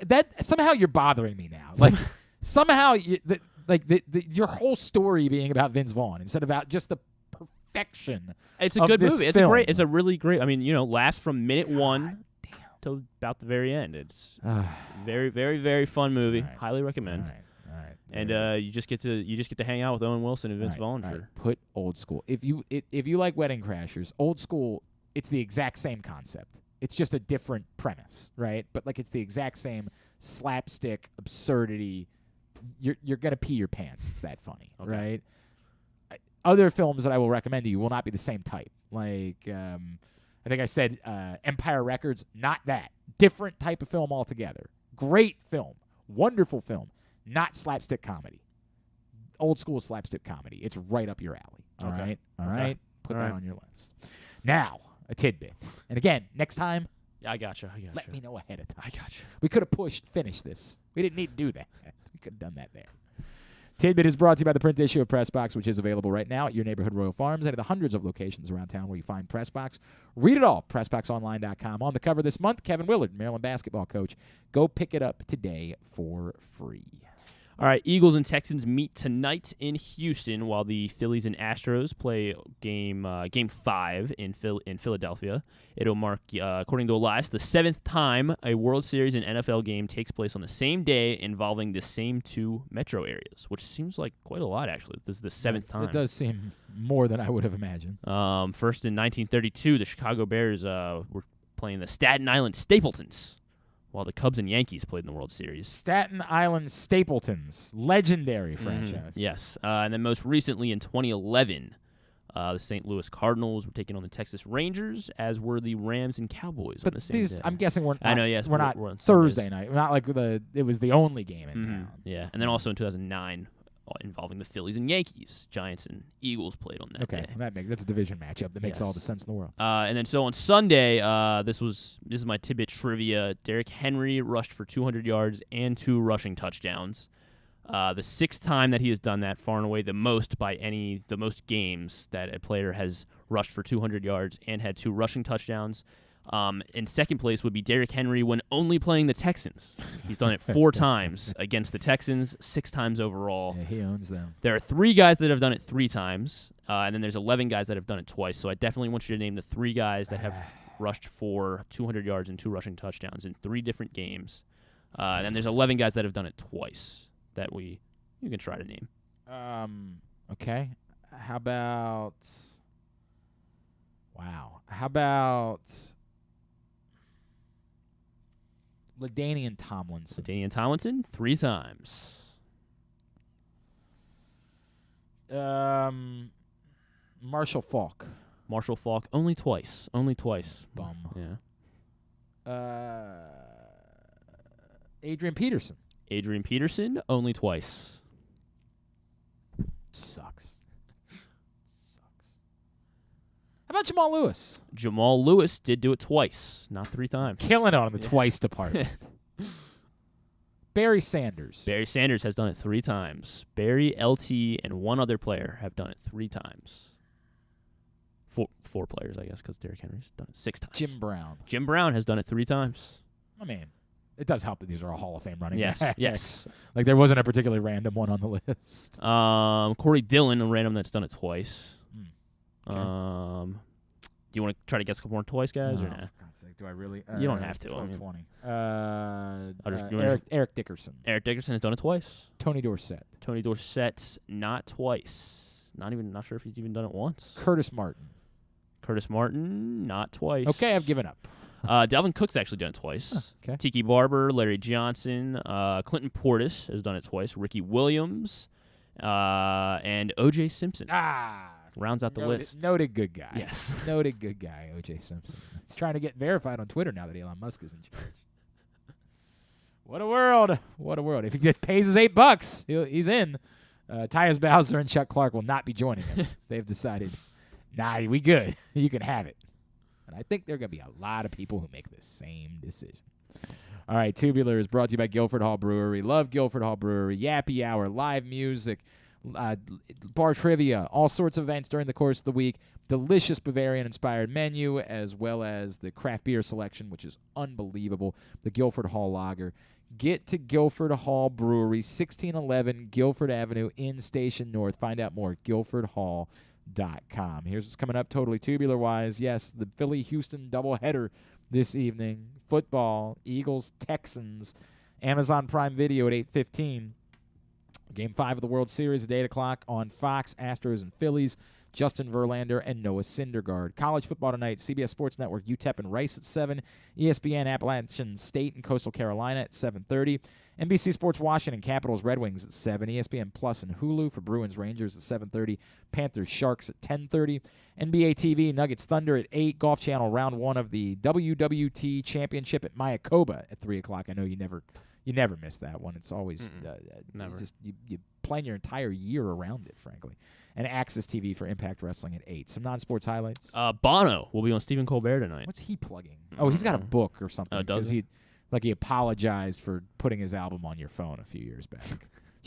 That somehow you're bothering me now. Like somehow your whole story being about Vince Vaughn instead of about just the perfection. It's a good movie. It's a really great. I mean, lasts from minute one till about the very end. It's very, very, very fun movie. Right. Highly recommend. All right. And you just get to hang out with Owen Wilson and Vince Vaughn. Put Old School. If you like Wedding Crashers, Old School, it's the exact same concept. It's just a different premise, right? But like it's the exact same slapstick absurdity. You're gonna pee your pants. It's that funny, right? Other films that I will recommend to you will not be the same type. Like I think I said Empire Records, not that. Different type of film altogether. Great film, wonderful film. Not slapstick comedy. Old School slapstick comedy. It's right up your alley. All right. Put that on your list. Now, a tidbit. And again, next time, I got you. Let me know ahead of time. I got you. We could have finished this. We didn't need to do that. We could have done that there. Tidbit is brought to you by the print issue of Pressbox, which is available right now at your neighborhood Royal Farms and at the hundreds of locations around town where you find Pressbox. Read it all, PressBoxOnline.com. On the cover this month, Kevin Willard, Maryland basketball coach. Go pick it up today for free. All right, Eagles and Texans meet tonight in Houston while the Phillies and Astros play game 5 in Philadelphia. It'll mark, according to Elias, the 7th time a World Series and NFL game takes place on the same day involving the same two metro areas, which seems like quite a lot, actually. This is the 7th time. It does seem more than I would have imagined. First in 1932, the Chicago Bears were playing the Staten Island Stapletons, while the Cubs and Yankees played in the World Series. Staten Island Stapletons, legendary franchise. Yes. And then most recently in 2011, the St. Louis Cardinals were taking on the Texas Rangers, as were the Rams and Cowboys on the same day. I'm guessing we're not on Thursday night. We're not like it was the only game in town. Yeah. And then also in 2009, involving the Phillies and Yankees, Giants and Eagles played on that day. That's a division matchup that makes all the sense in the world. And then so on Sunday, this is my tidbit trivia. Derrick Henry rushed for 200 yards and 2 rushing touchdowns. The 6th time that he has done that, far and away the most the most games that a player has rushed for 200 yards and had 2 rushing touchdowns. In second place would be Derrick Henry when only playing the Texans. He's done it 4 times against the Texans, 6 times overall. Yeah, he owns them. There are 3 guys that have done it 3 times, and then there's 11 guys that have done it twice. So I definitely want you to name the 3 guys that have rushed for 200 yards and 2 rushing touchdowns in 3 different games. And there's 11 guys that have done it twice that you can try to name. Okay. How about LaDainian Tomlinson? LaDainian Tomlinson 3 times. Marshall Faulk. Marshall Faulk only twice. Bum. Yeah. Adrian Peterson. Adrian Peterson only twice. Sucks. How about Jamal Lewis? Jamal Lewis did do it twice, not 3 times. Killing it on the twice department. Barry Sanders. Barry Sanders has done it 3 times. Barry, LT, and one other player have done it 3 times. 4 players, I guess, because Derrick Henry's done it 6 times. Jim Brown. Jim Brown has done it 3 times. I mean, it does help that these are all Hall of Fame running Yes, backs. yes. Like, there wasn't a particularly random one on the list. Corey Dillon, a random that's done it twice. Okay. Do you want to try to guess a couple more twice, guys, or for nah? God's sake, do I really? You don't have to. 20. Eric Dickerson. Eric Dickerson has done it twice. Tony Dorsett. Tony Dorsett, not twice. Not sure if he's even done it once. Curtis Martin. Curtis Martin, not twice. Okay, I've given up. Dalvin Cook's actually done it twice. Okay. Tiki Barber, Larry Johnson, Clinton Portis has done it twice. Ricky Williams, and O.J. Simpson. Rounds out the list. Noted good guy. Yes. Noted good guy, O.J. Simpson. He's trying to get verified on Twitter now that Elon Musk is in charge. What a world. What a world. If he pays his $8, he's in. Tyus Bowser and Chuck Clark will not be joining him. They've decided, nah, we good. You can have it. And I think there are going to be a lot of people who make the same decision. All right, Tubular is brought to you by Guilford Hall Brewery. Love Guilford Hall Brewery. Yappy Hour, live music, bar trivia, all sorts of events during the course of the week. Delicious Bavarian-inspired menu, as well as the craft beer selection, which is unbelievable. The Guilford Hall Lager. Get to Guilford Hall Brewery, 1611 Guilford Avenue in Station North. Find out more at guilfordhall.com. Here's what's coming up totally tubular-wise. Yes, the Philly-Houston doubleheader this evening. Football, Eagles, Texans, Amazon Prime Video at 8:15. Game 5 of the World Series at 8 o'clock on Fox, Astros and Phillies. Justin Verlander and Noah Syndergaard. College football tonight, CBS Sports Network, UTEP and Rice at 7. ESPN Appalachian State and Coastal Carolina at 7:30. NBC Sports Washington, Capitals Red Wings at 7. ESPN Plus and Hulu for Bruins Rangers at 7:30. Panthers Sharks at 10:30. NBA TV Nuggets Thunder at 8. Golf Channel round 1 of the WWT Championship at Mayakoba at 3 o'clock. I know you never miss that one. It's always never. You plan your entire year around it, frankly. And Access TV for Impact Wrestling at 8. Some non-sports highlights. Bono will be on Stephen Colbert tonight. What's he plugging? Oh, he's got a book or something. Does he? He apologized for putting his album on your phone a few years back.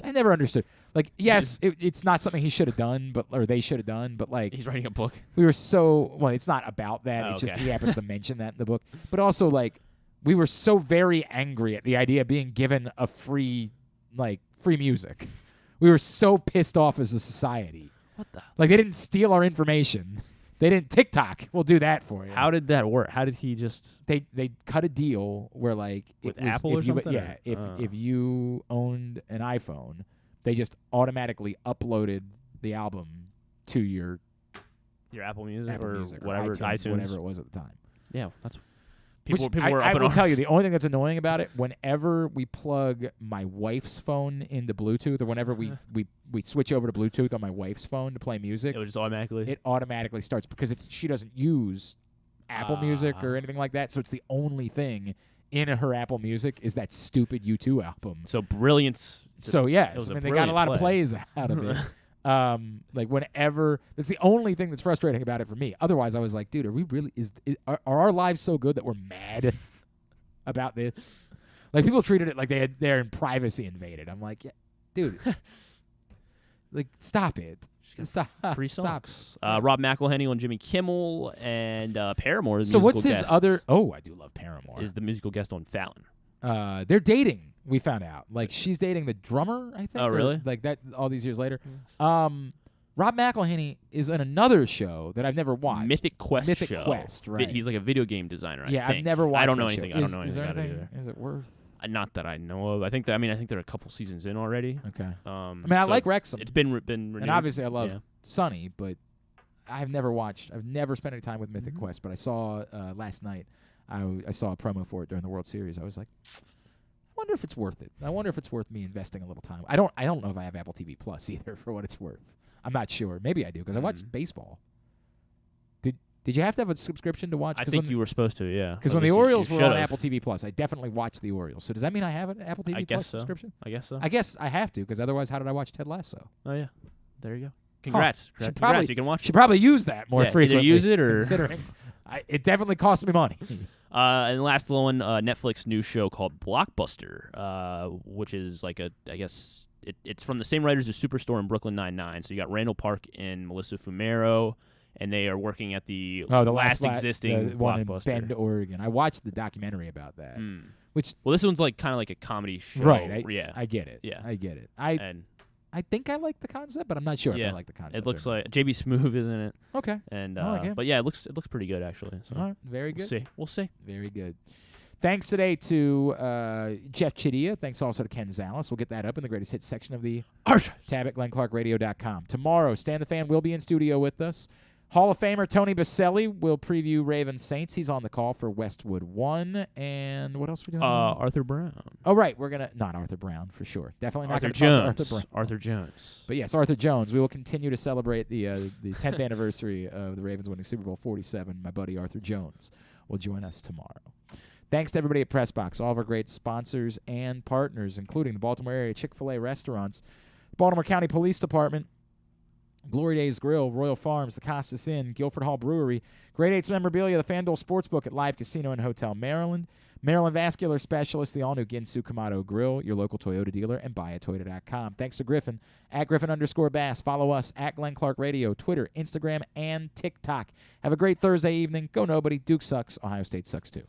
I never understood. Like, yes, it's not something he should have done, or they should have done, but like he's writing a book. We were it's not about that. It's just okay. he happens to mention that in the book. But also, like, we were so very angry at the idea of being given a free music. We were so pissed off as a society. What the? Like, they didn't steal our information. They didn't. TikTok will do that for you. How did that work? How did he just? They cut a deal where with Apple or something. Yeah, if you owned an iPhone, they just automatically uploaded the album to your Apple Music Apple or Music whatever, iTunes, iTunes, whatever it was at the time. Yeah, that's. People were up I in will tell arms. you, the only thing that's annoying about it, whenever we plug my wife's phone into Bluetooth, or whenever we switch over to Bluetooth on my wife's phone to play music, it would just automatically. It automatically starts because she doesn't use Apple Music or anything like that, so it's the only thing in her Apple Music is that stupid U2 album. So brilliant. So yes, I mean they got a lot of plays out of it. Whenever that's the only thing that's frustrating about it for me. Otherwise, I was like, dude, are we really? Are our lives so good that we're mad about this? Like, people treated it like their privacy invaded. I'm like, yeah, dude, like, stop it. Stop. Free Stop. songs. Rob McElhenney on Jimmy Kimmel and Paramore. So what's his other? Oh, I do love Paramore. Is the musical guest on Fallon? They're dating. We found out. Like, she's dating the drummer, I think. Oh, really? Like that. All these years later. Rob McElhenney is in another show that I've never watched. Mythic Quest show. Quest, right? He's like a video game designer. Yeah, I think. I've never watched. I don't know that anything. show. I don't know anything is there about it anything? either. Is it worth? Not that I know of. I think they're a couple seasons in already. Okay. I like Wrexham. It's been renewed. And obviously I love Sunny, but I've never spent any time with Mythic Quest, but I saw last night, I saw a promo for it during the World Series. I was like, I wonder if it's worth it. I wonder if it's worth me investing a little time. I don't know if I have Apple TV Plus either, for what it's worth. I'm not sure. Maybe I do, because I watched baseball. Did you have to have a subscription to watch? I think you were supposed to, yeah. Because when the Orioles were on Apple TV Plus, I definitely watched the Orioles. So does that mean I have an Apple TV Plus subscription? I guess so. I guess I have to, because otherwise how did I watch Ted Lasso? Oh, yeah. There you go. Congrats. Huh. Congrats. You can watch it. Should probably use that more frequently. Either use it or... Considering it definitely cost me money. And the last little one, Netflix new show called Blockbuster, which is like it's from the same writers as Superstore and Brooklyn Nine-Nine. So you got Randall Park and Melissa Fumero, and they are working at the last existing Blockbuster. One in Bend, Oregon. I watched the documentary about that. Well, this one's like kind of like a comedy show. Right. I get it. Yeah. I get it. I think I like the concept, but I'm not sure if I like the concept. It looks like JB Smoove is in it. Okay. And but yeah, it looks pretty good actually. So all right. Very good. We'll see. Very good. Thanks today to Jeffri Chadiha. Thanks also to Ken Zalis. We'll get that up in the greatest hits section of the tab at GlennClarkRadio.com. Tomorrow, Stan the Fan will be in studio with us. Hall of Famer Tony Baselli will preview Ravens Saints. He's on the call for Westwood 1. And what else are we doing? Arthur Brown. Oh, right. We're going to – not Arthur Brown for sure. Definitely not Arthur going to talk to Arthur Brown. Arthur Jones. But, yes, Arthur Jones. We will continue to celebrate the 10th anniversary of the Ravens winning Super Bowl 47. My buddy Arthur Jones will join us tomorrow. Thanks to everybody at PressBox, all of our great sponsors and partners, including the Baltimore area Chick-fil-A restaurants, Baltimore County Police Department, Glory Days Grill, Royal Farms, the Costas Inn, Guilford Hall Brewery, Grade 8's Memorabilia, the FanDuel Sportsbook at Live Casino and Hotel Maryland, Maryland Vascular Specialist, the all-new Ginsu Kamado Grill, your local Toyota dealer, and buyatoyota.com. Thanks to Griffin, at Griffin_Bass. Follow us at Glenn Clark Radio, Twitter, Instagram, and TikTok. Have a great Thursday evening. Go nobody. Duke sucks. Ohio State sucks too.